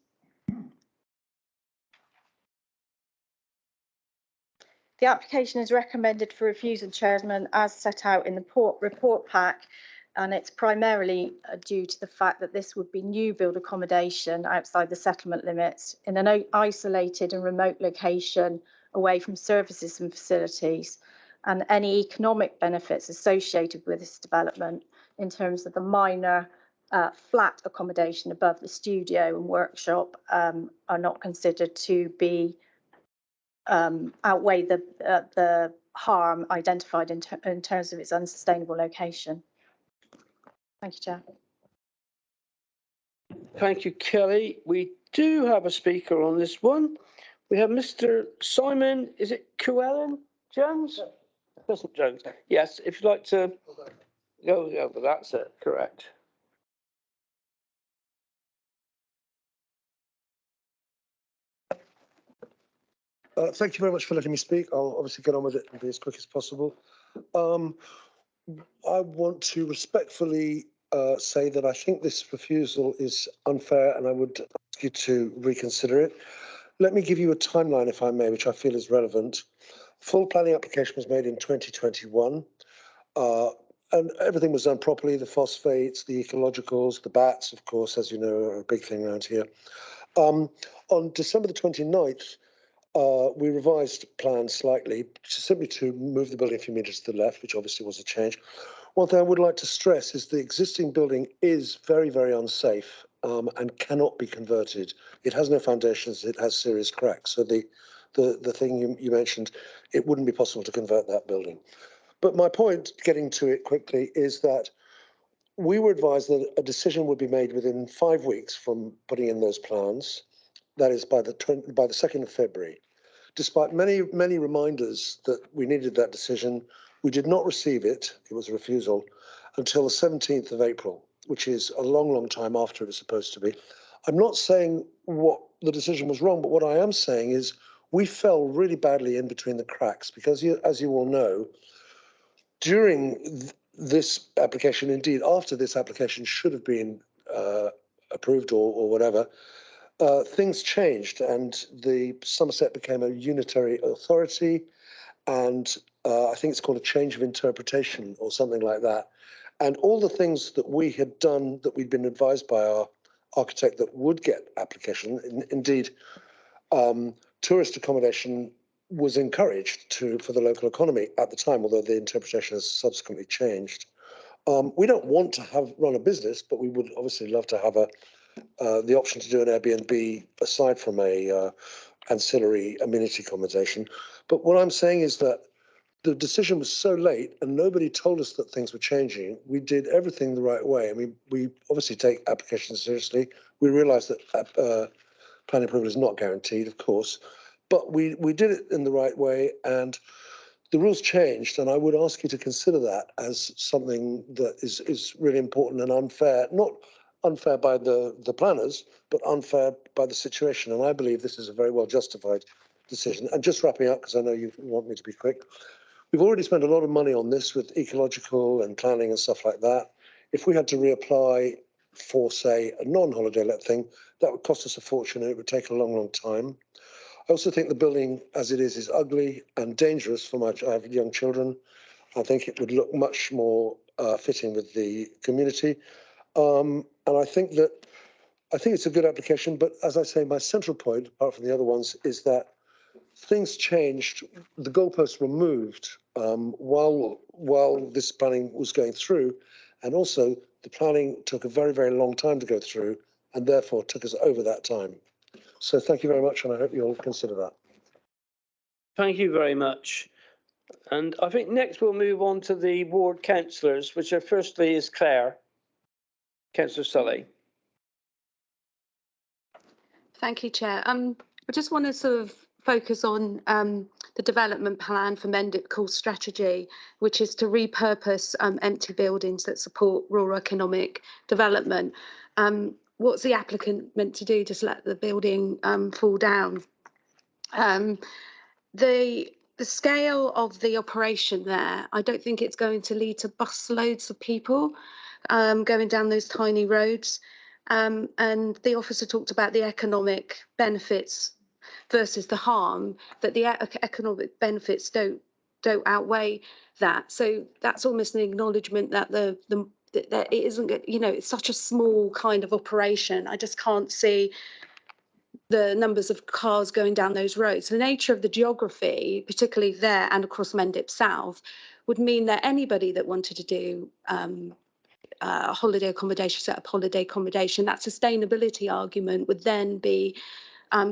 The application is recommended for refusal, Chairman, as set out in the report pack, and it's primarily due to the fact that this would be new build accommodation outside the settlement limits in an isolated and remote location away from services and facilities, and any economic benefits associated with this development in terms of the minor flat accommodation above the studio and workshop are not considered to be outweigh the harm identified in terms of its unsustainable location. Thank you, Chair. Thank you, Kelly. We do have a speaker on this one. We have Mr. Simon, is it Llewellyn Jones? Jones. Yes, if you'd like to go over, that's it, correct. Thank you very much for letting me speak. I'll obviously get on with it and be as quick as possible. I want to respectfully say that I think this refusal is unfair and I would ask you to reconsider it. Let me give you a timeline, if I may, which I feel is relevant. Full planning application was made in 2021. And everything was done properly, the phosphates, the ecologicals, the bats, of course, as you know, are a big thing around here. On December the 29th, we revised plans slightly, simply to move the building a few metres to the left, which obviously was a change. One thing I would like to stress is the existing building is very, very unsafe and cannot be converted. It has no foundations, it has serious cracks. So the thing you mentioned, it wouldn't be possible to convert that building. But my point, getting to it quickly, is that we were advised that a decision would be made within 5 weeks from putting in those plans. That is by the 2nd of February. Despite many reminders that we needed that decision, we did not receive it. It was a refusal until the 17th of April, which is a long, long time after it was supposed to be. I'm not saying what the decision was wrong, but what I am saying is we fell really badly in between the cracks because, as you all know, during this application, indeed after this application should have been approved or whatever, things changed and the Somerset became a unitary authority, and I think it's called a change of interpretation or something like that. And all the things that we had done, that we'd been advised by our architect that would get application, indeed, tourist accommodation was encouraged for the local economy at the time, although the interpretation has subsequently changed. We don't want to run a business, but we would obviously love to have the option to do an Airbnb aside from a ancillary amenity accommodation. But what I'm saying is that the decision was so late and nobody told us that things were changing. We did everything the right way. I mean, we obviously take applications seriously. We realise that planning approval is not guaranteed, of course, but we did it in the right way and the rules changed, and I would ask you to consider that as something that is really important and unfair, not unfair by the planners, but unfair by the situation. And I believe this is a very well justified decision. And just wrapping up, because I know you want me to be quick, we've already spent a lot of money on this with ecological and planning and stuff like that. If we had to reapply for, say, a non-holiday let thing, that would cost us a fortune and it would take a long, long time. I also think the building as it is ugly and dangerous for I have young children. I think it would look much more fitting with the community. And I think it's a good application, but as I say, my central point, apart from the other ones, is that things changed. The goalposts were moved while this planning was going through, and also the planning took a very, very long time to go through, and therefore took us over that time. So thank you very much, and I hope you'll consider that. Thank you very much. And I think next we'll move on to the ward councillors, which are firstly is Claire. Councillor Sully. Thank you, Chair. I just want to sort of focus on the development plan for Mendip Core strategy, which is to repurpose empty buildings that support rural economic development. What's the applicant meant to do? Just let the building fall down? The scale of the operation there, I don't think it's going to lead to bus loads of people going down those tiny roads. And the officer talked about the economic benefits versus the harm, that the economic benefits don't outweigh that. So that's almost an acknowledgement that that it isn't, it's such a small kind of operation. I just can't see the numbers of cars going down those roads. The nature of the geography, particularly there and across Mendip South, would mean that anybody that wanted to do holiday accommodation, set up holiday accommodation, that sustainability argument would then be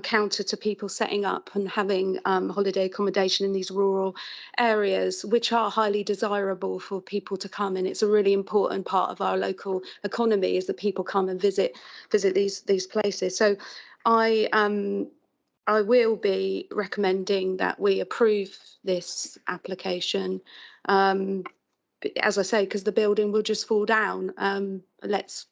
counter to people setting up and having holiday accommodation in these rural areas, which are highly desirable for people to come in. It's a really important part of our local economy is that people come and visit these places. So I will be recommending that we approve this application. As I say, because the building will just fall down. Let's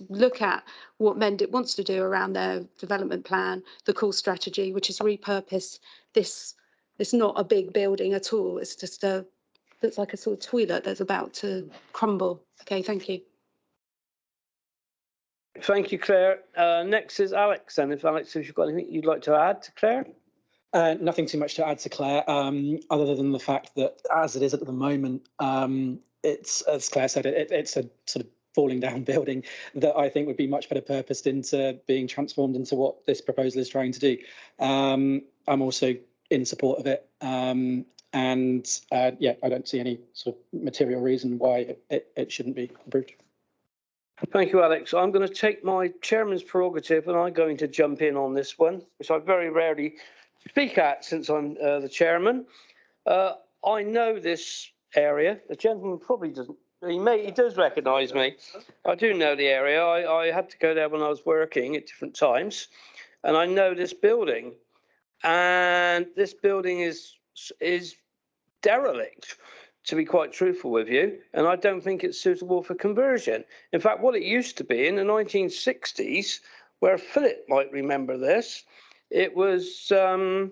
look at what Mendip wants to do around their development plan, the core strategy, which is repurpose this. It's not a big building at all. It's just looks like a sort of toilet that's about to crumble. Okay, thank you. Thank you, Claire. Next is Alex, and if you've got anything you'd like to add to Claire? Nothing too much to add to Claire, other than the fact that as it is at the moment, it's, as Claire said, it's a sort of falling down building that I think would be much better purposed into being transformed into what this proposal is trying to do. I'm also in support of it. Yeah, I don't see any sort of material reason why it shouldn't be approved. Thank you, Alex. I'm going to take my chairman's prerogative and I'm going to jump in on this one, which I very rarely speak at since I'm the chairman. I know this area. The gentleman probably doesn't. He does recognise me. I do know the area. I had to go there when I was working at different times, and I know this building. And this building is derelict, to be quite truthful with you, and I don't think it's suitable for conversion. In fact, what it used to be in the 1960s, where Philip might remember this, it was the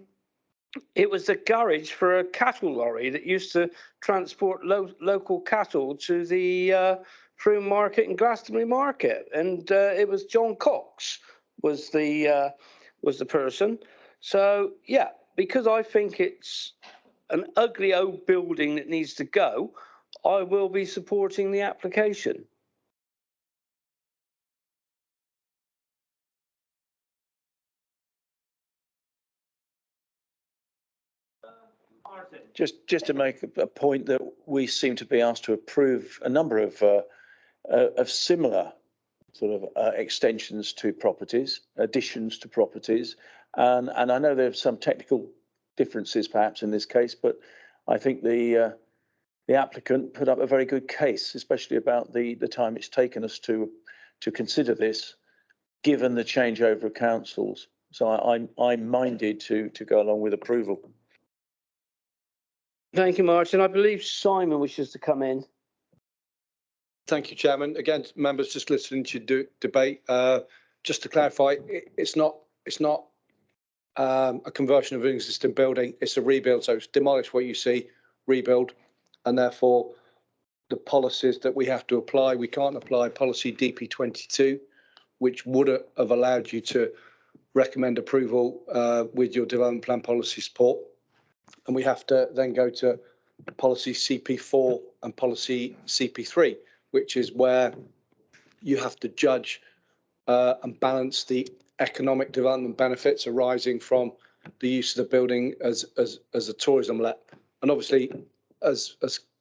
garage for a cattle lorry that used to transport local cattle to the Frome Market and Glastonbury Market, and it was John Cox was the person. So yeah, because I think it's an ugly old building that needs to go, I will be supporting the application. Just to make a point that we seem to be asked to approve a number of similar sort of extensions to properties, additions to properties, and I know there are some technical differences perhaps in this case, but I think the applicant put up a very good case, especially about the time it's taken us to consider this, given the changeover of councils. So I'm minded to go along with approval. Thank you, Martin. I believe Simon wishes to come in. Thank you, Chairman. Again, members just listening to debate. Just to clarify, it's not a conversion of an existing building. It's a rebuild. So it's demolish what you see, rebuild, and therefore the policies that we have to apply, we can't apply policy DP22, which would have allowed you to recommend approval with your development plan policy support. And we have to then go to policy CP4 and policy CP3, which is where you have to judge and balance the economic development benefits arising from the use of the building as a tourism let. And obviously, as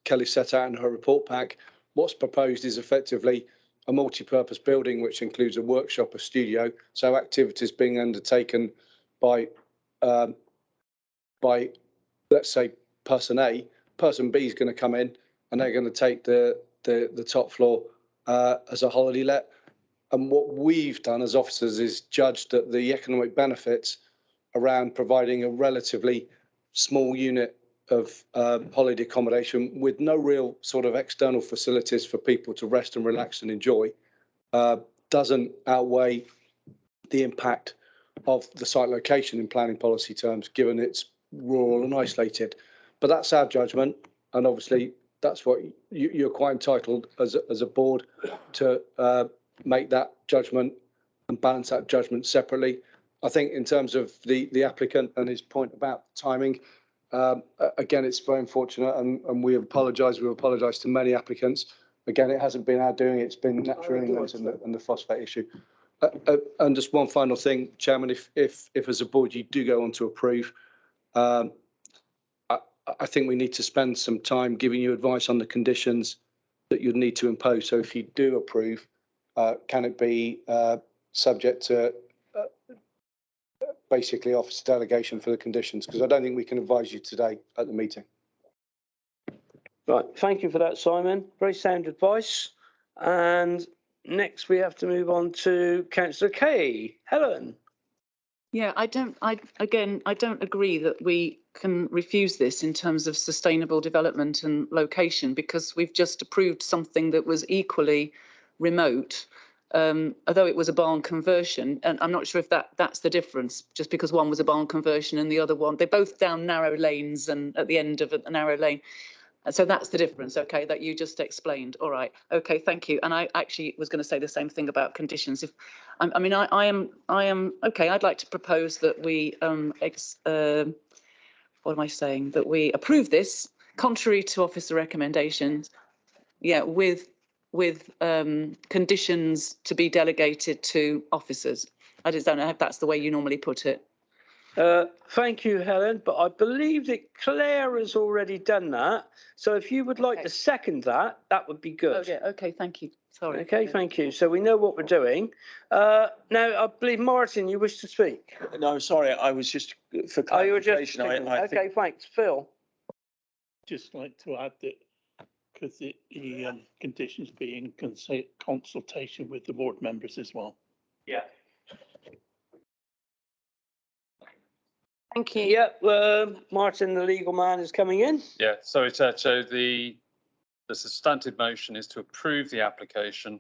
Kelly set out in her report pack, what's proposed is effectively a multi-purpose building, which includes a workshop, a studio. So activities being undertaken by let's say person A, person B is going to come in and they're going to take the top floor as a holiday let. And what we've done as officers is judged that the economic benefits around providing a relatively small unit of holiday accommodation with no real sort of external facilities for people to rest and relax and enjoy doesn't outweigh the impact of the site location in planning policy terms, given it's rural and isolated. But that's our judgment, and obviously that's what you're quite entitled as a board to make that judgment and balance that judgment separately. I think in terms of the applicant and his point about timing, again, it's very unfortunate, and we apologise. We've apologised to many applicants. Again, it hasn't been our doing. It's been natural elements and the phosphate issue. And just one final thing, Chairman, if as a board you do go on to approve, I think we need to spend some time giving you advice on the conditions that you'd need to impose. So if you do approve, can it be subject to basically officer delegation for the conditions? Because I don't think we can advise you today at the meeting. Right, thank you for that, Simon. Very sound advice. And next we have to move on to Councillor Kay. Helen. Yeah, I don't agree that we can refuse this in terms of sustainable development and location, because we've just approved something that was equally remote, although it was a barn conversion. And I'm not sure if that's the difference, just because one was a barn conversion and the other one, they're both down narrow lanes and at the end of a narrow lane. So that's the difference, okay, that you just explained. All right, okay, thank you. And I actually was going to say the same thing about conditions. If I am okay. I'd like to propose that we what am I saying? That we approve this contrary to officer recommendations. Yeah, with conditions to be delegated to officers. I just don't know if that's the way you normally put it. Thank you, Helen, but I believe that Claire has already done that. So if you would like to second that, that would be good. Oh, yeah, okay, thank you. Sorry. Okay, thank you. So we know what we're doing. Now, I believe, Martin, you wish to speak? No, sorry, I was just for Oh, you were just... clarification. I Okay, think thanks. Phil? Just like to add that because the conditions be in consultation with the board members as well. Yeah. Thank you. Yeah, Martin, the legal man, is coming in. Yeah, sorry, Chair. So the substantive motion is to approve the application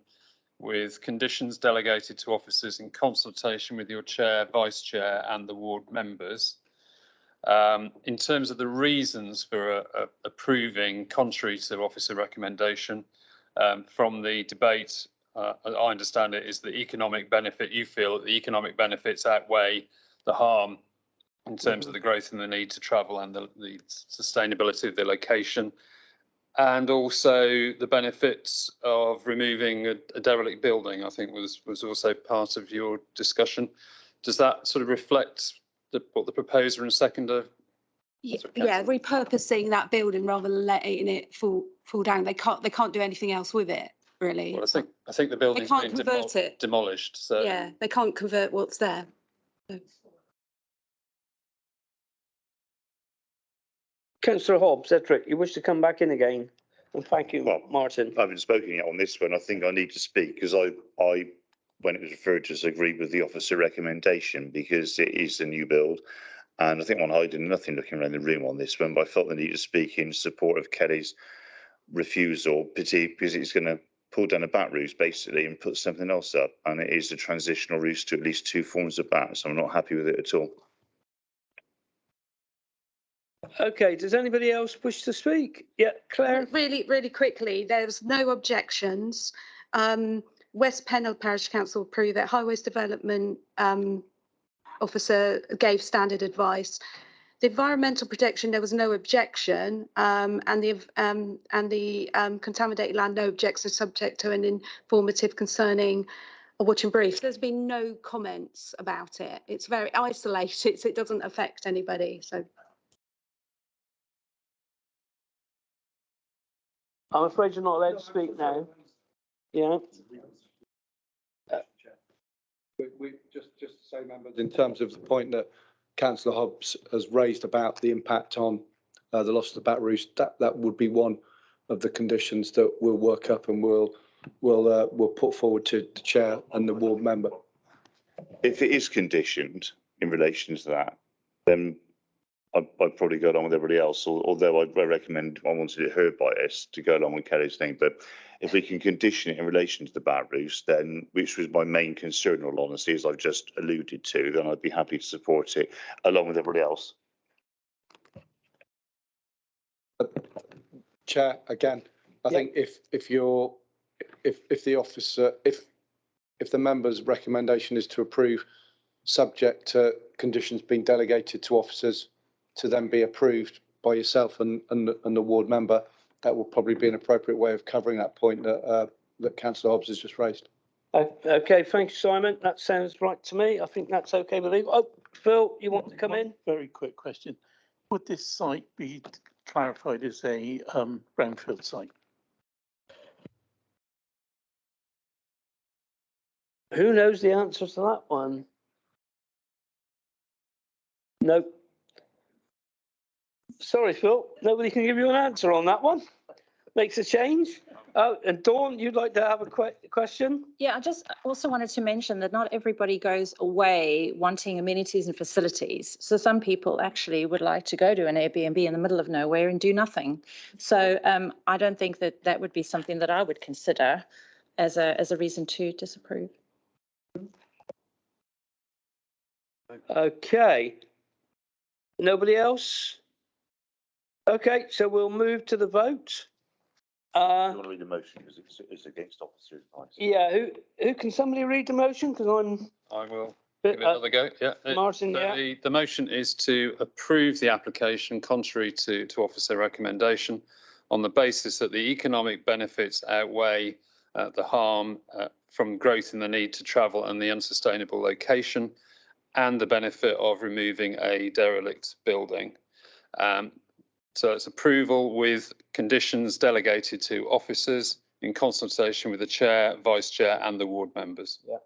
with conditions delegated to officers in consultation with your chair, vice chair and the ward members. In terms of the reasons for approving contrary to officer recommendation, from the debate, I understand it is the economic benefit. You feel that the economic benefits outweigh the harm in terms of the growth and the need to travel and the sustainability of the location, and also the benefits of removing a derelict building, I think was also part of your discussion. Does that sort of reflect what the proposer and seconder? Yeah, repurposing that building rather than letting it fall down. They can't do anything else with it, really. Well, I think the building's can't been convert it. demolished. So Yeah, they can't convert what's there. So. Councillor Hobbs, Edric, you wish to come back in again? And thank you, Martin. I haven't spoken yet on this one. I think I need to speak because I, when it was referred to, agreed with the officer recommendation because it is a new build. And I think one hiding nothing looking around the room on this one, but I felt the need to speak in support of Kelly's refusal, particularly because it's going to pull down a bat roost basically and put something else up. And it is a transitional roost to at least 2 forms of bat. So I'm not happy with it at all. Okay, does anybody else wish to speak? Yeah, Claire? Really quickly, there's no objections. West Pennell Parish Council approved it. Highways Development officer gave standard advice. The environmental protection, there was no objection, and the contaminated land, no objection, subject to an informative concerning a watching brief. There's been no comments about it. It's very isolated, so it doesn't affect anybody. So. I'm afraid you're not allowed to speak now. Yeah. We just to say, members, in terms of the point that Councillor Hobbs has raised about the impact on the loss of the bat roost, that would be one of the conditions that we'll work up and we'll put forward to the chair and the ward member. If it is conditioned in relation to that, then I'd probably go along with everybody else, although I recommend, I wanted it heard by us to go along with Kelly's thing. But if we can condition it in relation to the bat roost, then, which was my main concern, in all honesty, as I've just alluded to, then I'd be happy to support it along with everybody else. Chair, again, I think if the officer, if the member's recommendation is to approve, subject to conditions being delegated to officers to then be approved by yourself and the ward member, that will probably be an appropriate way of covering that point that Councillor Hobbs has just raised. Okay, thank you, Simon. That sounds right to me. I think that's okay with you. Oh, Phil, you want to come in? Very quick question. Would this site be clarified as a brownfield site? Who knows the answer to that one? No. Sorry, Phil. Nobody can give you an answer on that one. Makes a change. Oh, and Dawn, you'd like to have a question? Yeah, I just also wanted to mention that not everybody goes away wanting amenities and facilities. So some people actually would like to go to an Airbnb in the middle of nowhere and do nothing. So I don't think that that would be something that I would consider as a reason to disapprove. Okay. Nobody else? Okay, so we'll move to the vote. You want to read the motion because it's against officer advice. Yeah, who can somebody read the motion? Because I will give it another go. Yeah. Martin, So yeah. the motion is to approve the application contrary to officer recommendation on the basis that the economic benefits outweigh the harm from growth in the need to travel and the unsustainable location and the benefit of removing a derelict building. So it's approval with conditions delegated to officers in consultation with the chair, vice chair and the ward members. Yeah.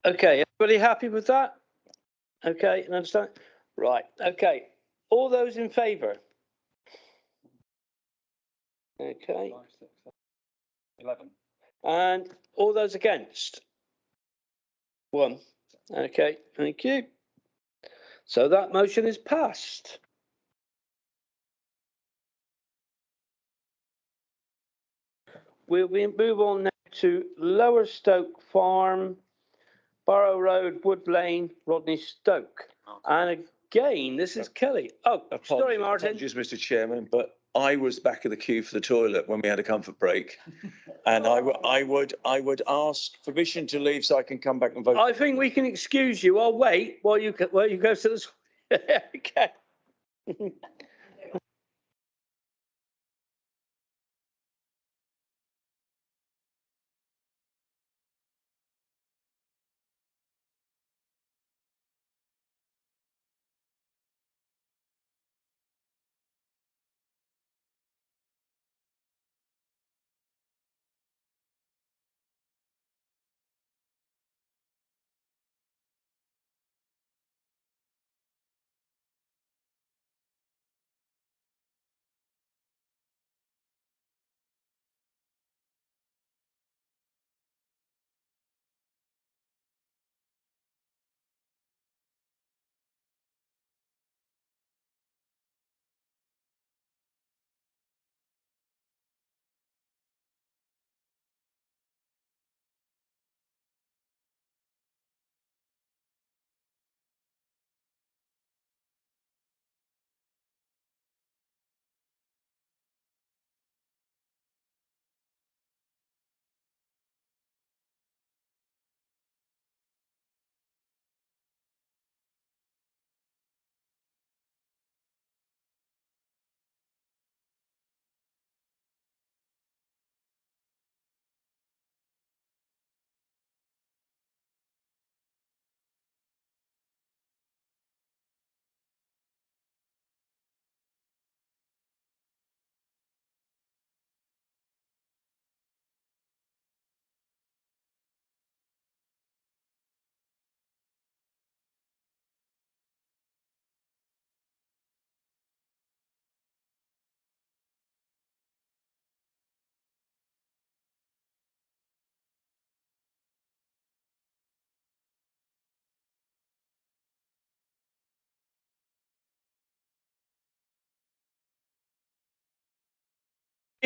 Okay, everybody happy with that? Okay, understand? Right, okay. All those in favour? Okay. 5, 6, 7, 11. And all those against? 1. Okay, thank you. So that motion is passed. We'll move on now to Lower Stoke Farm, Borough Road, Wood Lane, Rodney Stoke. And again, this is Kelly. Oh, sorry, Martin. Apologies, Mr. Chairman, but I was back in the queue for the toilet when we had a comfort break. And I would ask permission to leave so I can come back and vote. I think we can excuse you. I'll wait while you go to the. Okay.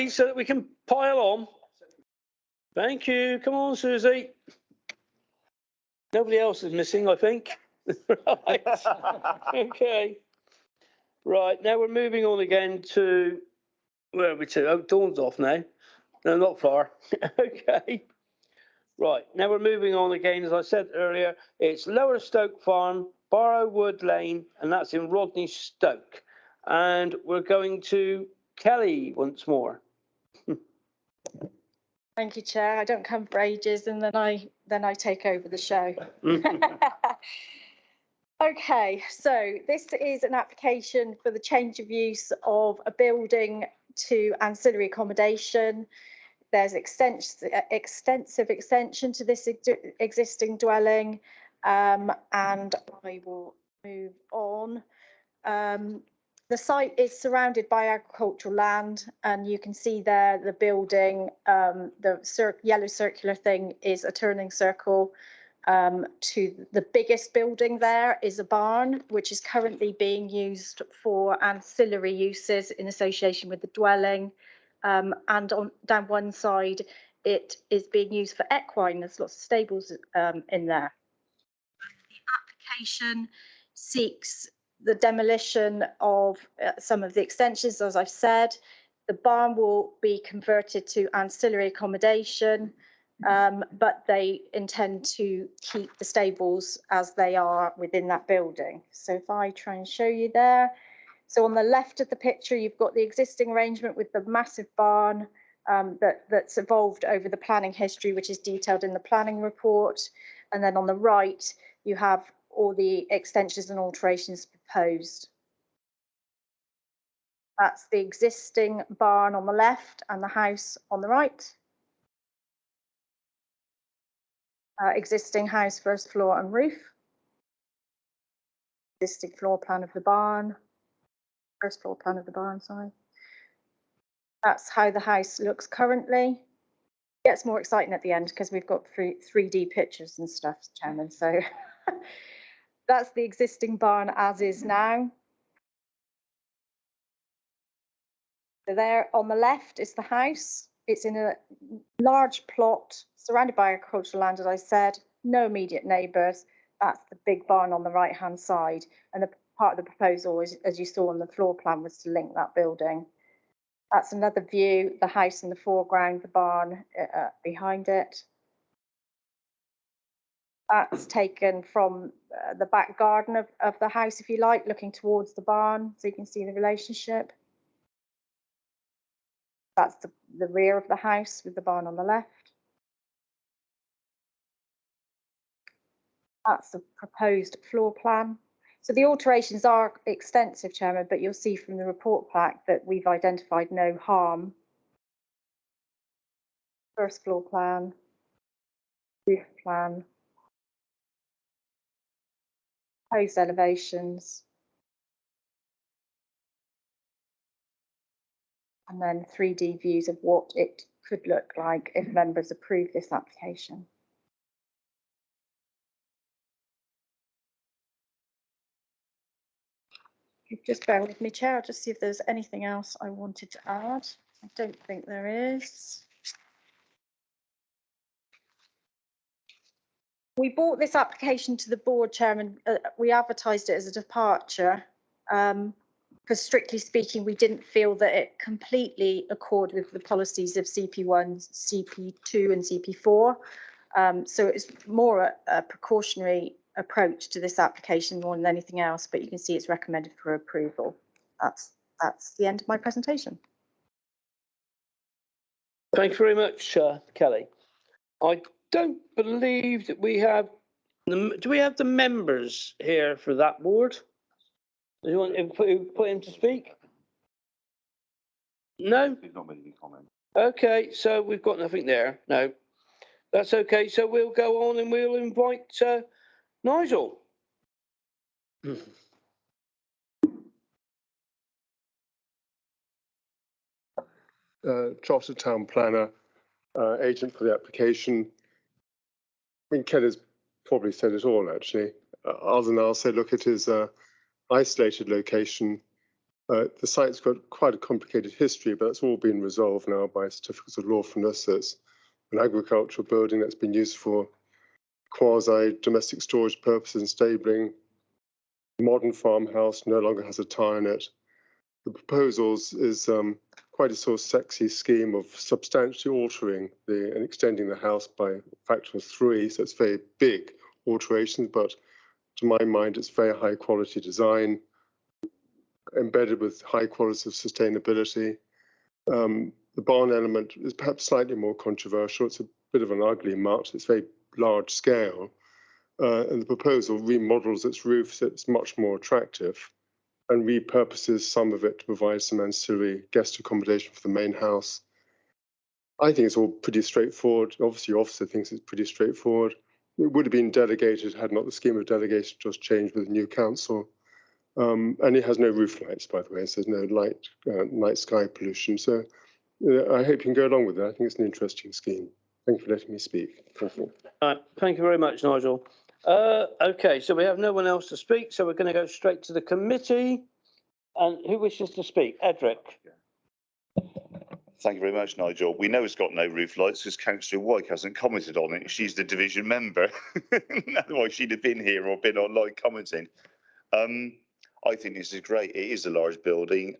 So that we can pile on. Thank you. Come on, Susie. Nobody else is missing, I think. Right. Okay. Right, now we're moving on again to, where are we to? Oh, Dawn's off now. No, not far. Okay. Right, now we're moving on again. As I said earlier, it's Lower Stoke Farm, Barrowwood Lane, and that's in Rodney Stoke. And we're going to Kelly once more. Thank you, Chair. I don't come for ages and then I take over the show. Okay, so this is an application for the change of use of a building to ancillary accommodation. There's extensive extension to this existing dwelling, and I will move on. The site is surrounded by agricultural land, and you can see there the building, the yellow circular thing is a turning circle. To the biggest building there is a barn, which is currently being used for ancillary uses in association with the dwelling. And on down one side, it is being used for equine. There's lots of stables in there. The application seeks the demolition of some of the extensions, as I've said. The barn will be converted to ancillary accommodation, but they intend to keep the stables as they are within that building. So if I try and show you there. So on the left of the picture, you've got the existing arrangement with the massive barn that's evolved over the planning history, which is detailed in the planning report. And then on the right, you have all the extensions and alterations proposed. That's the existing barn on the left and the house on the right. Existing house, first floor and roof. Existing floor plan of the barn. First floor plan of the barn, sorry. That's how the house looks currently. It gets more exciting at the end because we've got 3D pictures and stuff, Chairman. So that's the existing barn as is now. So there on the left is the house. It's in a large plot surrounded by agricultural land, as I said, no immediate neighbours. That's the big barn on the right-hand side. And the part of the proposal, is, as you saw on the floor plan, was to link that building. That's another view, the house in the foreground, the barn behind it. That's taken from the back garden of the house, if you like, looking towards the barn, so you can see the relationship. That's the rear of the house with the barn on the left. That's the proposed floor plan. So the alterations are extensive, Chairman, but you'll see from the report pack that we've identified no harm. First floor plan, roof plan, proposed elevations, and then 3D views of what it could look like if members approve this application. Just bear with me, Chair. I'll just see if there's anything else I wanted to add. I don't think there is. We brought this application to the board, Chairman. We advertised it as a departure because strictly speaking, we didn't feel that it completely accorded with the policies of CP1, CP2 and CP4. So it's more a precautionary approach to this application more than anything else, but you can see it's recommended for approval. That's the end of my presentation. Thank you very much, Kelly. I don't believe that we have, do we have the members here for that board? Do you want to put him to speak? No? He's not made any comment. Okay, so we've got nothing there. No, that's okay. So we'll go on and we'll invite Nigel. Chartered Town Planner, agent for the application. I mean, Ken has probably said it all, actually. Other than I'll say, look, it is an isolated location. The site's got quite a complicated history, but it's all been resolved now by certificates of lawfulness. It's an agricultural building that's been used for quasi-domestic storage purposes and stabling. Modern farmhouse, no longer has a tile in it. The proposals is quite a sort of sexy scheme of substantially altering and extending the house by a factor of 3. So it's very big alterations, but to my mind, it's very high quality design, embedded with high quality of sustainability. The barn element is perhaps slightly more controversial. It's a bit of an ugly mutt. It's very large scale. And the proposal remodels its roof so it's much more attractive and repurposes some of it to provide some ancillary guest accommodation for the main house. I think it's all pretty straightforward. Obviously, your officer thinks it's pretty straightforward. It would have been delegated had not the scheme of delegation just changed with the new council. And it has no roof lights, by the way, so there's no night sky pollution. So I hope you can go along with that. I think it's an interesting scheme. Thank you for letting me speak. Thank you. Thank you very much, Nigel. Okay, so we have no one else to speak, so we're going to go straight to the committee. And who wishes to speak? Edric. Thank you very much, Nigel. We know it's got no roof lights because Councillor White hasn't commented on it. She's the division member. Otherwise, she'd have been here or been online commenting. I think this is great. It is a large building.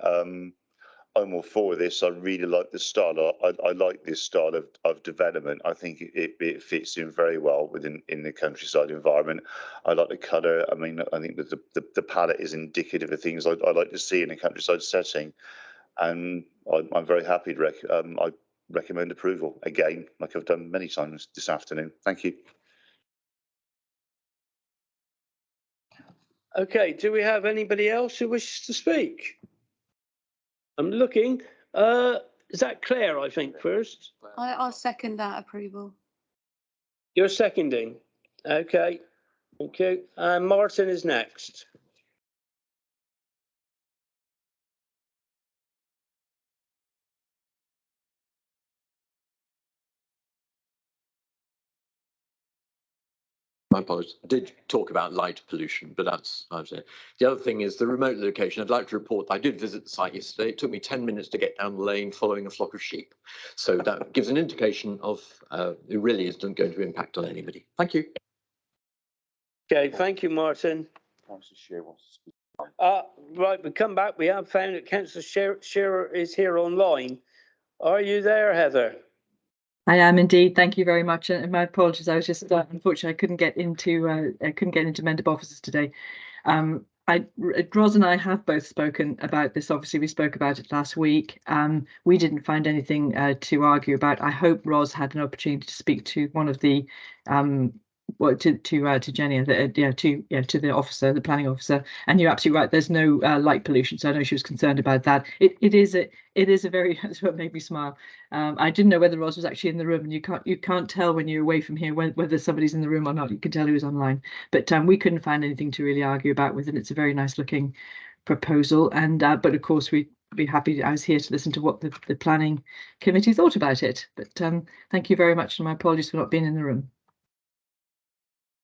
I'm all for this. I really like the style. I like this style of development. I think it fits in very well in the countryside environment. I like the colour. I mean, I think that the palette is indicative of things I like to see in a countryside setting, and I'm very happy to I recommend approval again, like I've done many times this afternoon. Thank you. Okay, do we have anybody else who wishes to speak? I'm looking. Is that Claire, I think, first? I'll second that approval. You're seconding. Okay, thank you. And Martin is next. My apologies. I did talk about light pollution, but that's the other thing is the remote location. I'd like to report I did visit the site yesterday. It took me 10 minutes to get down the lane following a flock of sheep. So that gives an indication of it really isn't going to impact on anybody. Thank you. Okay, thank you, Martin. Right, we come back. We have found that Councillor Shearer is here online. Are you there, Heather? I am indeed. Thank you very much. And my apologies. I was just unfortunately I couldn't get into member offices today. Ros and I have both spoken about this. Obviously, we spoke about it last week. We didn't find anything to argue about. I hope Ros had an opportunity to speak to one of the to Jenny, to the officer, the planning officer, and you're absolutely right. There's no light pollution, so I know she was concerned about that. It is a very that's what made me smile. I didn't know whether Ros was actually in the room, and you can't tell when you're away from here whether somebody's in the room or not. You can tell who's online, but we couldn't find anything to really argue about with it. It's a very nice looking proposal, and but of course we'd be happy. I was here to listen to what the planning committee thought about it. But thank you very much, and my apologies for not being in the room.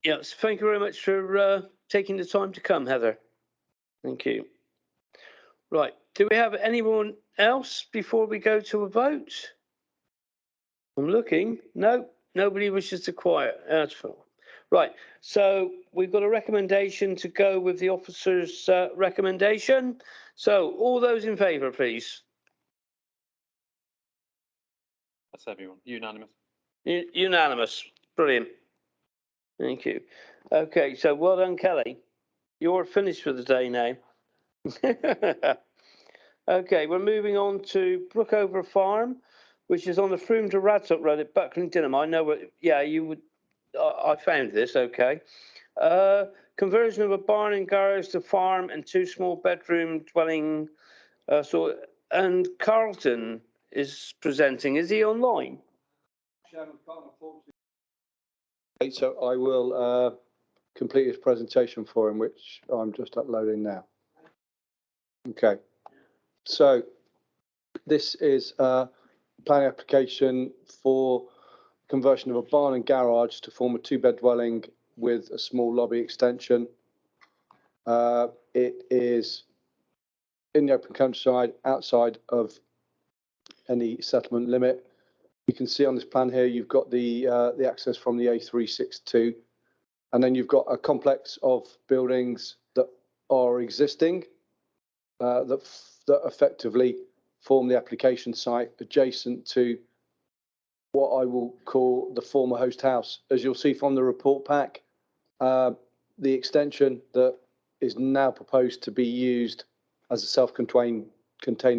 Yes, thank you very much for taking the time to come, Heather. Thank you. Right, do we have anyone else before we go to a vote? I'm looking. No, nobody wishes to quiet. That's fine. Right, so we've got a recommendation to go with the officer's recommendation. So all those in favour, please. That's everyone. Unanimous. Unanimous. Brilliant. Thank you. Okay, so well done, Kelly. You're finished for the day now. Okay, we're moving on to Brookover Farm, which is on the Froome to Radstock Road at Buckling-Dinham. I know what, yeah, you would, I found this, okay. Conversion of a barn and garage to farm and 2 small bedroom dwelling. And Carlton is presenting. Is he online? So I will complete his presentation for him, which I'm just uploading now. Okay, so this is a planning application for conversion of a barn and garage to form a 2-bed dwelling with a small lobby extension. It is in the open countryside, outside of any settlement limit. You can see on this plan here, you've got the access from the A362, and then you've got a complex of buildings that are existing that effectively form the application site adjacent to what I will call the former host house. As you'll see from the report pack, the extension that is now proposed to be used as a self-contained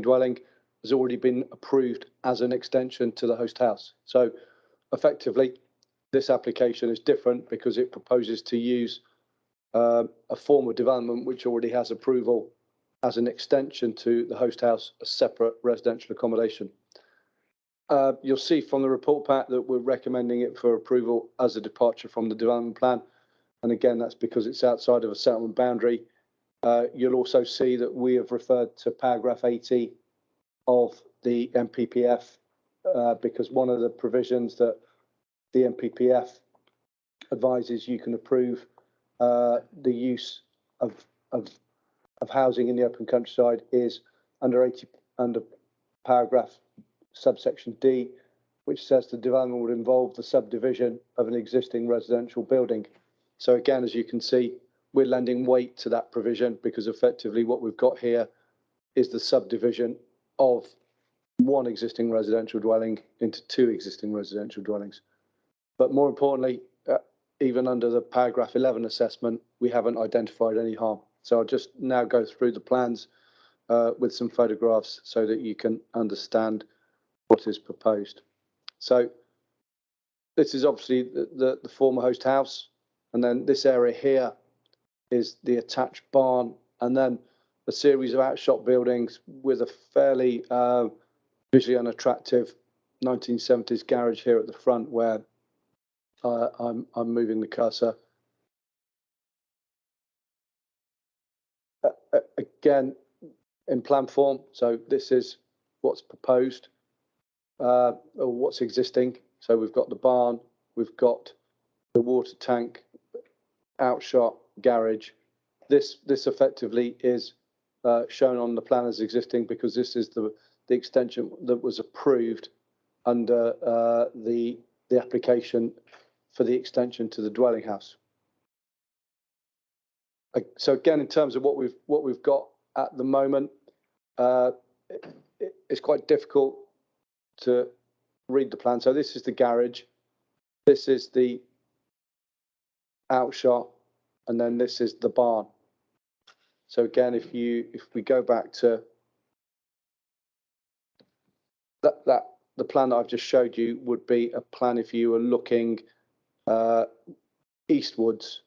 dwelling has already been approved as an extension to the host house. So effectively, this application is different because it proposes to use a form of development which already has approval as an extension to the host house, a separate residential accommodation. You'll see from the report pack that we're recommending it for approval as a departure from the development plan. And again, that's because it's outside of a settlement boundary. You'll also see that we have referred to paragraph 80 of the MPPF because one of the provisions that the MPPF advises you can approve the use of housing in the open countryside is under paragraph subsection D, which says the development would involve the subdivision of an existing residential building. So again, as you can see, we're lending weight to that provision because effectively what we've got here is the subdivision of one existing residential dwelling into two existing residential dwellings. But more importantly, even under the paragraph 11 assessment, we haven't identified any harm. So I'll just now go through the plans with some photographs so that you can understand what is proposed. So this is obviously the former host house, and then this area here is the attached barn, and then a series of outshot buildings with a fairly visually unattractive 1970s garage here at the front where I'm moving the cursor. Again, in plan form, so this is what's proposed, or what's existing. So we've got the barn, we've got the water tank, outshot, garage. This effectively is shown on the plan as existing because this is the extension that was approved under the application for the extension to the dwelling house. So again, in terms of what we've got at the moment, it's quite difficult to read the plan. So this is the garage, this is the outshot, and then this is the barn. So again, if we go back to that the plan that I've just showed you would be a plan if you were looking eastwards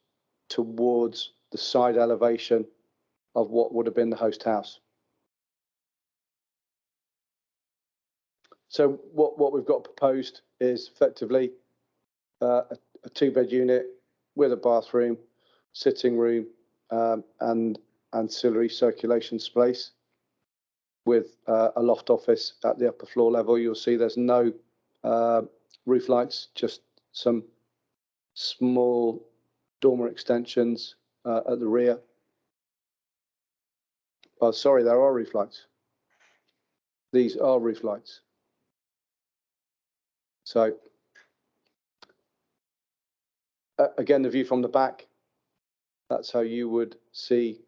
towards the side elevation of what would have been the host house. So what we've got proposed is effectively a two-bed unit with a bathroom, sitting room, and ancillary circulation space with a loft office at the upper floor level. You'll see there's no roof lights, just some small dormer extensions at the rear. Oh, sorry, there are roof lights. These are roof lights. So again, the view from the back, that's how you would see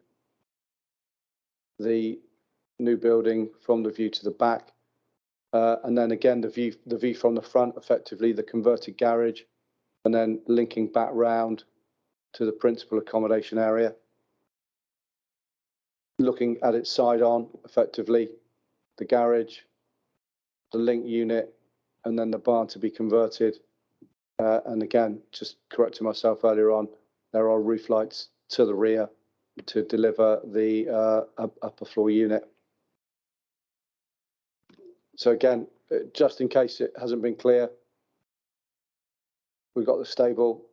the new building from the view to the back. And then again, the view from the front, effectively the converted garage, and then linking back round to the principal accommodation area. Looking at its side on, effectively, the garage, the link unit, and then the barn to be converted. And again, just correcting myself earlier on, there are roof lights to the rear to deliver the upper floor unit. So again, just in case it hasn't been clear, we've got the stable,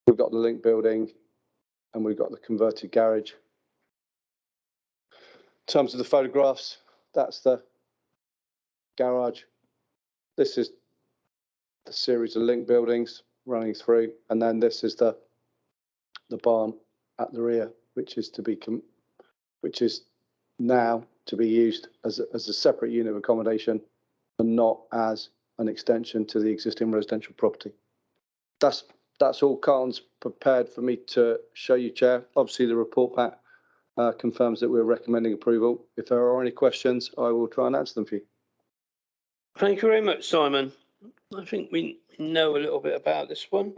we've got the link building, and we've got the converted garage. In terms of the photographs, that's the garage. This is the series of link buildings running through, and then this is the barn at the rear, which is now to be used as a separate unit of accommodation and not as an extension to the existing residential property. That's all Carlton's prepared for me to show you, Chair. Obviously, the report pack confirms that we're recommending approval. If there are any questions, I will try and answer them for you. Thank you very much, Simon. I think we know a little bit about this one.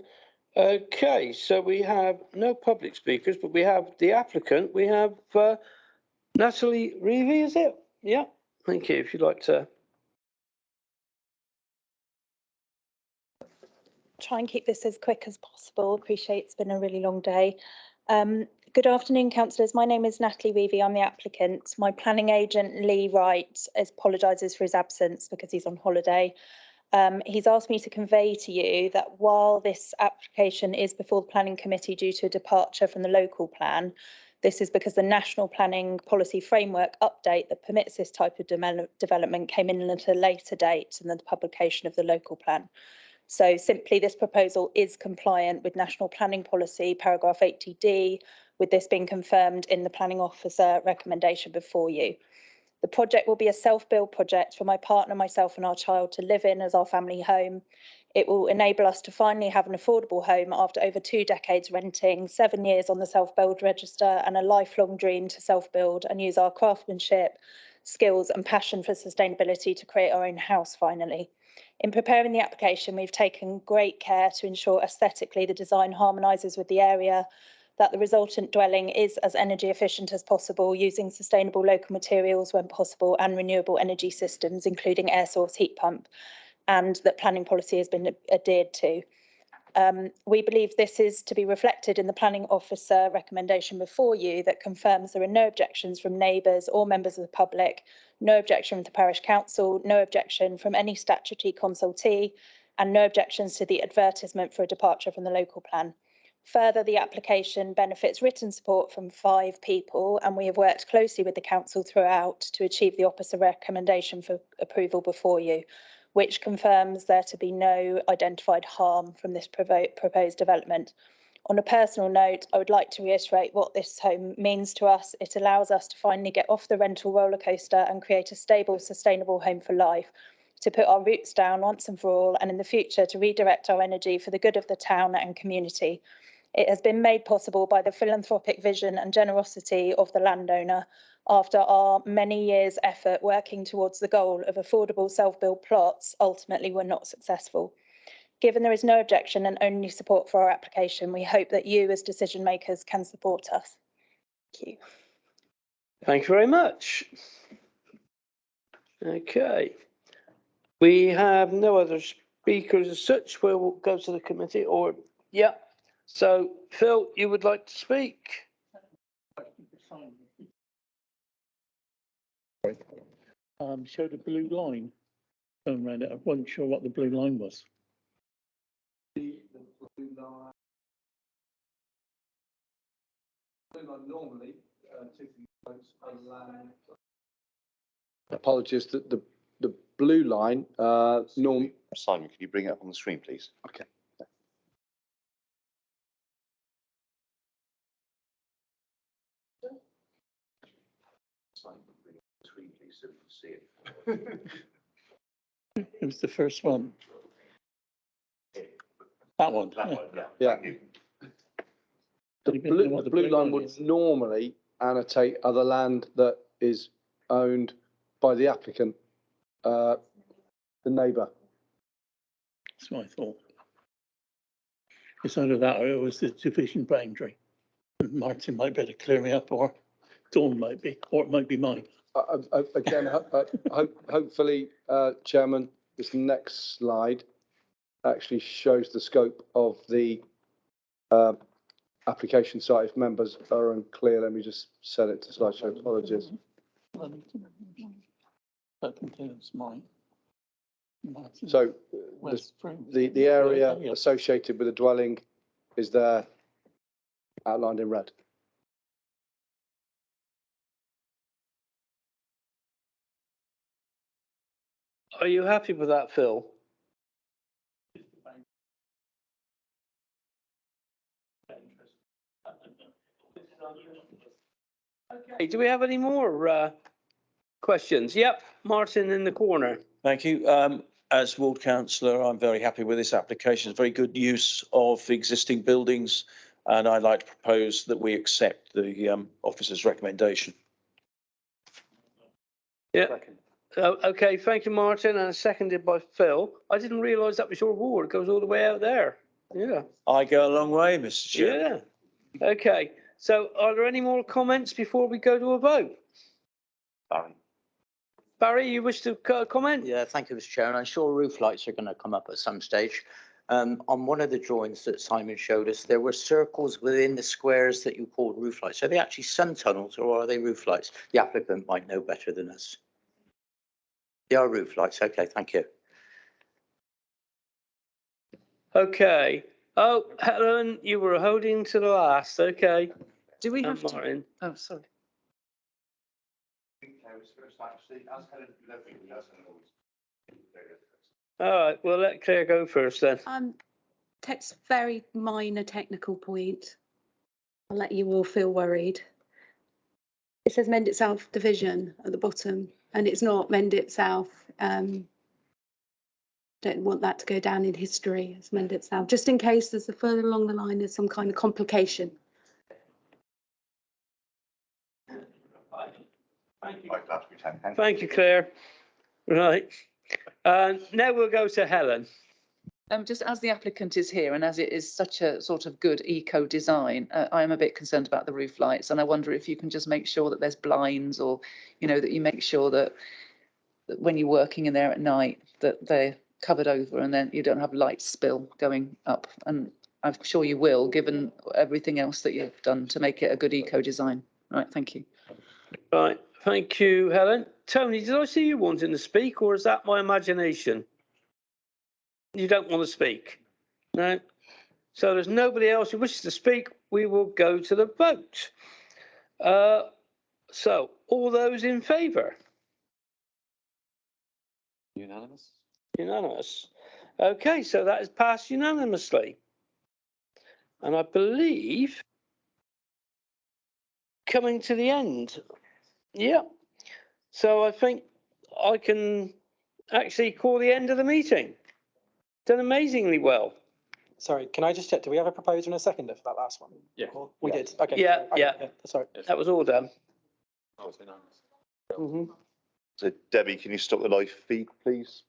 Okay, so we have no public speakers, but we have the applicant. We have Natalie Reevy, is it? Yeah, thank you. If you'd like to. Try and keep this as quick as possible. Appreciate it's been a really long day. Good afternoon, councillors. My name is Natalie Reevy. I'm the applicant. My planning agent, Lee Wright, apologises for his absence because he's on holiday. He's asked me to convey to you that while this application is before the planning committee due to a departure from the local plan, this is because the national planning policy framework update that permits this type of development came in at a later date than the publication of the local plan. So simply, this proposal is compliant with national planning policy, paragraph 80D, with this being confirmed in the planning officer recommendation before you. The project will be a self-build project for my partner, myself and our child to live in as our family home. It will enable us to finally have an affordable home after over 2 decades renting, 7 years on the self-build register, and a lifelong dream to self-build and use our craftsmanship, skills and passion for sustainability to create our own house finally. In preparing the application, we've taken great care to ensure aesthetically the design harmonises with the area, that the resultant dwelling is as energy efficient as possible, using sustainable local materials when possible and renewable energy systems, including air source heat pump, and that planning policy has been adhered to. We believe this is to be reflected in the planning officer recommendation before you that confirms there are no objections from neighbours or members of the public, no objection from the parish council, no objection from any statutory consultee, and no objections to the advertisement for a departure from the local plan. Further, the application benefits written support from 5 people, and we have worked closely with the council throughout to achieve the officer recommendation for approval before you, which confirms there to be no identified harm from this proposed development. On a personal note, I would like to reiterate what this home means to us. It allows us to finally get off the rental roller coaster and create a stable, sustainable home for life, to put our roots down once and for all, and in the future to redirect our energy for the good of the town and community. It has been made possible by the philanthropic vision and generosity of the landowner after our many years' effort working towards the goal of affordable self-built plots ultimately were not successful. Given there is no objection and only support for our application, we hope that you as decision makers can support us. Thank you. Thank you very much. Okay. We have no other speakers as such. We'll go to the committee or, yeah. So, Phil, you would like to speak? Showed a blue line going around it. I wasn't sure what the blue line was. The blue line normally Apologies, the blue line, Simon, can you bring it up on the screen, please? Okay. Simon, bring it on the screen, please, so we can see it. It was the first one. That one. Yeah. The blue line would normally annotate other land that is owned by the applicant, the neighbour. That's what I thought. It's either that or it was the division boundary. Martin might better clear me up, or Dawn might be, or it might be mine. Again, hopefully, Chairman, this next slide actually shows the scope of the application site. If members are unclear, let me just set it to slideshow. Apologies. That contains mine. Martin's. So the area associated with the dwelling is there, outlined in red. Are you happy with that, Phil? Okay, do we have any more questions? Yep, Martin in the corner. Thank you. As ward councillor, I'm very happy with this application. It's very good use of existing buildings, and I'd like to propose that we accept the officer's recommendation. Yeah. Okay, thank you, Martin, and seconded by Phil. I didn't realise that was your ward. It goes all the way out there. Yeah. I go a long way, Mr. Chair. Yeah. Okay. So, are there any more comments before we go to a vote? Barry, you wish to comment? Yeah, thank you, Mr. Chair. And I'm sure roof lights are going to come up at some stage. On one of the drawings that Simon showed us, there were circles within the squares that you called roof lights. Are they actually sun tunnels or are they roof lights? The applicant might know better than us. They are roof lights. Okay, thank you. Okay. Oh, Helen, you were holding to the last. Okay. Do we have Martin. Oh, sorry. All right, well, let Claire go first then. Text very minor technical point. I'll let you all feel worried. It says mend itself division at the bottom, and it's not mend itself Don't want that to go down in history as mend itself, just in case there's a further along the line there's some kind of complication. Thank you, Claire. Right. Now we'll go to Helen. Just as the applicant is here and as it is such a sort of good eco design, I am a bit concerned about the roof lights, and I wonder if you can just make sure that there's blinds, or, you know, that you make sure that when you're working in there at night that they're covered over and then you don't have light spill going up. And I'm sure you will, given everything else that you've done to make it a good eco design. Right, thank you. Right, thank you, Helen. Tony, did I see you wanting to speak, or is that my imagination? You don't want to speak? No? So there's nobody else who wishes to speak. We will go to the vote. So all those in favour? Unanimous? Unanimous. Okay, so that is passed unanimously. And I believe coming to the end. Yeah. So I think I can actually call the end of the meeting. Done amazingly well. Sorry, can I just check? Do we have a proposer and a seconder for that last one? Yeah. We did. Okay. Yeah, yeah. Sorry. That was all done. Oh, it's unanimous. So Debbie, can you stop the live feed, please?